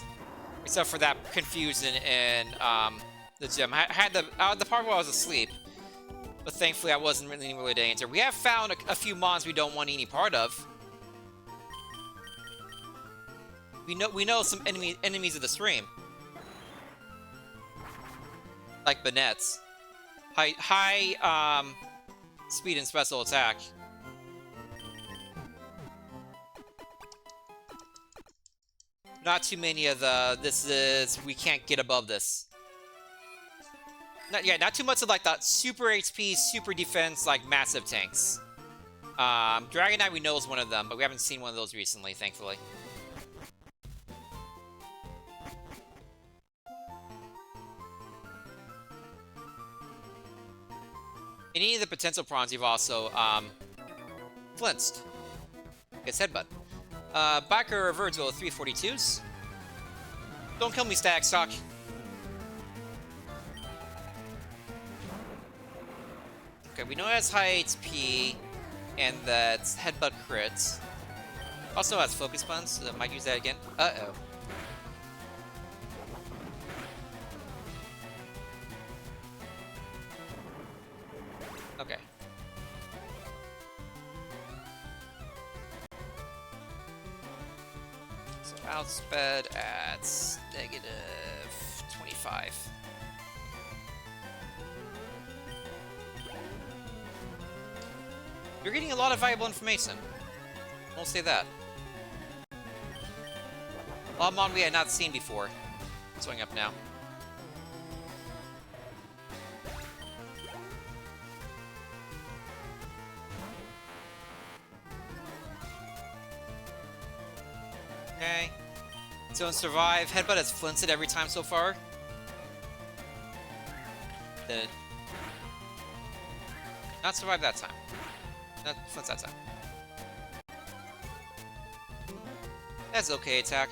Except for that confusion in the gym. I had the part where I was asleep, but thankfully I wasn't really danger. We have found a few mons we don't want any part of. We know some enemies of the stream, like Banette's high speed and special attack. Not too many of we can't get above this. Not too much of like the super HP, super defense, like massive tanks. Dragon Knight we know is one of them, but we haven't seen one of those recently, thankfully. In any of the potential prawns, you've also flinched. Gets Headbutt. Biker Virgil 342s. Don't kill me, Stag Stock. Okay, we know it has high HP, and that's Headbutt crits. Also has Focus Buns, so I might use that again. Uh-oh. So outsped at negative 25. You're getting a lot of valuable information. We'll say that. A lot of mon we had not seen before. Swing up now. Okay. So survive. Headbutt has flinted every time so far. Did it? Not survive that time. Not flints that time. That's okay attack.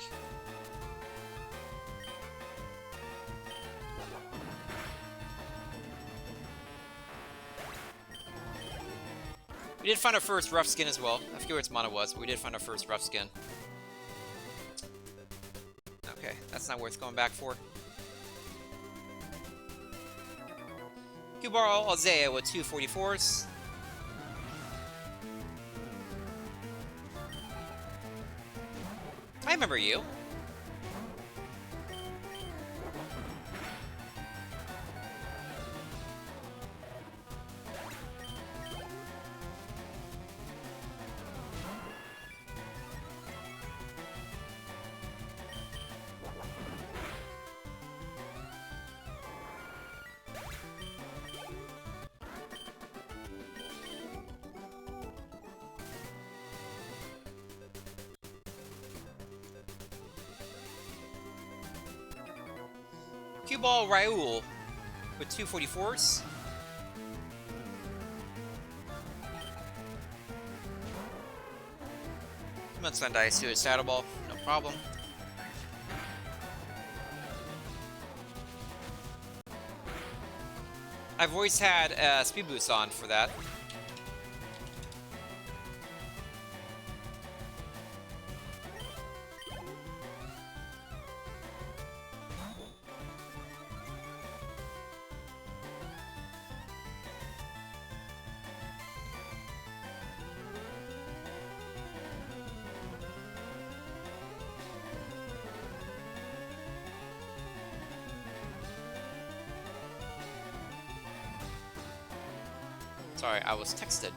We did find our first rough skin as well. I forget where its mana was, but we did find our first rough skin. Okay, that's not worth going back for. Kubaro Alzea with 244s. I remember you. Cue Ball Raoul with 244s. Let's send Dice to his Shadow Ball, no problem. I've always had Speed Boost on for that. Sorry, I was texted.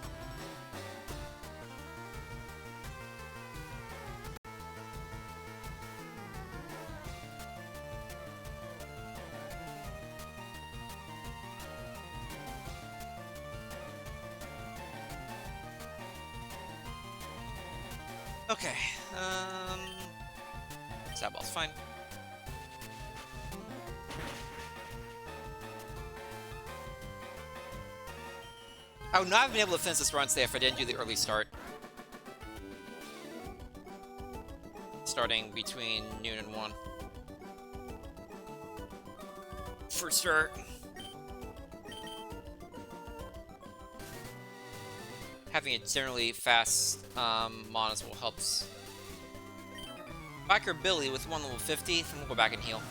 Okay, that ball's fine. I would not have been able to finish this run today if I didn't do the early start. Starting between noon and 1. For sure. Having a generally fast mon as well helps. Biker Billy with 1 level 50, then we'll go back and heal.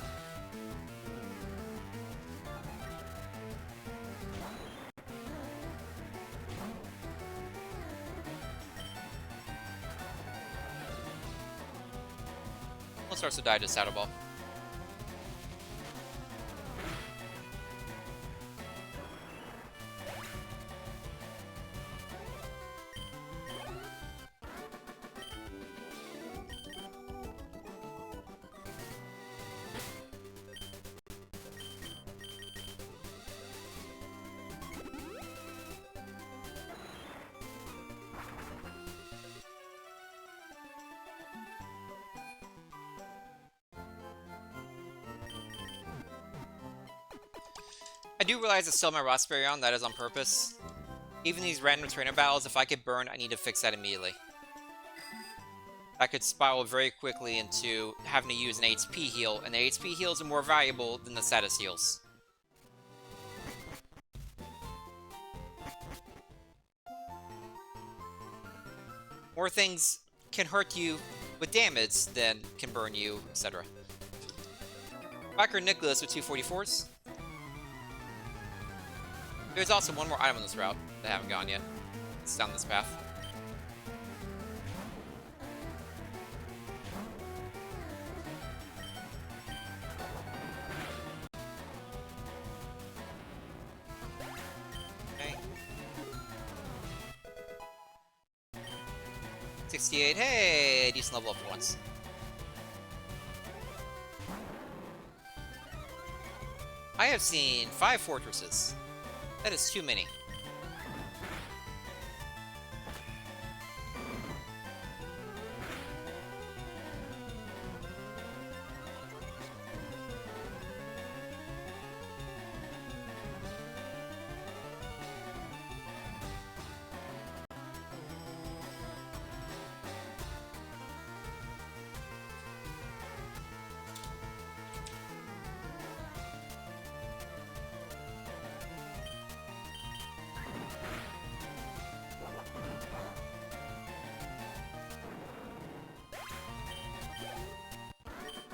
Starts to die to Shadow Ball. I do realize I still have my Raspberry on, that is on purpose. Even these random trainer battles, if I get burned, I need to fix that immediately. I could spiral very quickly into having to use an HP heal, and the HP heals are more valuable than the status heals. More things can hurt you with damage than can burn you, etc. Biker Nicholas with 244s. There's also one more item on this route that I haven't gone yet. It's down this path. 68. Hey, decent level up for once. I have seen 5 fortresses. That is too many.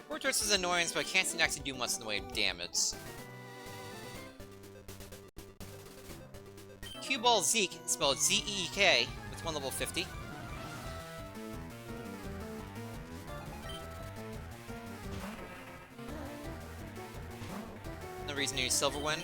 Fortress is annoying, but I can't seem to actually do much in the way of damage. Cue Ball Zeke, spelled Z-E-E-K, with 1 level 50. No reason to use Silverwind.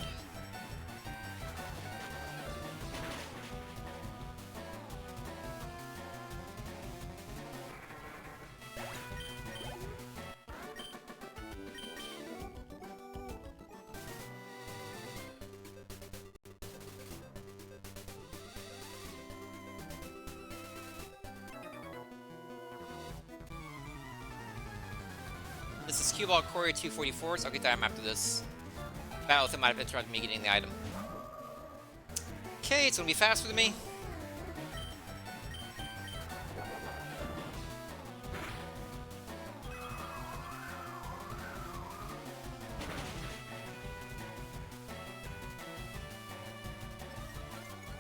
This is Cue Ball Courier 244, so I'll get that item after this. Battle with him might have interrupted me getting the item. Okay, it's gonna be faster than me.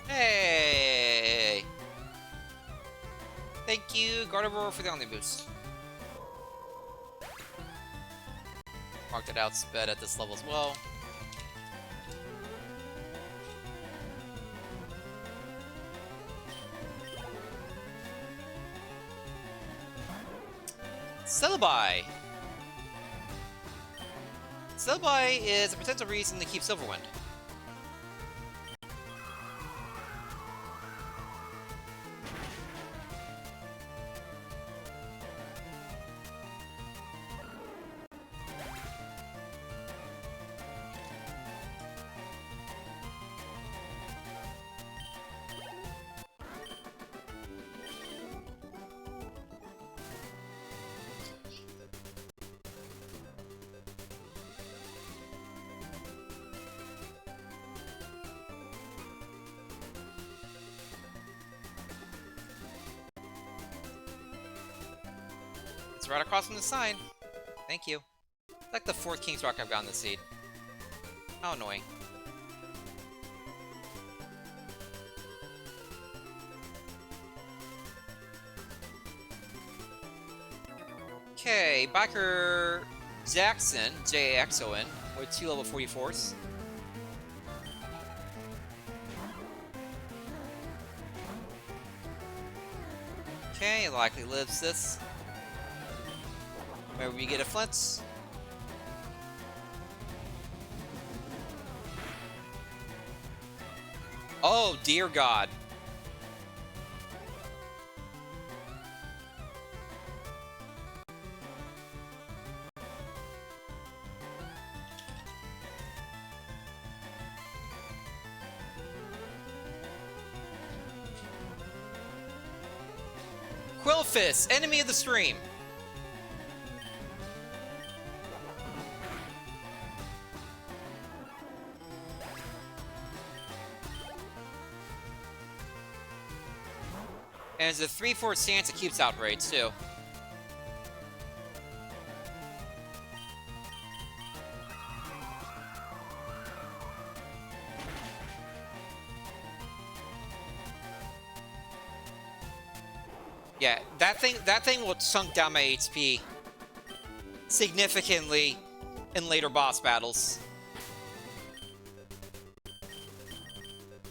Hey! Thank you, Gardevoir, for the only boost. Marked it out sped at this level as well. Celebi! Celebi is a potential reason to keep Silverwind. It's right across from the sign. Thank you. It's like the 4th King's Rock I've gotten this seed. How annoying. Okay, Backer Jackson, J-A-X-O-N, with 2 level 44s. Okay, it likely lives this. Maybe we get a Flint. Oh, dear God. Quillfish, enemy of the stream. And it's a 3/4 chance it keeps outrage, too. Yeah, that thing will chunk down my HP significantly in later boss battles.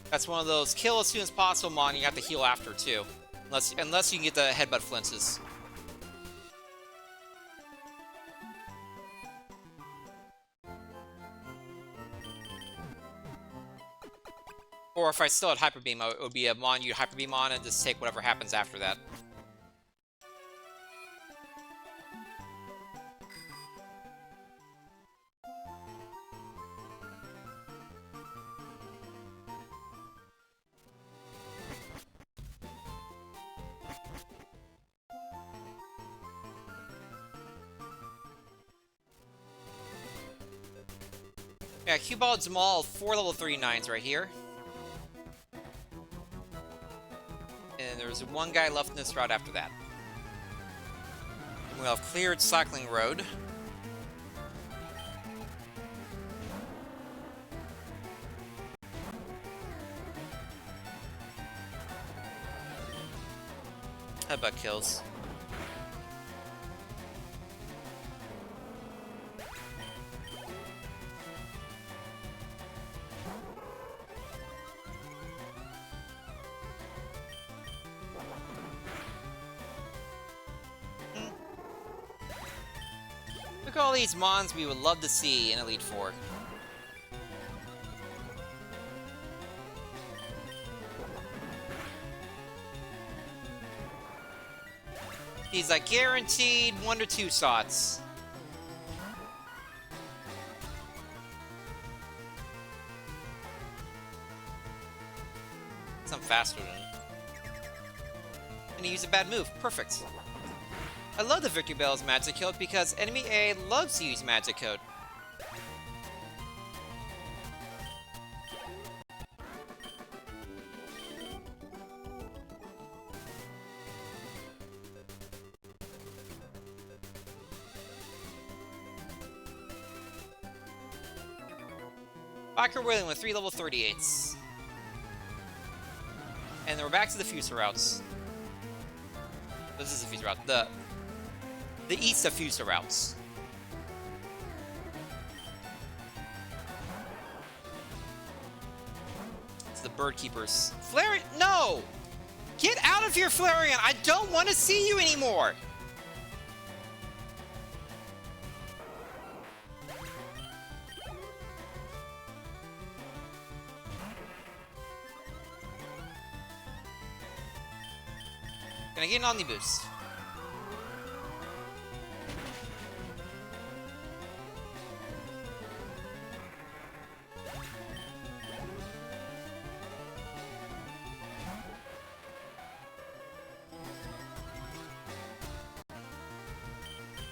That's one of those kill as soon as possible mon, you have to heal after too. Unless you can get the headbutt flinches. Or if I still had Hyper Beam, it would be a mon you Hyper Beam on and just take whatever happens after that. Yeah, Cue Ball and Jamal, 4 level 39s right here. And there's one guy left in this route after that. We'll have cleared Cycling Road. Headbutt kills. Look at all these mons we would love to see in Elite Four. These like guaranteed 1 to 2 shots. I'm faster than him. And he used a bad move. Perfect. I love the Victory Bell's Magic Code because enemy A loves to use Magic Code. Backer Wailing with 3 level 38s. And then we're back to the Fuser routes. This is the Fuser route. The east of Fuser routes. It's the Bird Keepers. Flareon, no! Get out of here, Flareon! I don't want to see you anymore! Can I get an Omniboost?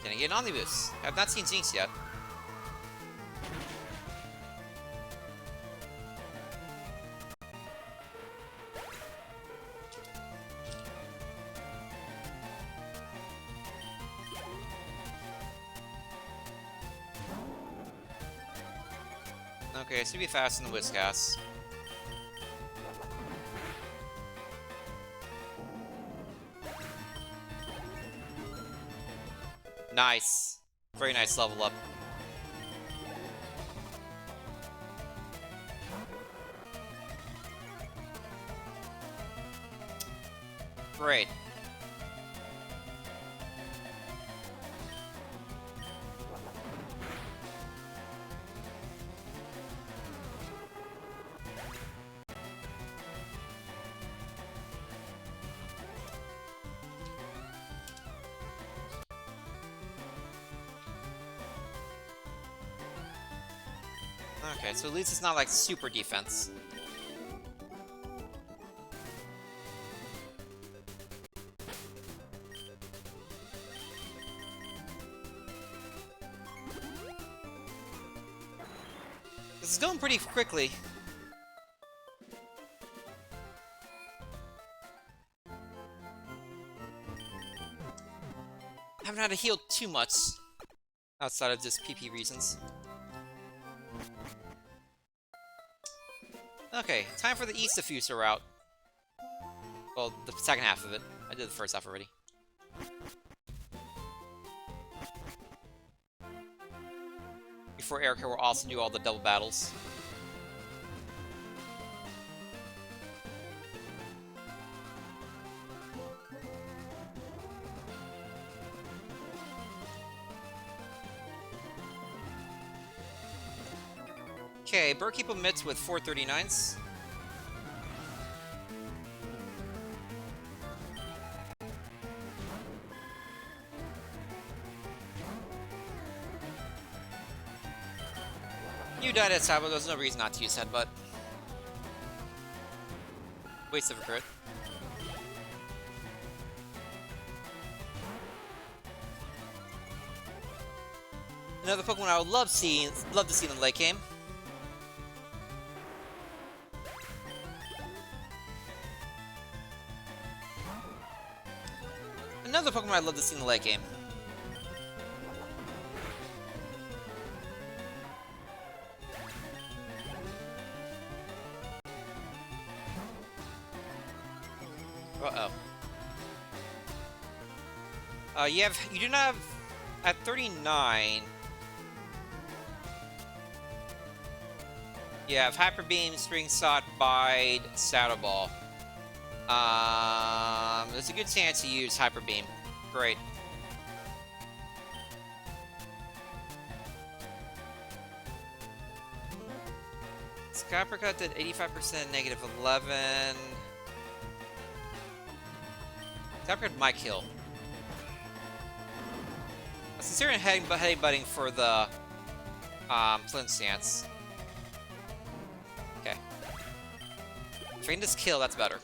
Can I get an Omniboost? I've not seen Jinx yet. Okay, it should be fast in the Whiscash. Nice. Very nice level up. Great. Okay, so at least it's not like super defense. This is going pretty quickly. I haven't had to heal too much outside of just PP reasons. Okay, time for the East Diffuser route. Well, the second half of it. I did the first half already. Before Erica will also do all the double battles. Okay, Birdkeep emits with 439s. You died at Sabo, there's no reason not to use Headbutt. Waste of a crit. Another Pokemon I would love to see in the late game. Another Pokemon I'd love to see in the late game. Uh-oh. You do not have, at 39, you have Hyper Beam, String Shot, Bide, Saddle Ball. There's a good chance to use Hyper Beam. Great. Cassieper did 85%, negative 11. Cassieper might kill. I was considering headbutting for the Flint stance. Okay. If I can just kill, that's better.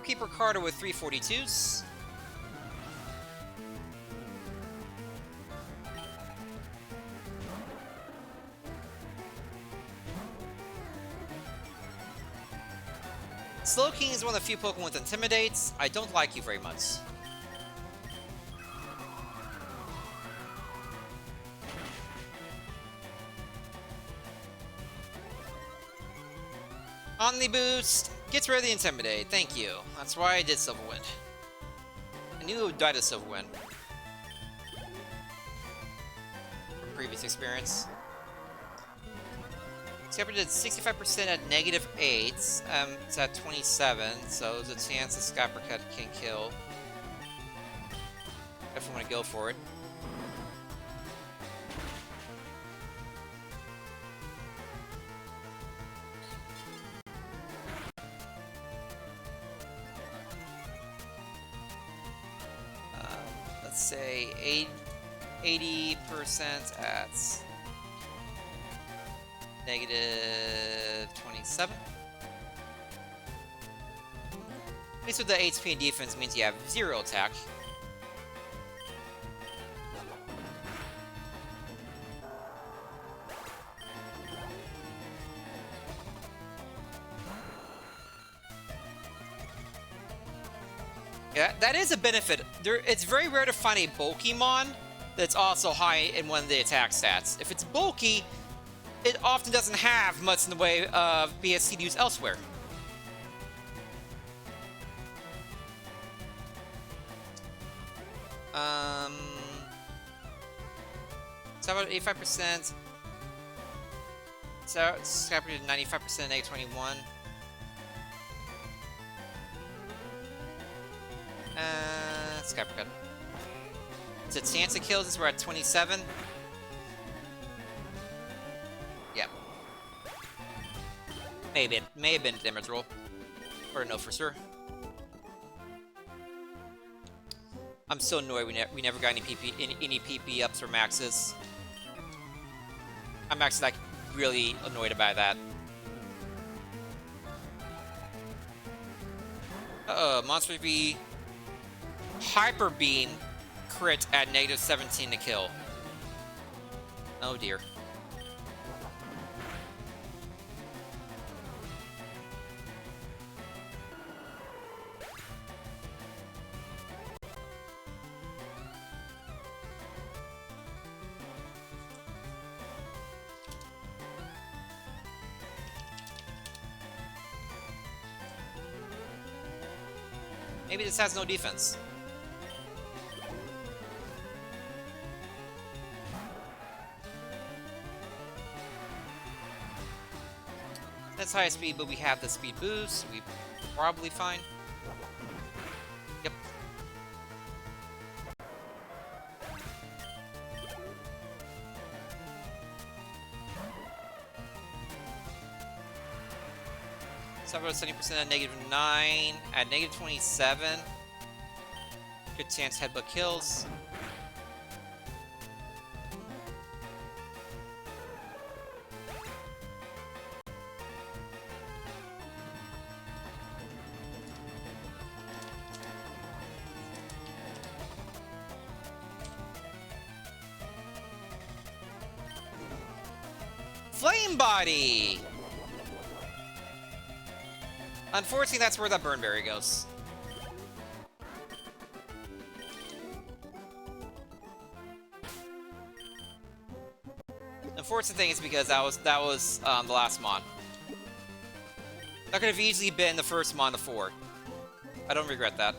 Keeper Carter with 342s. Slowking is one of the few Pokemon with Intimidates. I don't like you very much. Omni Boost gets rid of the Intimidate. Thank you. That's why I did Silverwind. I knew it would die to Silverwind. From previous experience. Cassieper did 65% at negative 8. It's at 27, so there's a chance the Cassieper can kill. Definitely want to go for it. Let's say 80% at negative 27. At least with the HP and defense means you have 0 attack. Yeah, that is a benefit. It's very rare to find a Pokemon that's also high in one of the attack stats. If it's bulky, it often doesn't have much in the way of BSC to use elsewhere. So how about 85%? So Cassieper did 95%, negative 21. Cassieper cut. Is it chance it kills us? We're at 27. Yeah. Maybe it may have been a damage roll. Or no for sure. I'm so annoyed we never got any PP ups or maxes. I'm actually like really annoyed about that. Monster V Hyper Beam crit at negative 17 to kill. Oh dear. Maybe this has no defense. That's high speed, but we have the speed boost, so we're probably fine. Yep. So about 70% at negative 9. At negative 27. Good chance headbutt kills. Flame Body! Unfortunately, that's where that Burnberry goes. Unfortunate thing is because that was the last Mon. That could have easily been the first Mon of 4. I don't regret that.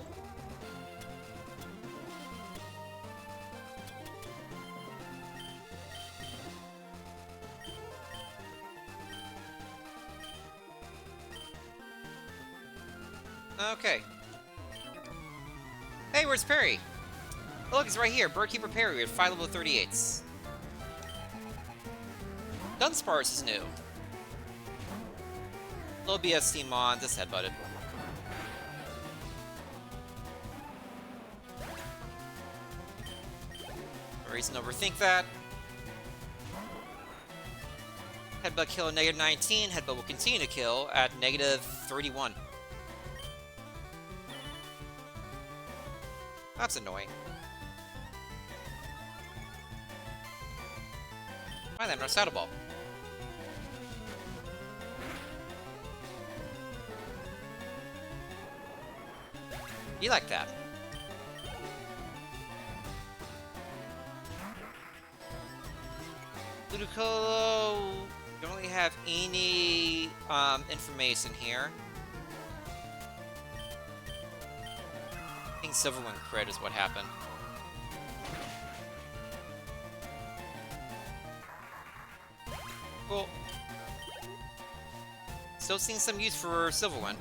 Okay. Hey, where's Perry? Oh, look, he's right here. Birdkeeper Perry with 5 level 38s. Dunsparce is new. Low BST Mon, just headbutted. No reason to overthink that. Headbutt kill at -19. Headbutt will continue to kill at -31. That's annoying. Why then, no Saddle Ball. You like that. Ludicolo, don't really have any information here. I think Silverwind crit is what happened. Cool. Still seeing some use for Silverwind.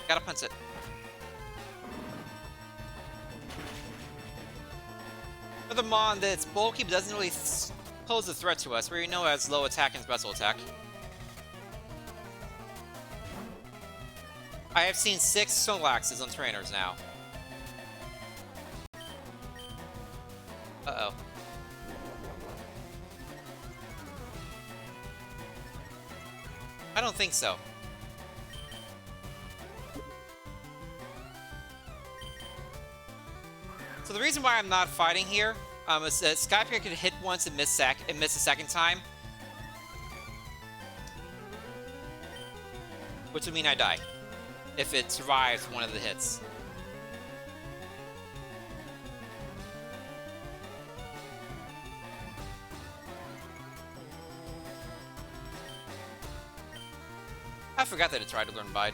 Gotta punch it. For the Mon that's bulky but doesn't really pose a threat to us, where you know it has low attack and special attack. I have seen 6 Solaxes on trainers now. Uh-oh. I don't think so. So the reason why I'm not fighting here is that Skypier could hit once and miss a second time. Which would mean I die. If it survives one of the hits. I forgot that it tried to learn Bide.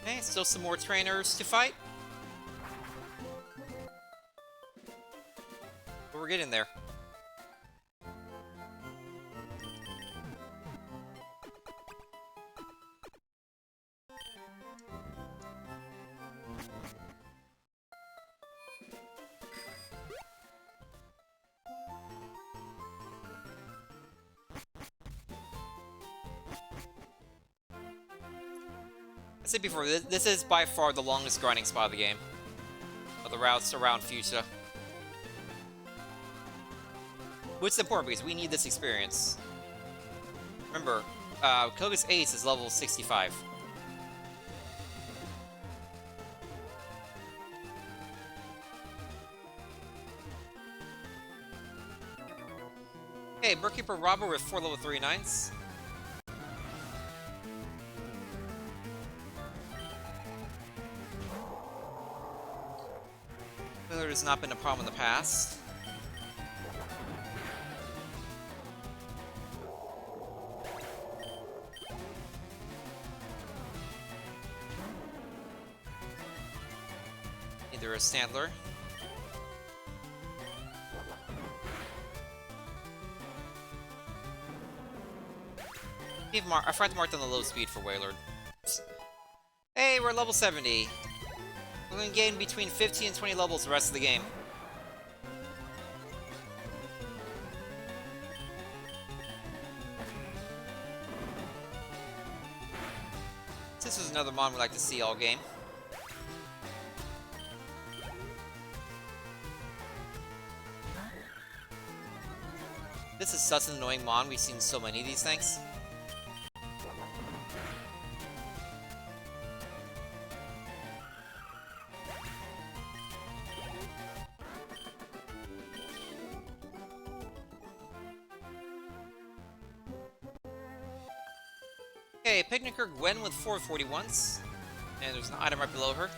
Okay, still some more trainers to fight. But we're getting there. I said before, this is by far the longest grinding spot of the game. Of the routes around Fuchsia. Which is important because we need this experience. Remember, Koga's Ace is level 65. Okay, Birdkeeper Robber with 4 level 39s. Failure has not been a problem in the past. Either a Sandler. I forgot to mark down the low speed for Wailord. Hey, we're level 70. We're going to gain between 15 and 20 levels the rest of the game. This is another Mon we like to see all game. This is such an annoying mon. We've seen so many of these things. Okay, Picnicker Gwen with 441s. And there's an item right below her.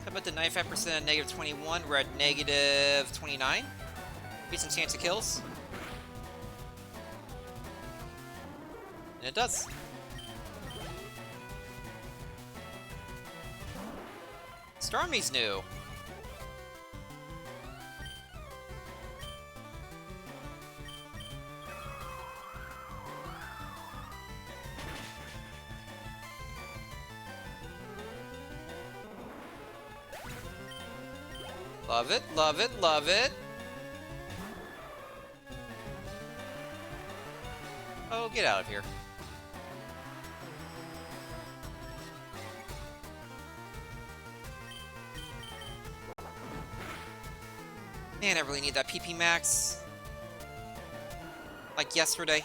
How about the 95% at negative 21? We're at negative 29. Decent chance of kills. And it does. Stormy's new. Love it, love it, love it. Oh, get out of here. Man, I really need that PP max. Like yesterday.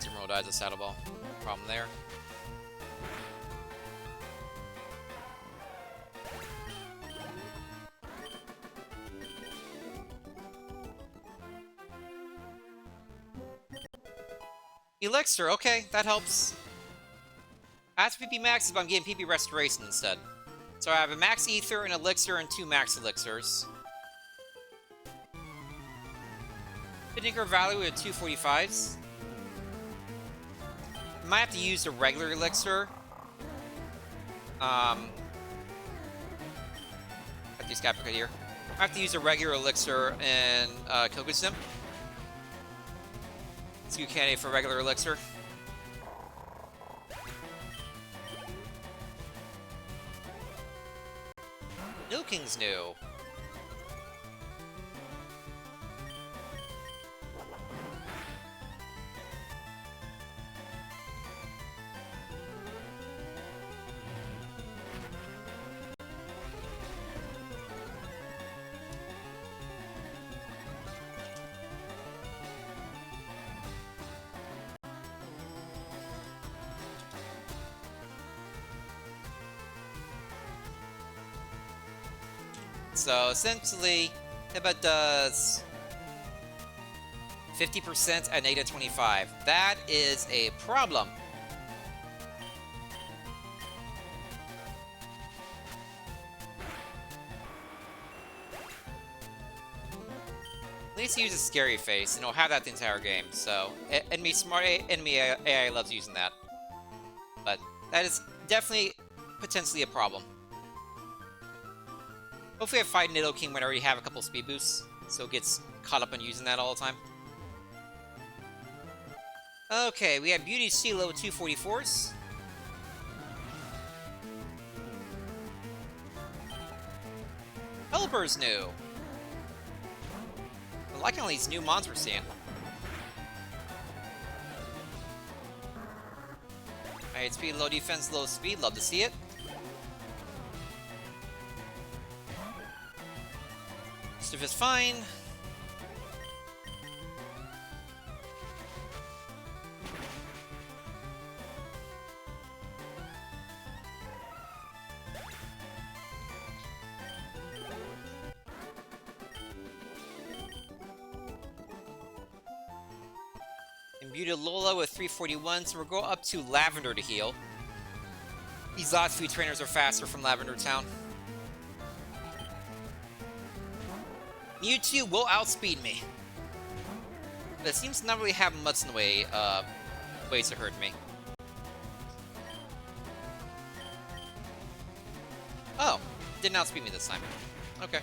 Zero dies a saddle ball. No problem there. Elixir, okay, that helps. I have PP maxes, but I'm getting PP restoration instead. So I have a max ether, an elixir, and 2 max elixirs. Vinegar value at 245s. I might have to use the regular elixir. Got these guys right here. I have to use a regular elixir and Kilgussim. Let's do candidate for regular elixir. Milking's new. So essentially, Hiba does 50% at negative 25. That is a problem. At least use a scary face, and it'll have that the entire game. So, enemy smart enemy AI loves using that. But that is definitely potentially a problem. Hopefully I fight Nidoking when I already have a couple speed boosts, so it gets caught up on using that all the time. Okay, we have Beauty CeeLo with 244s. Pelipper's new. I'm liking all these new mons we're seeing. Alright, speed, low defense, low speed. Love to see it. Stuff is fine. Imbued Lola with 341, so we'll go up to Lavender to heal. These last few trainers are faster from Lavender Town. Mewtwo will outspeed me. But it seems to not really have much in the way ways to hurt me. Oh, didn't outspeed me this time. Okay.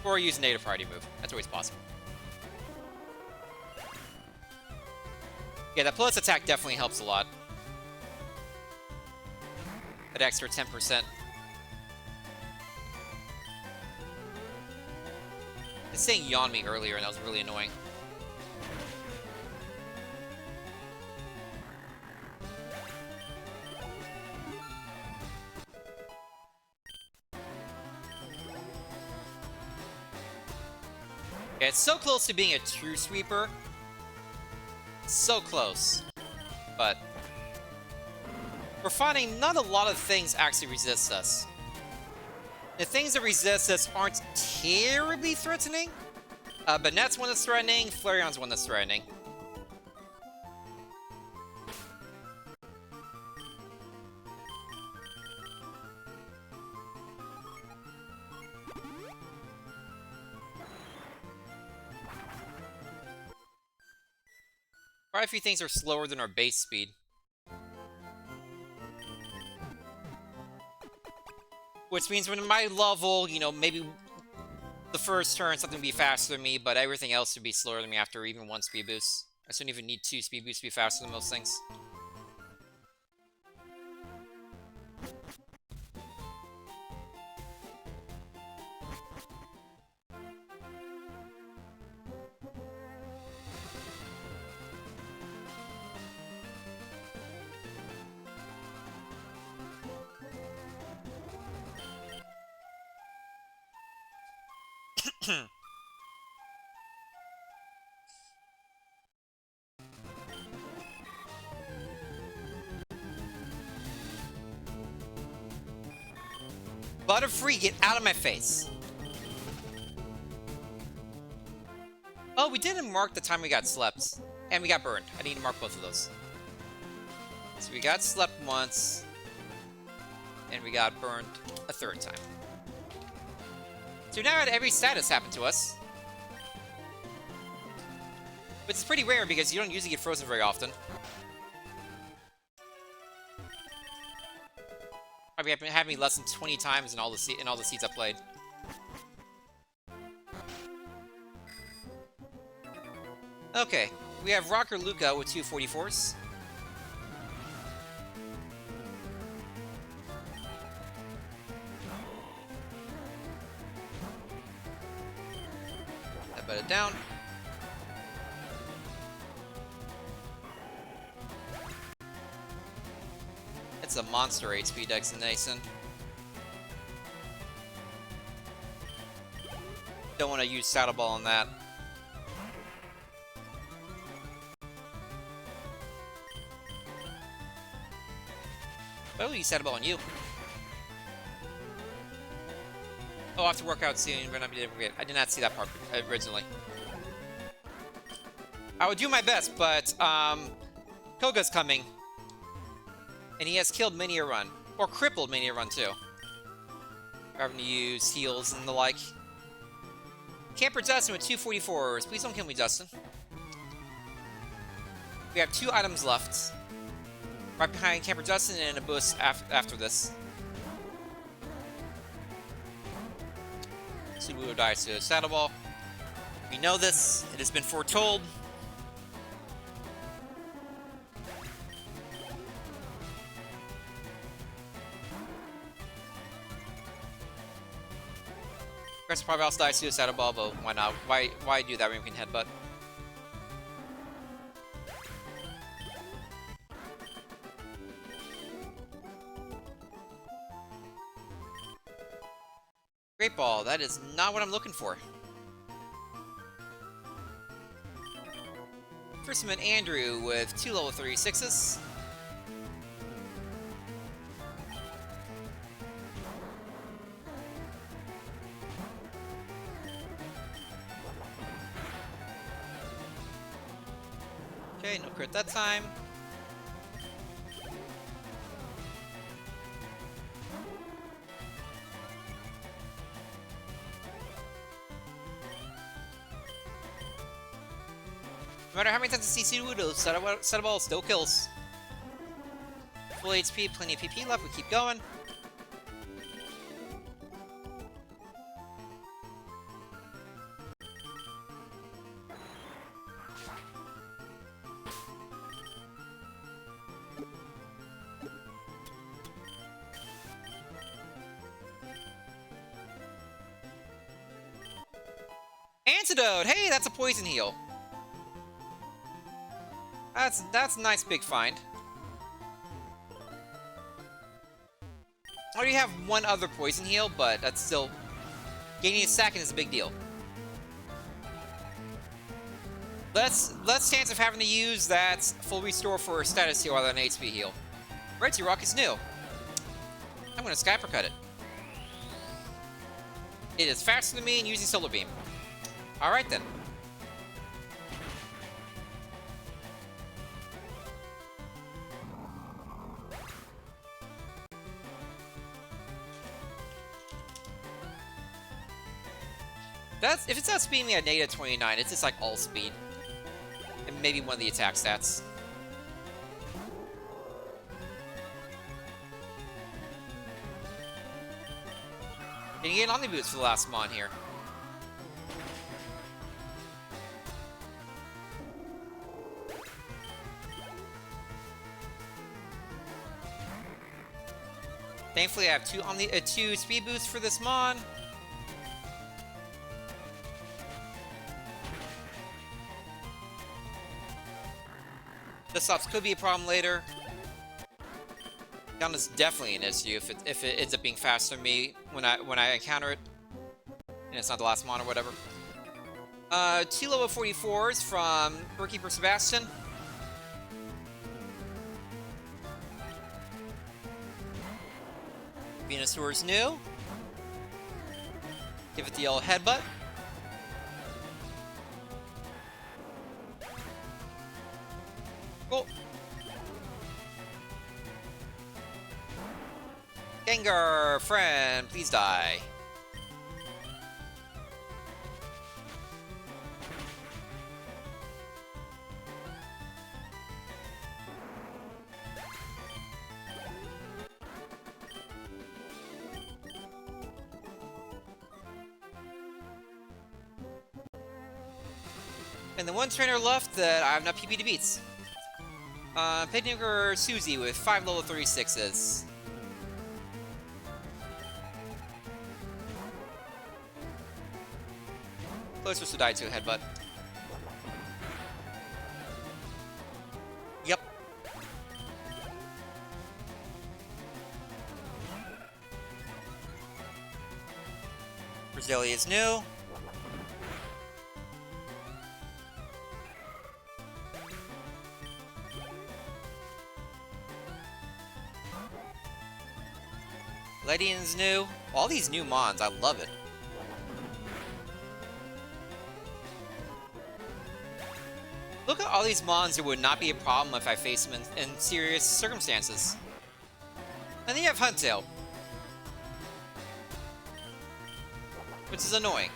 Or use a native priority move. That's always possible. Yeah, that plus attack definitely helps a lot. That extra 10%. It's saying yawn me earlier, and that was really annoying. Yeah, it's so close to being a true sweeper. So close. But we're finding not a lot of things actually resist us. The things that resist us aren't terribly threatening. But Net's one that's threatening, Flareon's one that's threatening. Quite a few things are slower than our base speed. Which means when my level, you know, maybe the first turn something would be faster than me, but everything else would be slower than me after even one speed boost. I shouldn't even need 2 speed boosts to be faster than most things. Butterfree, get out of my face! Oh, we didn't mark the time we got slept. And we got burned. I need to mark both of those. So we got slept once. And we got burned a third time. So now every status happened to us. But it's pretty rare because you don't usually get frozen very often. Probably happened me less than 20 times in all the seats I played. Okay, we have Rocker Luca with 2 44s. That bet it down. It's a monster HP designation. Don't want to use Saddle Ball on that. But I will use Saddle Ball on you. Oh, I have to work out soon, but I did not see that part originally. I would do my best, but Koga's coming. And he has killed many a run. Or crippled many a run, too. Having to use heals and the like. Camper Dustin with 2 44s. Please don't kill me, Dustin. We have 2 items left. Right behind Camper Dustin and a boost after this. Subaru dies to a Saddle Ball. We know this. It has been foretold. Chris probably also dies to a Saddle Ball, but why not? Why do that when we can headbutt? Great Ball, that is not what I'm looking for. First one, Andrew with 2 level 36s. Okay, no crit that time. No matter how many times I see Sudoku, Saddle Ball still kills. Full HP, plenty of PP left, we keep going. Antidote! Hey, that's a poison heal. That's a nice big find. I already have one other poison heal, but that's still... Gaining a second is a big deal. Less chance of having to use that full restore for a status heal rather than an HP heal. Red T-Rock is new. I'm gonna Skyper cut it. It is faster than me and using Solar Beam. Alright then. If it's outspeeding me at negative 29, it's just like all speed. And maybe one of the attack stats. Can you get Omni Boots for the last Mon here? Thankfully, I have two speed boosts for this Mon. The stops could be a problem later. Down is definitely an issue if it ends up being faster than me when I encounter it, and it's not the last Mon or whatever. 2 level 44s from Bookkeeper Sebastian. Venusaur's new. Give it the yellow headbutt. Cool. Gengar, friend, please die. And the one trainer left that I have not PB to beats. Pignicker Susie with 5 level 36s. Closest to die to a headbutt. Yep. Brazili is new. Ledian's new. All these new Mons, I love it. Look at all these Mons that would not be a problem if I face them in serious circumstances. And then you have Huntail. Which is annoying.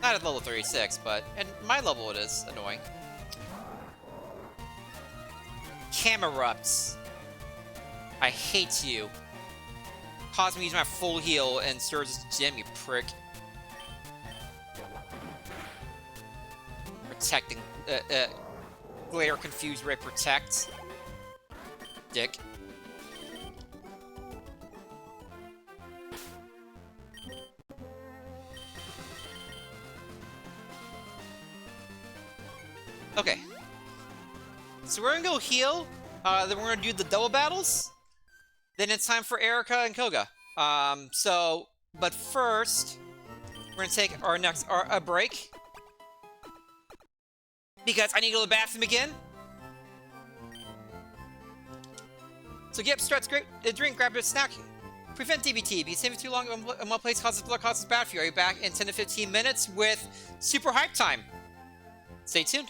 Not at level 36, but at my level it is annoying. Camerupts. I hate you. Cause me to use my full heal and Sturge's gem, you prick. Protecting, Glare Confused Ray Protect. Dick. Okay. So we're gonna go heal, then we're gonna do the double battles. Then it's time for Erica and Koga. But first, we're gonna take a break. Because I need to go to the bathroom again. So get up, stretch, drink, grab a snack. Prevent DBT. Be safe for too long in one place causes blood, causes bad for you. I'll be back in 10 to 15 minutes with Super Hype Time. Stay tuned.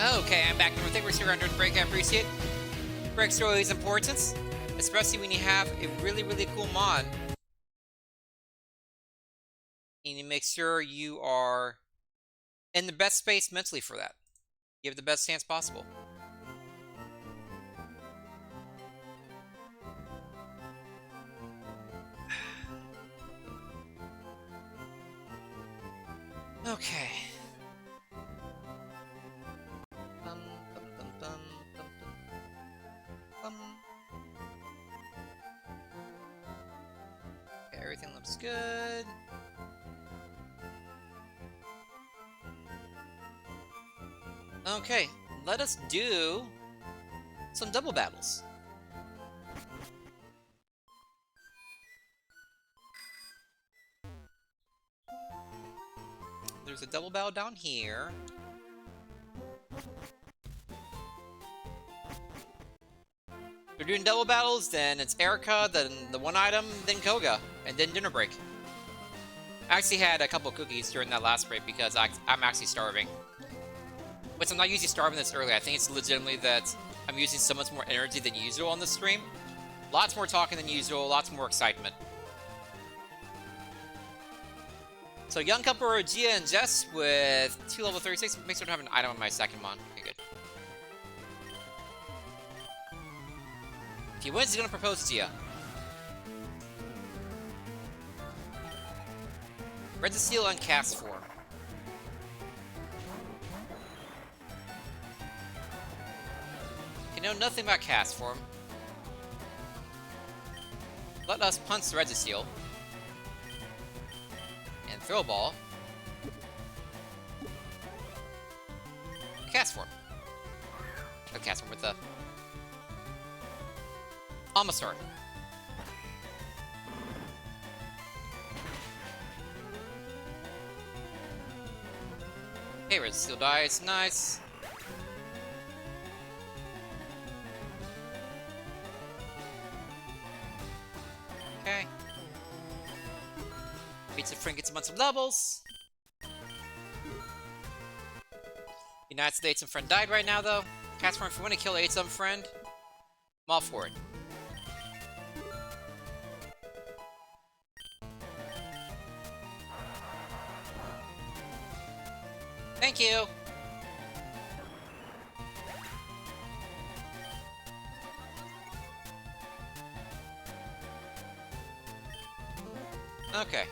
Okay, I'm back. Thank you for around during the break. I appreciate it. Breaks are always important, especially when you have a really, really cool mod. You need to make sure you are in the best space mentally for that. Give it the best chance possible. Okay. Okay, everything looks good. Okay, let us do some double battles. There's a double battle down here. If we're doing double battles, then it's Erica, then the one item, then Koga, and then dinner break. I actually had a couple cookies during that last break because I'm actually starving. But I'm not usually starving this early. I think it's legitimately that I'm using so much more energy than usual on this stream. Lots more talking than usual, lots more excitement. So Young Couple are Gia and Jess with 2 level 36. Makes sure I don't have an item on my second mon. Okay, good. If he wins, he's gonna propose to Gia. Red to Seal on cast form. You know nothing about cast form. Let us punch the Red to Seal. And throw a ball. Cast form. A cast form with the Amasar. Hey, Red Steel dies. Nice. Okay. Pizza Friend gets a bunch of levels. United States and Friend died right now, though. Cast form, if you want to kill some Friend, I'm all for it. Thank you! Okay.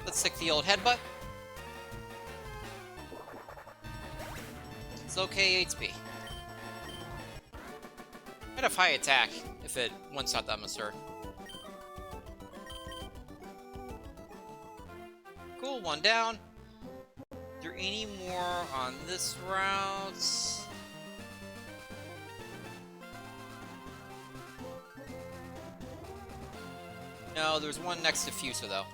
Let's stick the old headbutt. It's okay, HP. I'd have high attack if it one-shot that monster. Cool, one down. Is there any more on this route? No, there's one next to Fusa, though.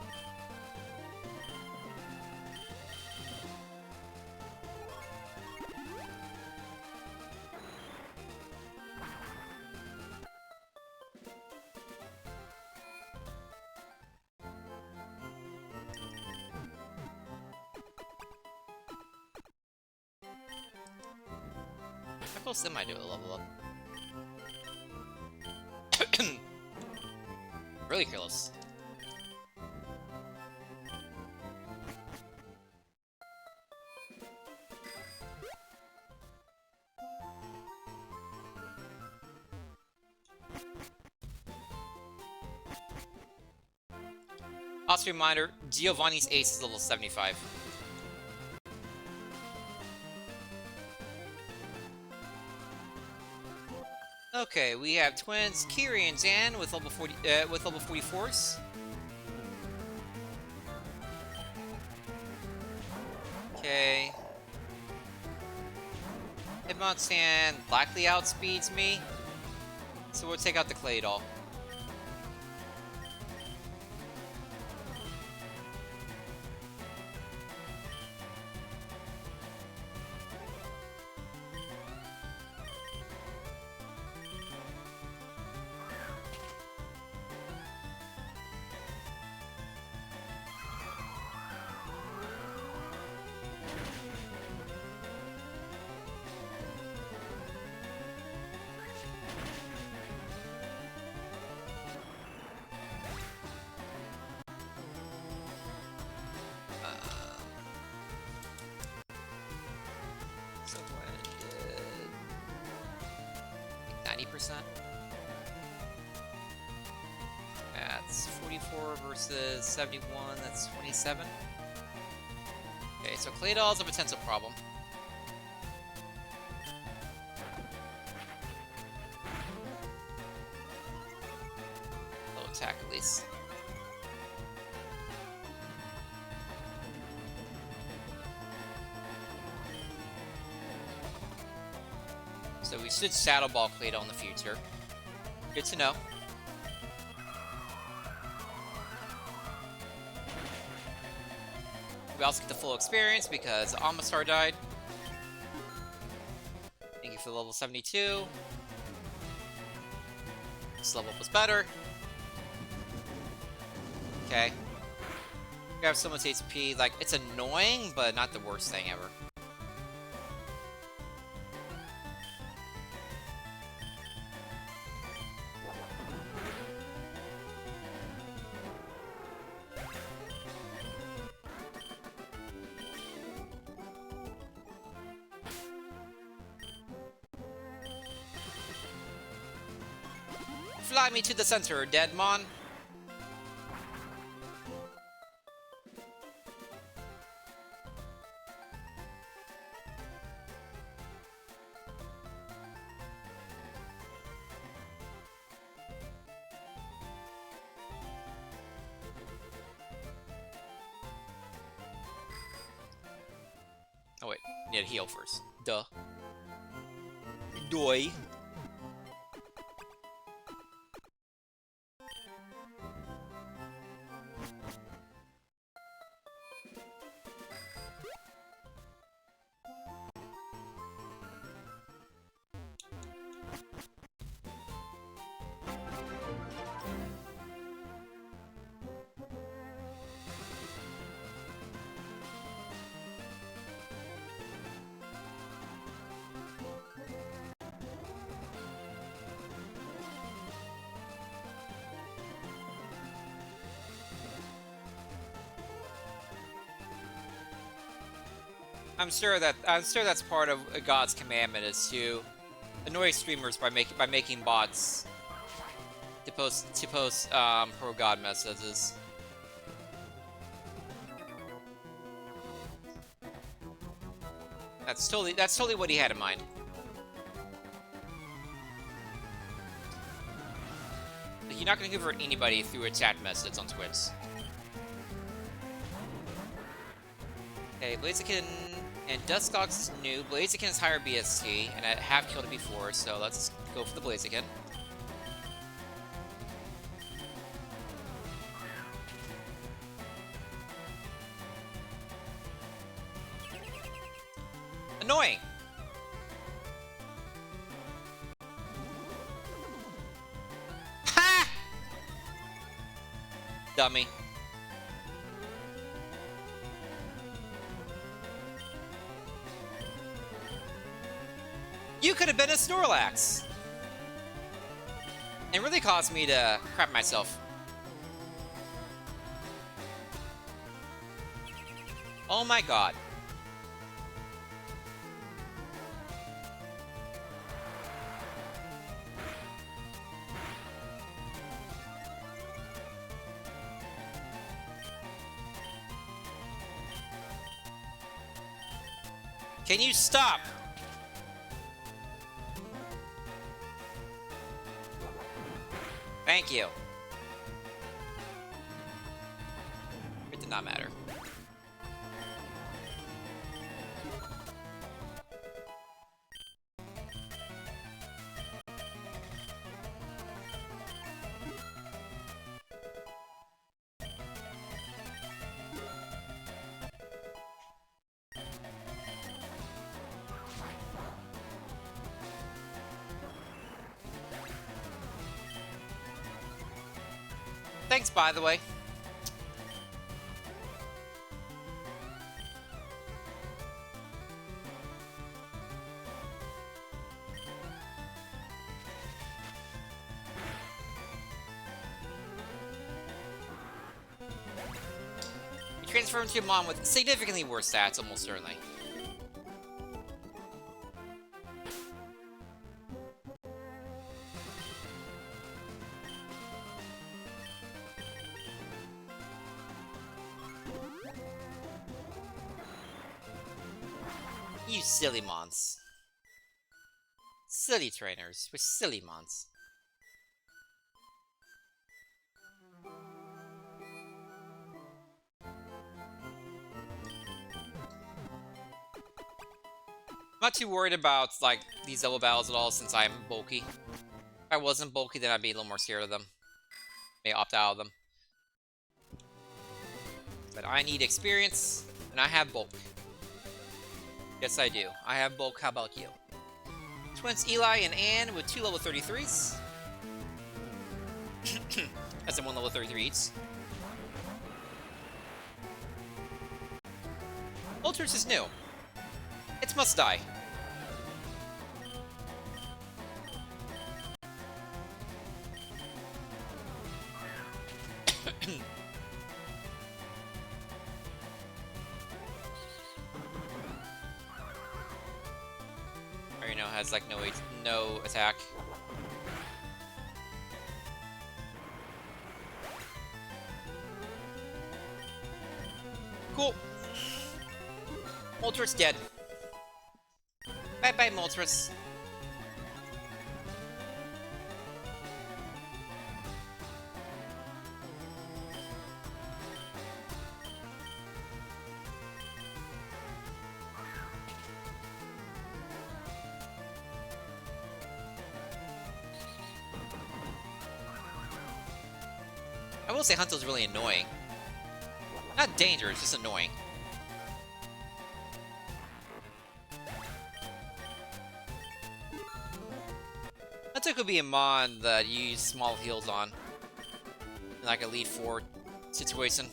How close am I to a level up? Really close. Also a reminder, Giovanni's ace is level 75. Okay, we have twins Kiri and Jan with level 44s. Okay. Hitmonchan likely outspeeds me, so we'll take out the Clay Doll. So when did 90%? That's 44 versus 71, that's 27. Okay, so Claydol is a potential problem. Low attack at least. So we should Shadow Ball Claydol in the future. Good to know. We also get the full experience because Amistar died. Thank you for the level 72. This level up was better. Okay. We have so much HP. Like, it's annoying, but not the worst thing ever. Fly me to the center, Deadmon. Oh wait, need to heal first. Duh. Doi. I'm sure that's part of a god's commandment is to annoy streamers by making bots to post pro god messages. That's totally what he had in mind. Like, you're not gonna convert anybody through a chat message on Twitch. Okay, Blaziken and Dusclox is new. Blaziken is higher BST, and I have killed it before, so let's go for the Blaziken. Annoying! Ha! Dummy. You could have been a Snorlax! It really caused me to crap myself. Oh my god. Can you stop? Thank you. It did not matter. Thanks, by the way. You transfer into a Mon with significantly worse stats, almost certainly. You silly mons. Silly trainers with silly mons. I'm not too worried about, like, these double battles at all since I'm bulky. If I wasn't bulky, then I'd be a little more scared of them. May opt out of them. But I need experience, and I have bulk. Yes, I do. I have bulk. How about you? Twins Eli and Anne with 2 level 33s. That's in 1 level 33 each. Ultras is new. It must die. Marino has like no attack. Cool. Moltres dead. Bye-bye, Moltres. I will say Hunto's really annoying. Not dangerous, just annoying. Hunto could be a mon that you use small heals on. In like a Elite 4 situation.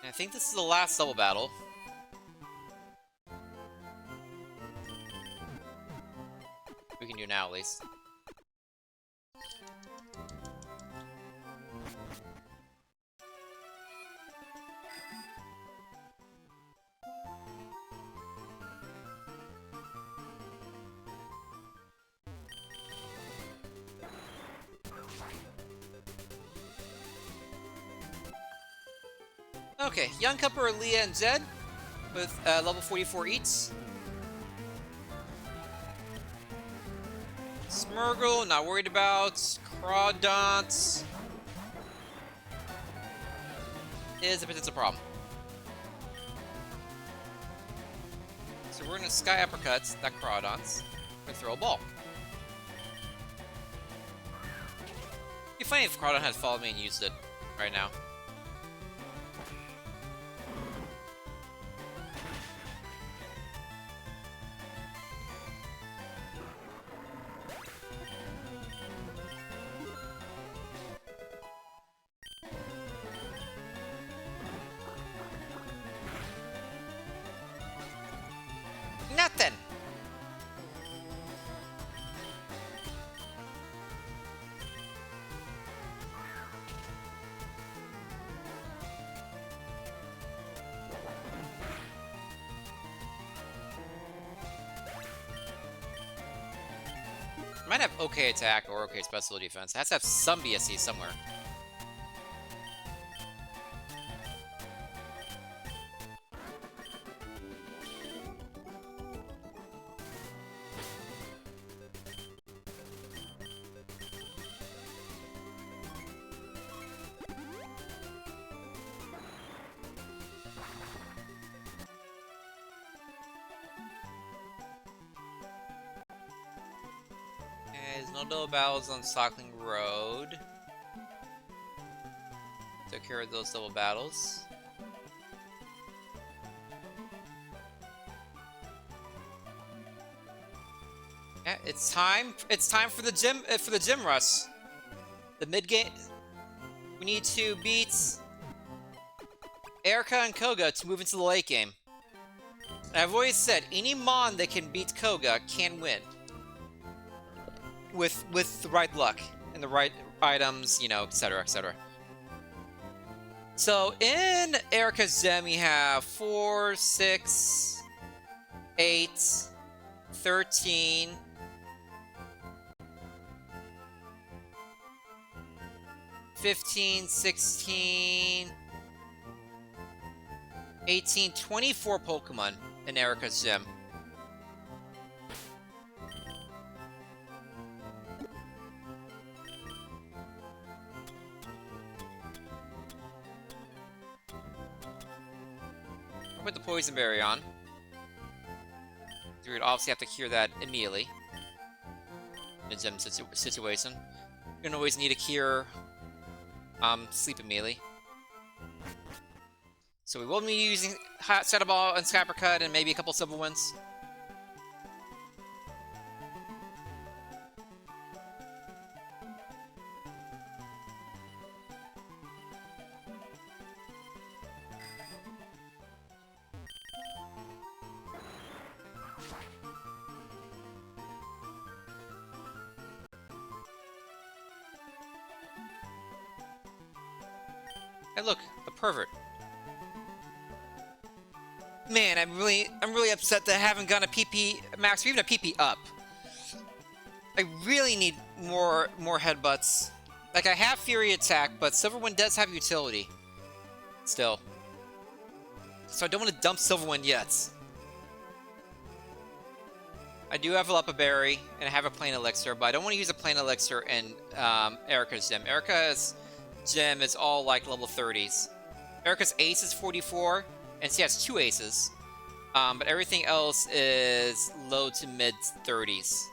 I think this is the last double battle. We can do now, at least. Okay, Young Cupper, Leah, and Zed with level 44 each. Smurgle, not worried about. Crawdont is a potential problem. So we're gonna Sky Uppercut that Crawdont and throw a ball. It'd be funny if Crawdont had followed me and used it right now. Nothing! Might have okay attack or okay special defense. It has to have some BSC somewhere. There's no double battles on Sockling Road. Took care of those double battles. Yeah, it's time. It's time for the gym rush. The mid game. We need to beat Erica and Koga to move into the late game. And I've always said any mon that can beat Koga can win. with the right luck and the right items, you know, etc., etc. So in Erica's Zem, we have 4, 6, 8, 13, 15, 16, 18, 24 Pokemon in Erica's Zem. I'll put the Poison Berry on. We would obviously have to cure that immediately. In a Zem situation. You're gonna always need to cure Sleep immediately. So we will be using Shadow Ball and Cassieper Cut and maybe a couple Silver Winds. Hey, look, a pervert. Man, I'm really upset that I haven't gotten a PP max or even a PP up. I really need more headbutts. Like, I have Fury Attack, but Silverwind does have utility. Still. So I don't want to dump Silverwind yet. I do have a Berry, and I have a Plain Elixir, but I don't want to use a Plain Elixir in Erica's Gym. Erica's Gym is all, like, level 30s. Erica's Ace is 44, and she has 2 Aces. But everything else is low to mid 30s.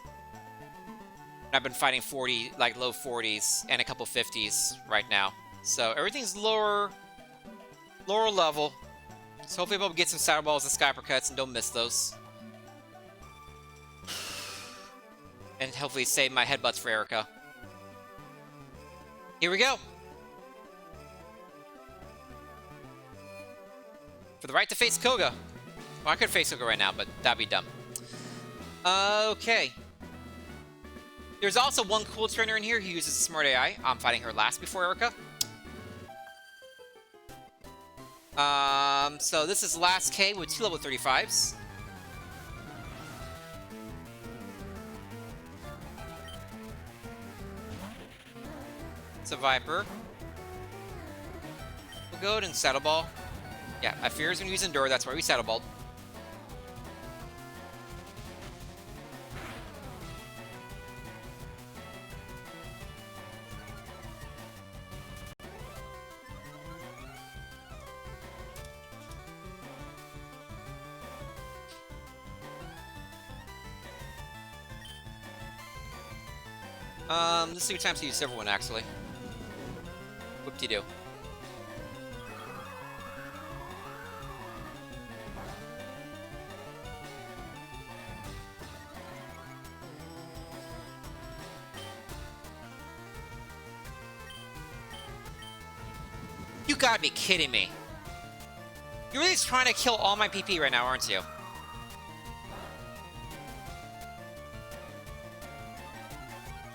I've been fighting 40, like low 40s and a couple 50s right now. So everything's lower level. So hopefully I'll get some Shadow Balls and Cassieper Cuts and don't miss those. And hopefully save my headbutts for Erica. Here we go. For the right to face Koga. Well, I could face Koga right now, but that'd be dumb. Okay. There's also one cool trainer in here who uses Smart AI. I'm fighting her last before Erica. So this is Last K with 2 level 35s. It's a Viper. We'll go ahead and Shadow Ball. Yeah, I fear he's going to use Endure, that's why we Shadow Balled. This is a good time to use Silver One, actually. Whoop-de-doo. You gotta be kidding me. You're really just trying to kill all my PP right now, aren't you?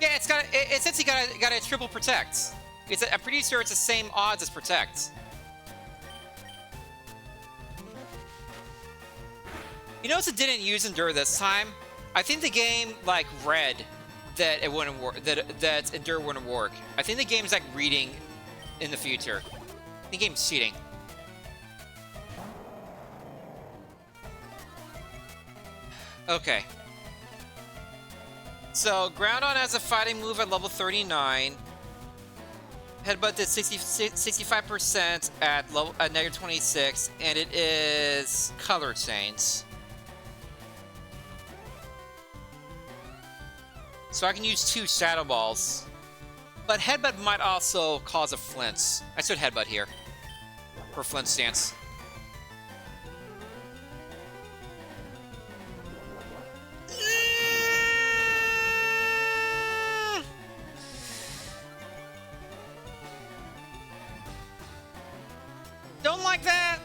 Yeah, it says he got a triple protect. I'm pretty sure it's the same odds as protect. You notice it didn't use Endure this time? I think the game, like, read that it wouldn't work, that Endure wouldn't work. I think the game's, like, reading in the future. The game's cheating. Okay. So, Groundon has a fighting move at level 39. Headbutt did 65% at level at negative 26, and it is color change. So I can use 2 Shadow Balls. But Headbutt might also cause a flinch. I should Headbutt here. For flinch stance. Don't like that!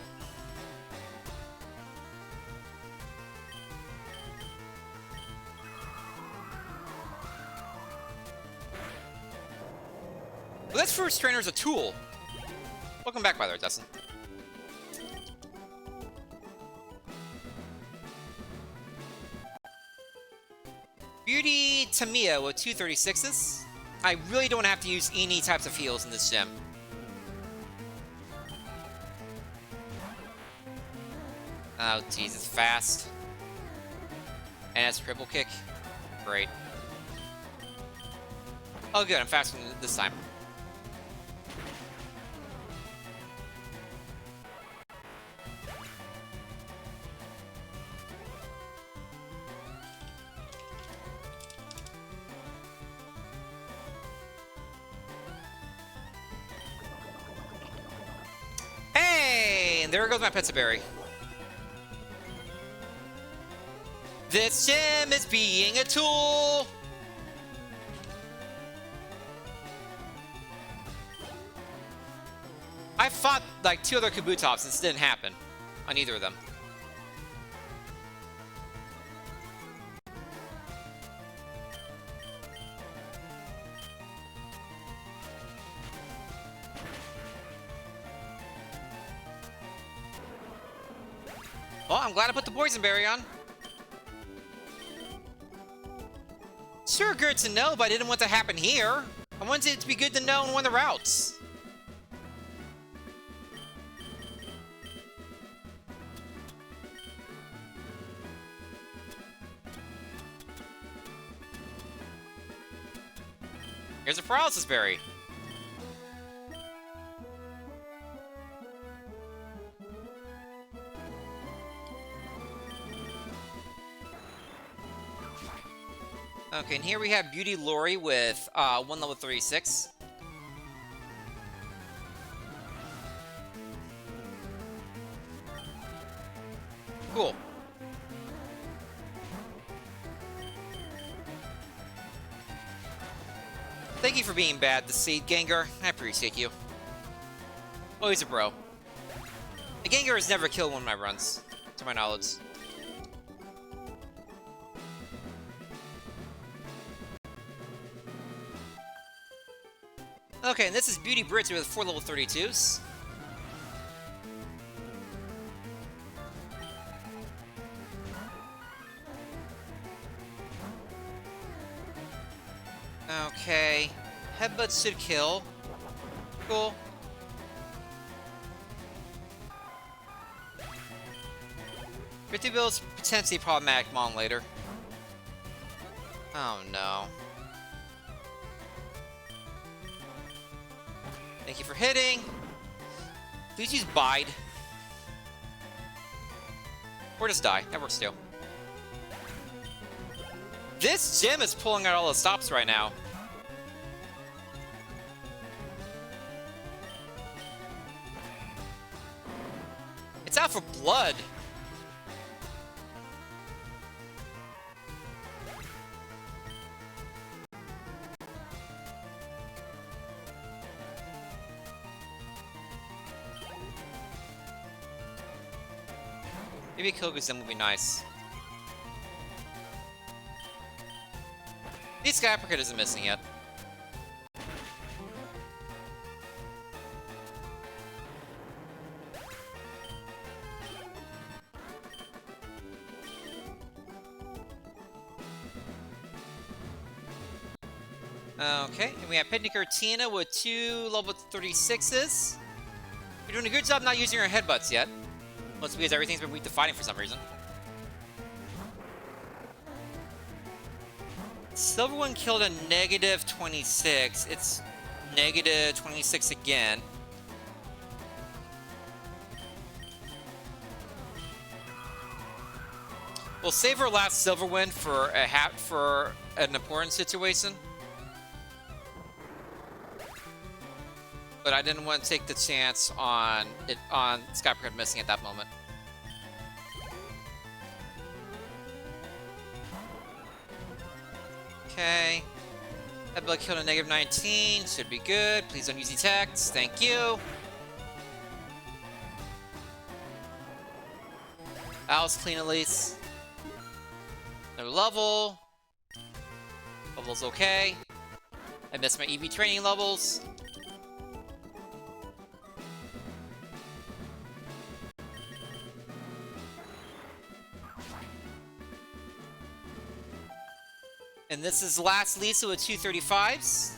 Blitzfruit Trainer's a tool. Welcome back, by the way, Dustin. Beauty Tamiya with 236s. I really don't have to use any types of heals in this gym. Oh, jeez, it's fast. And it's triple kick. Great. Oh, good, I'm faster this time. Hey! And there goes my pizza berry. This gym is being a tool! I fought like 2 other Kabutops and this didn't happen on either of them. Well, I'm glad I put the Boysenberry on. Sure, good to know, but I didn't want it to happen here. I wanted it to be good to know in one of the routes. Here's a Paralysis Berry. Okay, and here we have Beauty Lori with 1 level 36. Cool. Thank you for being bad, the Seed Gengar. I appreciate you. Always a bro. The Gengar has never killed one of my runs, to my knowledge. Okay, and this is Beauty Bridge with 4 level 32s. Okay, Headbutt should kill. Cool. Fifty Bill's potentially problematic Mon later. Oh no. Thank you for hitting. Please use Bide. Or just die. That works too. This gym is pulling out all the stops right now. It's out for blood. Maybe Killguzem would be nice. This guy Apricot isn't missing yet. Okay, and we have Pitniker Tina with 2 level 36s. You're doing a good job not using your headbutts yet. Mostly because everything's been weak to fighting for some reason. Silver one killed a negative 26. It's negative 26 again. We'll save our last silver win for an important situation. But I didn't want to take the chance on Skyper missing at that moment. Okay. Headbutt killed a negative 19. Should be good. Please don't use detects. Thank you. Alice clean at least. No level. Level's okay. I missed my EV training levels. And this is last Lisa with 235s.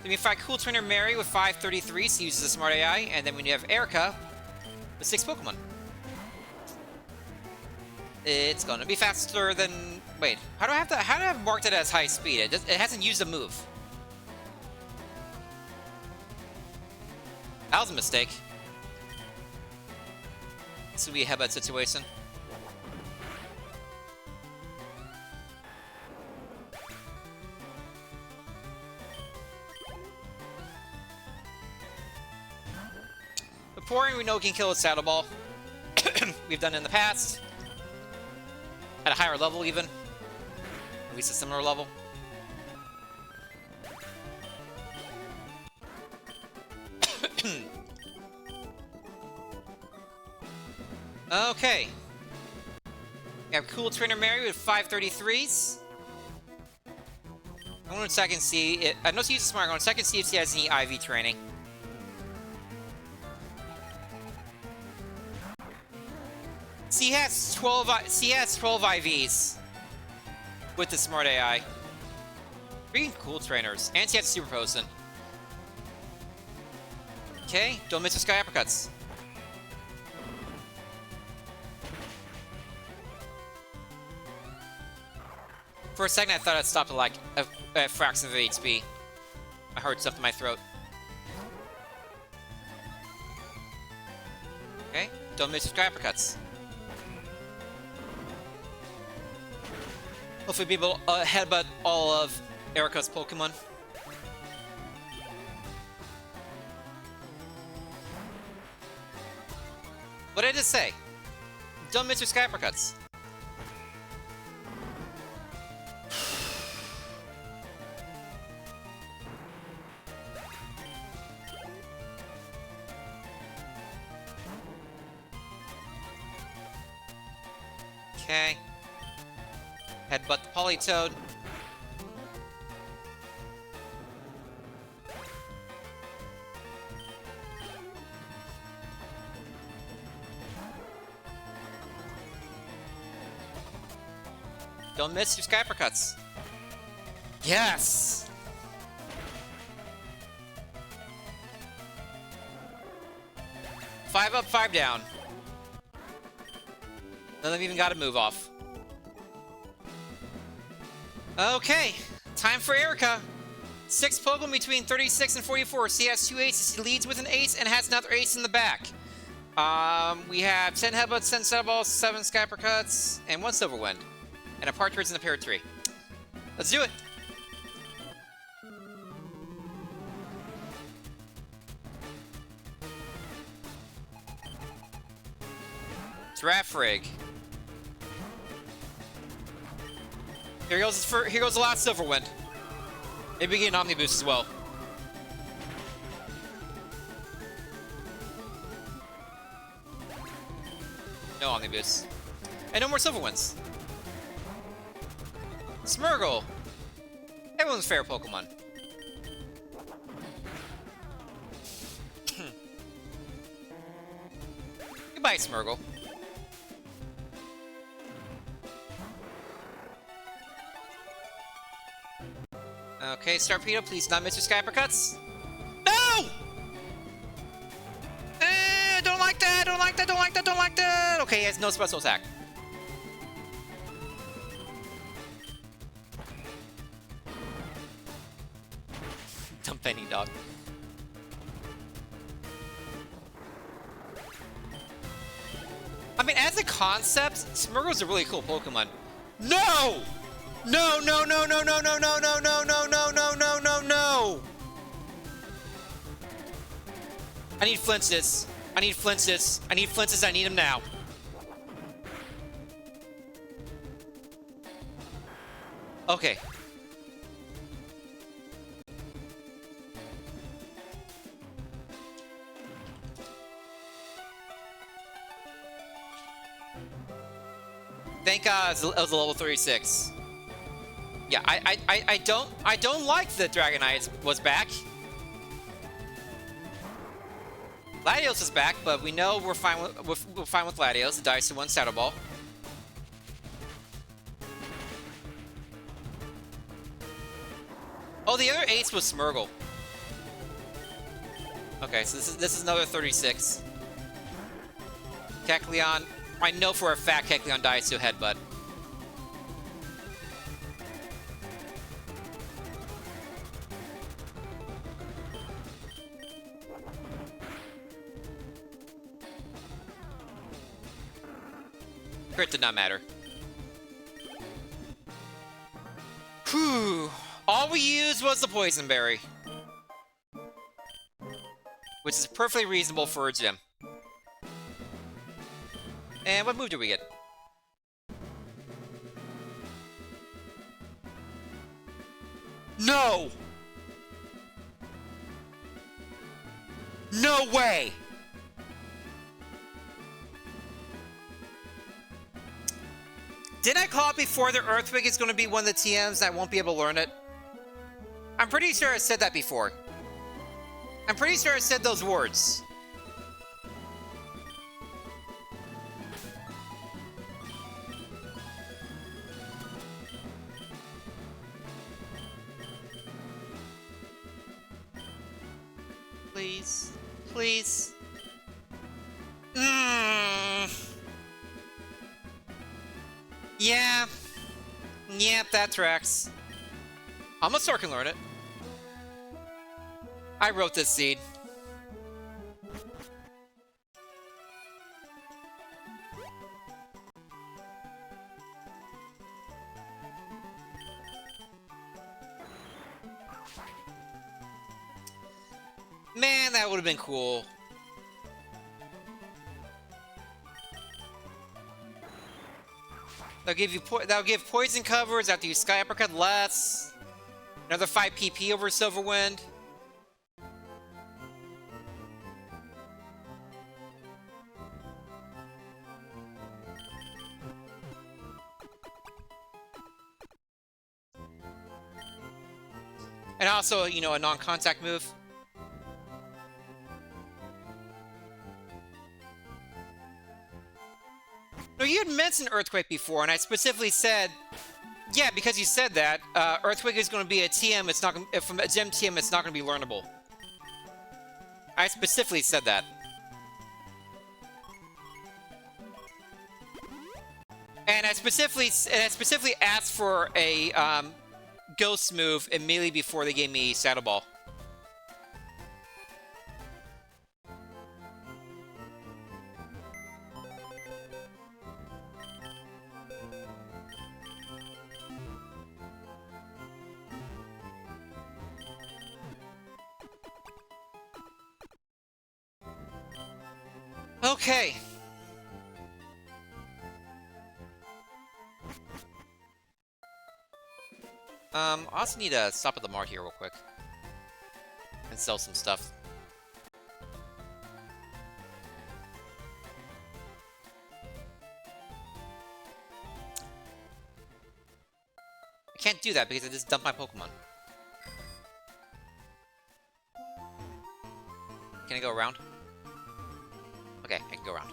Then we fight Cool Trainer Mary with 533s, so uses a Smart AI. And then we have Erica with 6 Pokemon. It's gonna be faster than... Wait, how do I have marked it as high speed? It hasn't used a move. That was a mistake. This will be a headbutt situation. The pouring we know can kill a Saddle Ball. We've done it in the past. At a higher level, even. At least a similar level. Okay. We have Cool Trainer Mary with 533s. I want to check and see it. I know she uses Smart. I want to check and see if she has any IV training. She has 12 IVs with the Smart AI. Freaking cool trainers. And she has Super Potion. Okay, don't miss your Sky Uppercuts. For a second, I thought I'd stopped at like a fraction of HP. I heard stuff in my throat. Okay, don't miss your Sky Uppercuts. Hopefully be able to headbutt all of Erica's Pokemon. What did I just say? Don't miss your Sky Uppercuts. Okay. Headbutt the Politoed. Don't miss your Sky Uppercuts. Yes! Five up, 5 down. None of them even got a move off. Okay, time for Erica. 6 Pokemon between 36 and 44. She has 2 aces. She leads with an ace and has another ace in the back. We have 10 Headbutts, 10 Saddle Balls, 7 Sky Uppercuts, and 1 Silver Wind. And a Partridge in the Pear Tree. Let's do it! Giraffe Rig. Here goes the last Silver Wind. Maybe we get an Omni Boost as well. No Omni Boost. And no more Silver Winds. Smeargle. Everyone's favorite Pokemon. Goodbye, Smeargle. Okay, Starpedo, please not miss your Sky Uppercuts. No! Don't like that, don't like that, don't like that, don't like that! Okay, he has no special attack. Dumb penny dog. I mean, as a concept, Smeargle's a really cool Pokemon. No! No, no, no, no, no, no, no, no, no, no, no, no, no, no, no! I need flinches. I need flinches. I need flinches. I need them now. Okay. Thank God it was a level 36. Yeah, I don't like that Dragonite was back. Latios is back, but we know we're fine with Latios. The dice to 1 Saddle Ball. Oh, the other ace was Smeargle. Okay, so this is another 36. Kecleon. I know for a fact Kecleon dies to Headbutt. Crit did not matter. Whew. All we used was the Poison Berry. Which is perfectly reasonable for a gym. And what move do we get? No! No way! Didn't I call it before that Earthquake is going to be one of the TMs and I won't be able to learn it? I'm pretty sure I said that before. I'm pretty sure I said those words. Please. Please. Yeah. Yep, that tracks. I'm a Sword can learn it. I wrote this seed. Man, that would have been cool. That'll give poison covers after you Sky Uppercut less. Another 5 PP over Silverwind. And also, you know, a non-contact move. No, you had mentioned Earthquake before, and I specifically said, yeah, because you said that, Earthquake is going to be a TM, it's not gonna, from a gem TM, it's not going to be learnable. I specifically said that. And I specifically asked for a Ghost move immediately before they gave me Saddle Ball. Okay. I also need to stop at the mart here real quick. And sell some stuff. I can't do that because I just dumped my Pokemon. Can I go around? Okay, I can go around.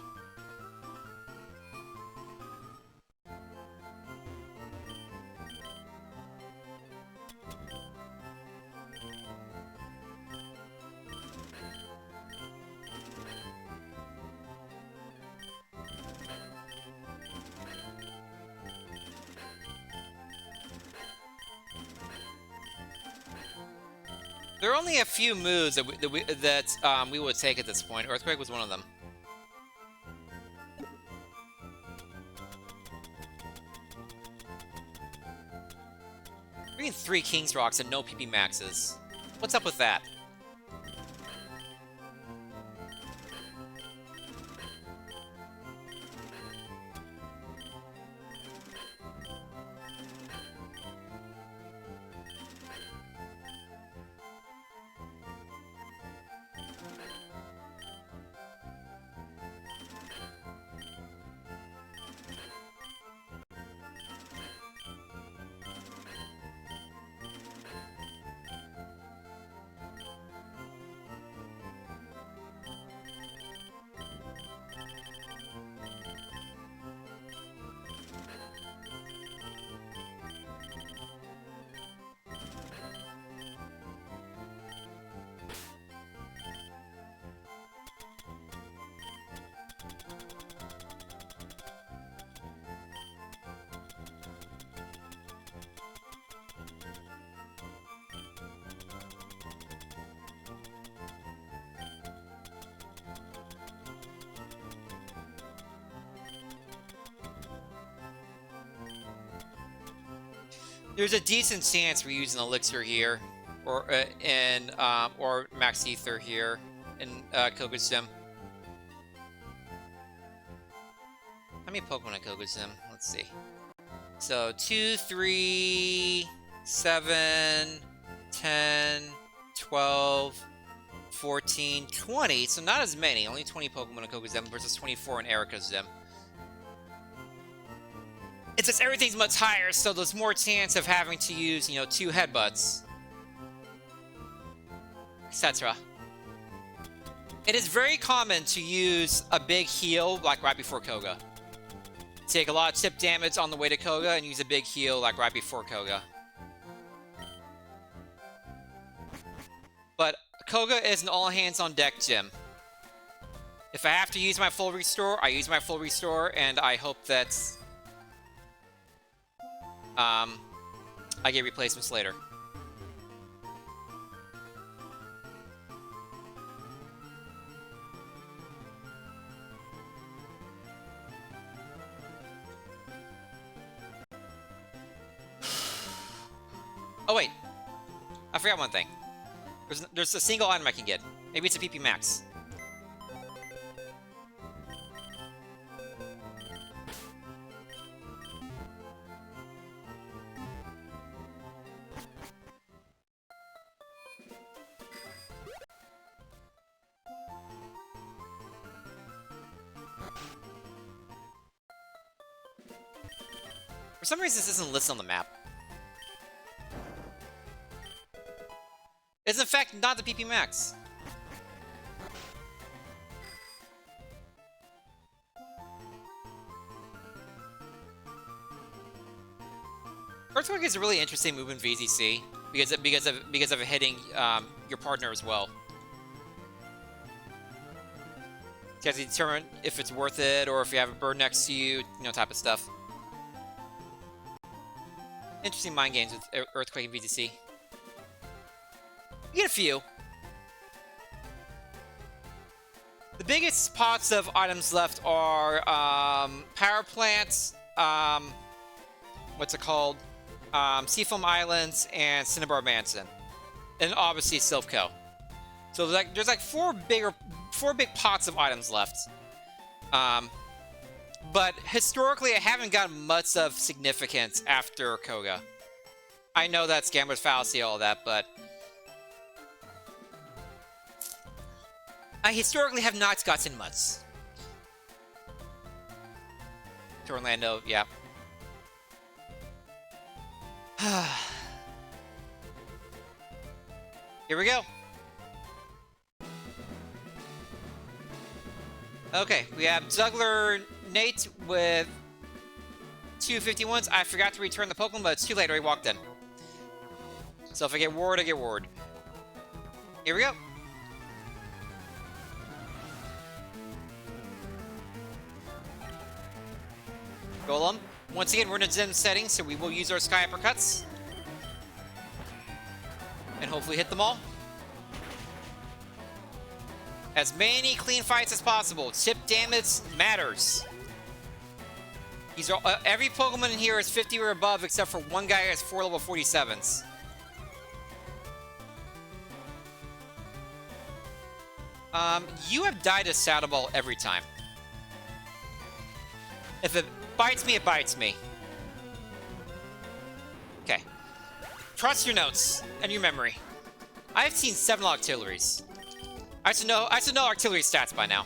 There are only a few moves that we would take at this point. Earthquake was one of them. Bringing 3 King's Rocks and no PP maxes. What's up with that? There's a decent chance we're using Elixir here, or or Max Ether here in Koga's Gym. How many Pokemon in Koga's Gym? Let's see. So 2, 3, 7, 10, 12, 14, 20. So not as many. Only 20 Pokemon in Koga's Gym versus 24 in Erica's Gym. It's just everything's much higher, so there's more chance of having to use, 2 headbutts, etc. It is very common to use a big heal, like right before Koga. Take a lot of chip damage on the way to Koga and use a big heal, like right before Koga. But Koga is an all-hands-on-deck gym. If I have to use my full restore, I use my full restore, and I hope that I get replacements later. Oh wait, I forgot one thing. There's a single item I can get. Maybe it's a PP Max. For some reason, this isn't listed on the map. It's in fact not the PP Max. Earthquake is a really interesting move in VZC because of hitting your partner as well. You have to determine if it's worth it or if you have a bird next to you, type of stuff. Interesting mind games with Earthquake and VZC. You get a few. The biggest pots of items left are power plants, what's it called? Seafoam Islands and Cinnabar Mansion, and obviously Silphco. So there's like four big pots of items left. But historically, I haven't gotten much of significance after Koga. I know that's Gambler's Fallacy, all that, but I historically have not gotten much. Orlando, yeah. Here we go. Okay, we have Juggler Nate with 251s. I forgot to return the Pokemon, but it's too late. I already walked in. So if I get Ward, I get Ward. Here we go. Golem. Once again, we're in a gym setting, so we will use our Sky Uppercuts. And hopefully hit them all. As many clean fights as possible. Chip damage matters. These are every Pokemon in here is 50 or above, except for one guy who has 4 level 47s. You have died a Shadow Ball every time. If it bites me, it bites me. Okay. Trust your notes and your memory. I've seen 7 Octilleries. I should know artillery stats by now.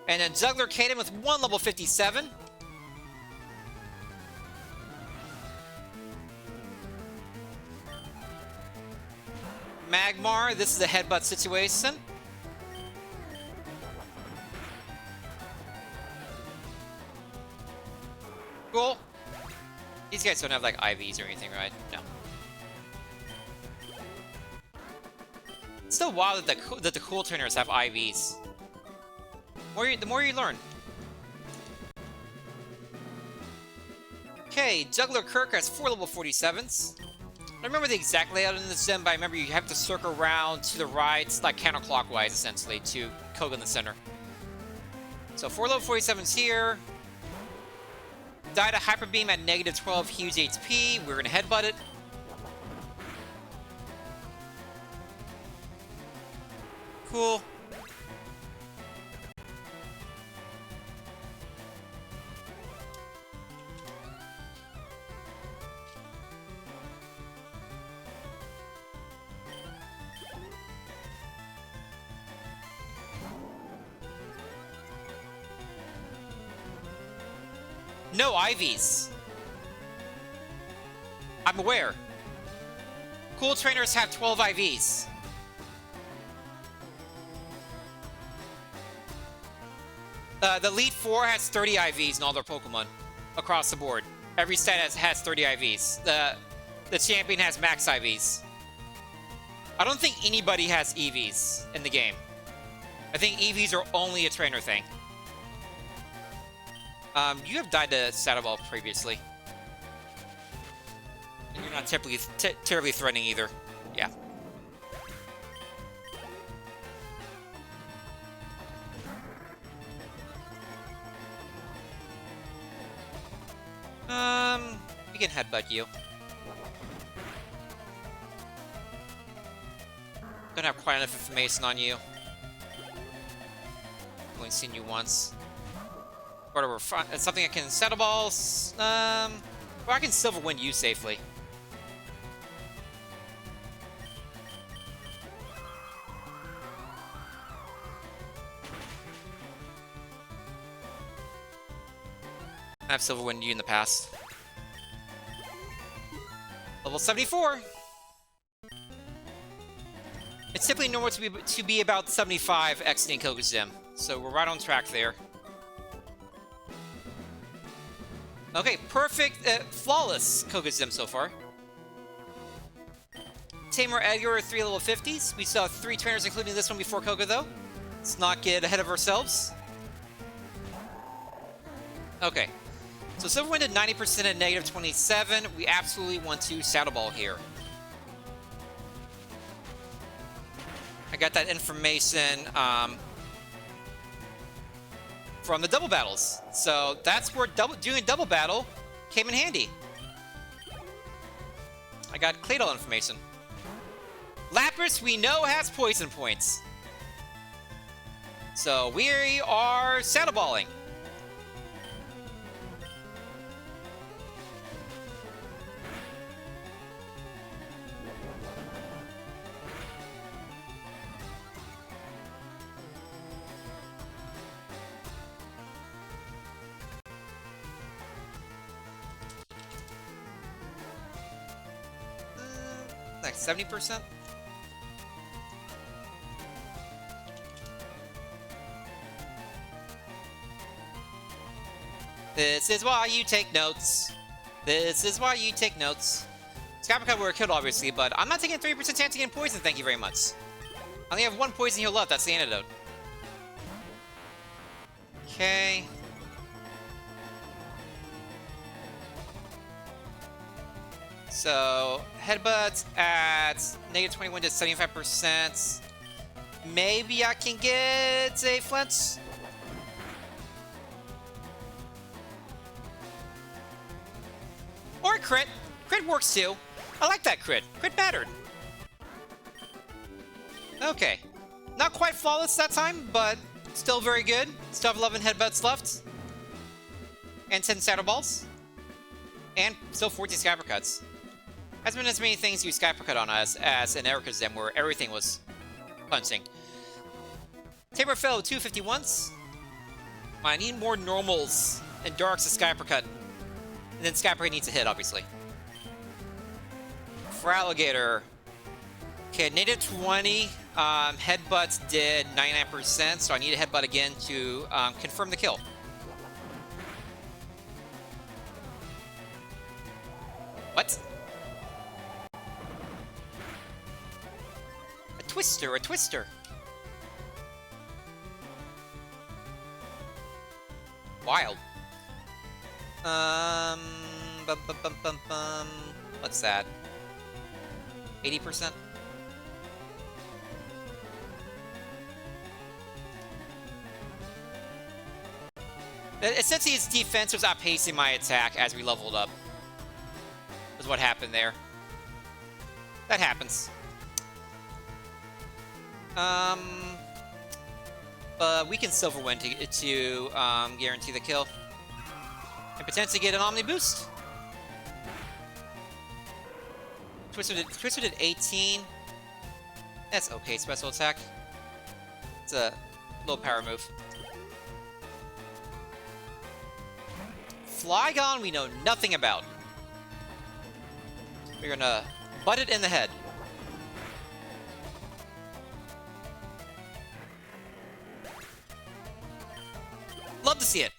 And then Juggler Kaden with 1 level 57. Magmar, this is a headbutt situation. Cool. These guys don't have like IVs or anything, right? No. It's still wild that the cool trainers have IVs. The more you learn. Okay, Juggler Kirk has 4 level 47s. I don't remember the exact layout in this gym, but I remember you have to circle around to the right, like counterclockwise, essentially, to Koga in the center. So 4 level 47s here. died a Hyper Beam at -12 huge HP. We're gonna headbutt it. Cool. No IVs. I'm aware. Cool trainers have 12 IVs. The Elite Four has 30 IVs in all their Pokemon across the board. Every stat has 30 IVs. The champion has max IVs. I don't think anybody has EVs in the game. I think EVs are only a trainer thing. You have died to Shadow Ball previously. And you're not terribly threatening either. Yeah. We can headbutt you. Don't have quite enough information on you. Only seen you once. Whatever, it's something I can Shadow Balls. Or I can Silver Wind you safely. I've Silver Wind you in the past. Level 74. It's typically normal to be about 75 exiting Koga's Gym, so we're right on track there. Okay, perfect, flawless Koga's Gym so far. Tamer Edgar, 3 level 50s. We saw 3 trainers, including this one before Koga, though. Let's not get ahead of ourselves. Okay. So Silver Wind did 90% at -27. We absolutely want to Shadow Ball here. I got that information from the double battles. So that's where doing double battle came in handy. I got Claydol information. Lapras, we know, has poison points. So we are Shadow Balling. Like 70%? This is why you take notes. This is why you take notes. Cassieper were killed, obviously, but I'm not taking a 30% chance to get poison, thank you very much. I only have 1 poison heal left, that's the antidote. Okay. So, headbutts at -21 to 75%. Maybe I can get a flinch. Or a crit. Crit works too. I like that crit. Crit mattered. Okay. Not quite flawless that time, but still very good. Still have 11 headbutts left. And 10 Shadow Balls. And still 14 Skyper Cuts. Hasn't been as many things you Skyper Cut on us as in Erica's Gym where everything was punching. Tamer fell 251s. I need more normals and darks to Skyper Cut. And then Skyper needs a hit, obviously. For Alligator. Okay, -20. Headbutts did 99%, so I need a headbutt again to confirm the kill. What? A twister. Wild. What's that? 80%? Essentially, his defense was outpacing my attack as we leveled up. Was what happened there. That happens. But we can Silver Wind to guarantee the kill. And potentially get an Omni Boost. Twister did 18. That's okay, special attack. It's a low power move. Flygon we know nothing about. We're gonna butt it in the head. Love to see it.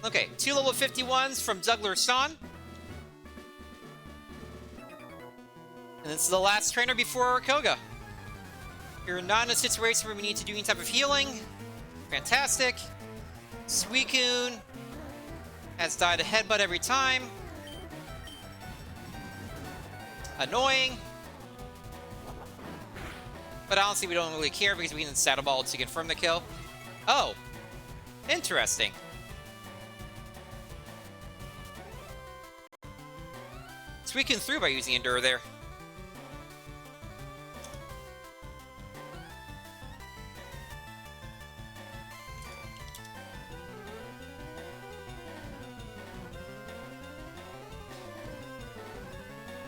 Okay, 2 level 51s from Douglas Sean. And this is the last trainer before Koga. You're not in a situation where we need to do any type of healing. Fantastic. Suicune has died a headbutt every time. Annoying. But honestly, we don't really care because we can Saddle Ball to confirm the kill. Oh, interesting. Suicune through by using Endure there.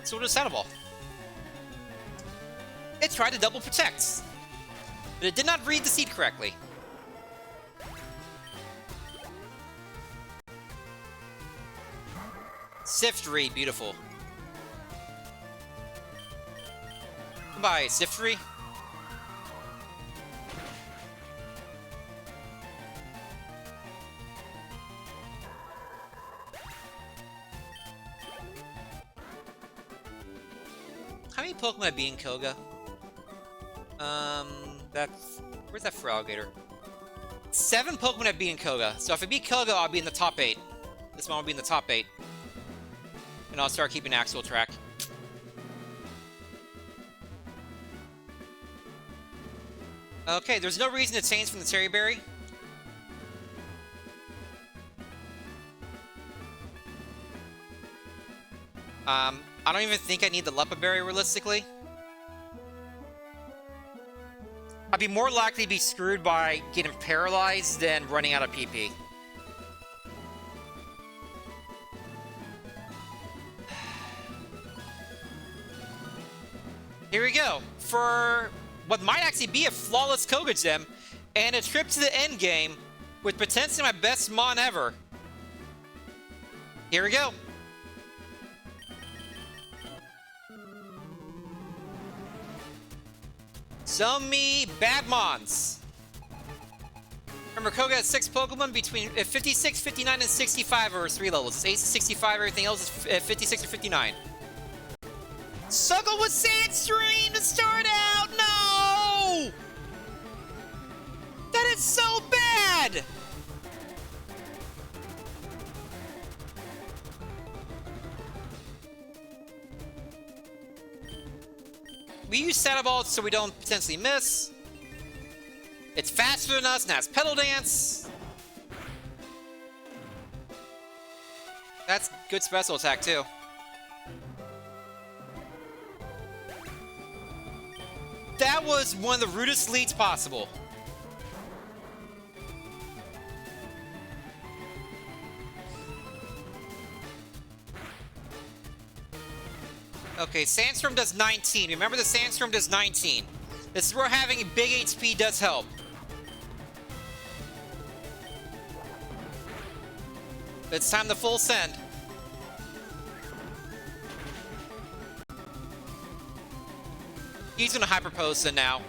So we'll do Saddle Ball. It tried to double protect, but it did not read the seed correctly. Sift read, beautiful. Goodbye, Siftry. How many Pokemon have been in Koga? Where's that Feraligatr? 7 Pokemon have been in Koga. So if I beat Koga, I'll be in the top 8. This one will be in the top 8. And I'll start keeping actual track. Okay, there's no reason to change from the Cherry Berry. I don't even think I need the Leppa Berry realistically. I'd be more likely to be screwed by getting paralyzed than running out of PP. Here we go. For what might actually be a flawless Koga gem and a trip to the end game with potentially my best Mon ever. Here we go. Show me bad Mons. Remember, Koga has 6 Pokemon between 56, 59, and 65 over 3 levels. It's 8 to 65, everything else is 56 or 59. Suckle with Sandstream to start out! No! That is so bad! We use Saddle Ball so we don't potentially miss. It's faster than us, now it's Pedal Dance. That's good special attack, too. That was one of the rudest leads possible. Okay, Sandstorm does 19. Remember, the Sandstorm does 19. This is where having a big HP does help. It's time to full send. He's gonna Hyper Potion now.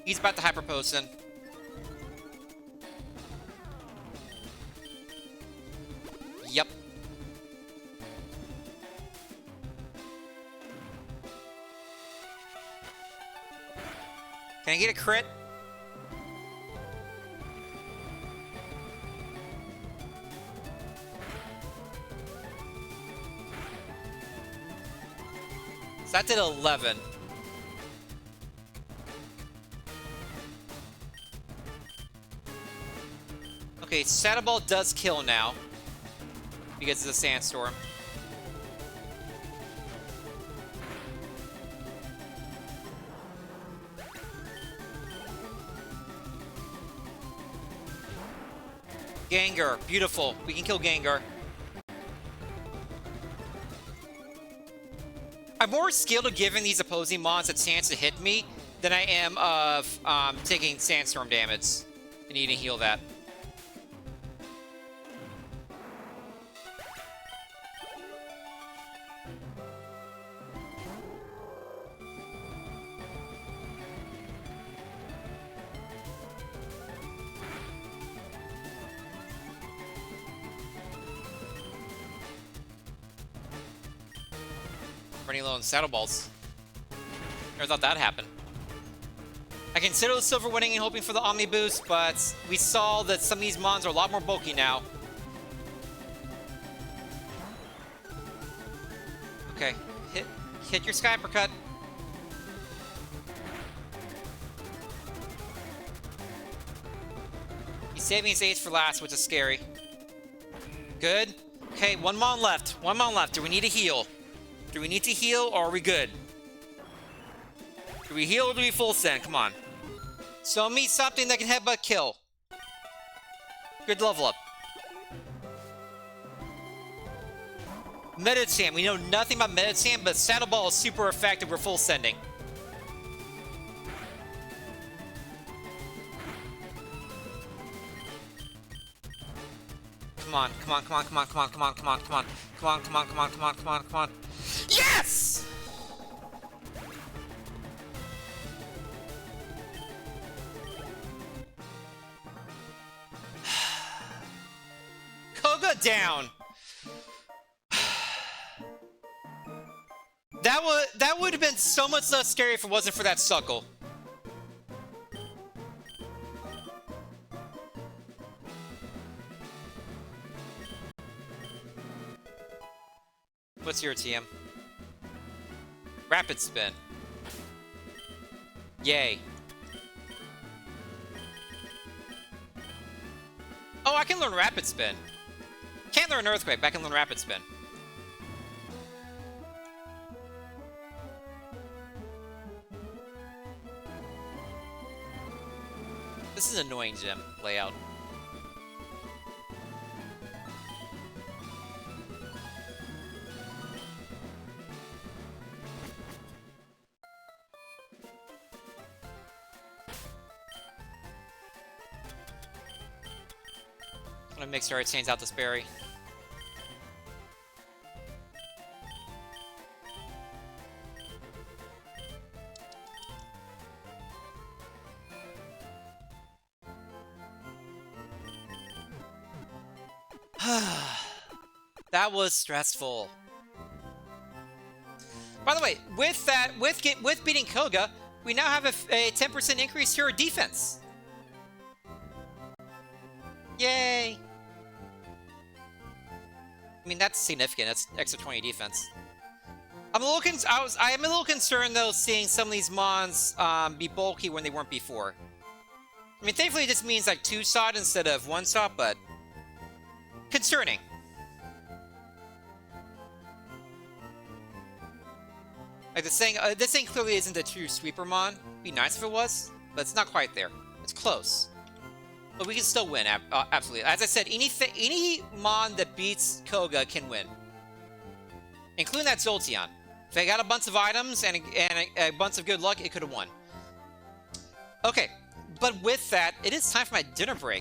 He's about to Hyper Potion. Yep. Can I get a crit? So that did 11. Okay, Shadow Ball does kill now. Because of the Sandstorm. Gengar, beautiful. We can kill Gengar. I'm more skilled at giving these opposing mons a chance to hit me than I am of taking Sandstorm damage. I need to heal that. Running low on Saddle Balls. Never thought that'd happen. I consider the silver winning and hoping for the Omni boost, but we saw that some of these mons are a lot more bulky now. Okay, hit your Sky Uppercut. He's saving his Ace for last, which is scary. Good. Okay, one mon left. One mon left. Do we need to heal? Do we need to heal, or are we good? Do we heal, or do we full send? Come on. Show me something that can headbutt kill. Good level up. Medicham. We know nothing about Medicham, but Saddle Ball is super effective. We're full sending. Come on, come on, come on, come on, come on, come on, come on, come on, come on, come on, come on, come on, come on, come on. Yes! Koga down. That would have been so much less scary if it wasn't for that suckle. What's your TM? Rapid Spin. Yay. Oh, I can learn Rapid Spin. Can't learn Earthquake, but I can learn Rapid Spin. This is an annoying gym layout. I'm gonna make sure I change out this berry. That was stressful. By the way, with beating Koga, we now have a 10% increase to our defense. Yay! I mean, that's significant. That's extra 20 defense. I am a little concerned though, seeing some of these mons be bulky when they weren't before. I mean, thankfully, this means like 2-shot instead of 1-shot, but concerning. Like this thing clearly isn't a true sweeper mon. Be nice if it was, but it's not quite there. It's close. But we can still win, absolutely. As I said, any mon that beats Koga can win. Including that Jolteon. If I got a bunch of items and a bunch of good luck, it could have won. Okay, but with that, it is time for my dinner break.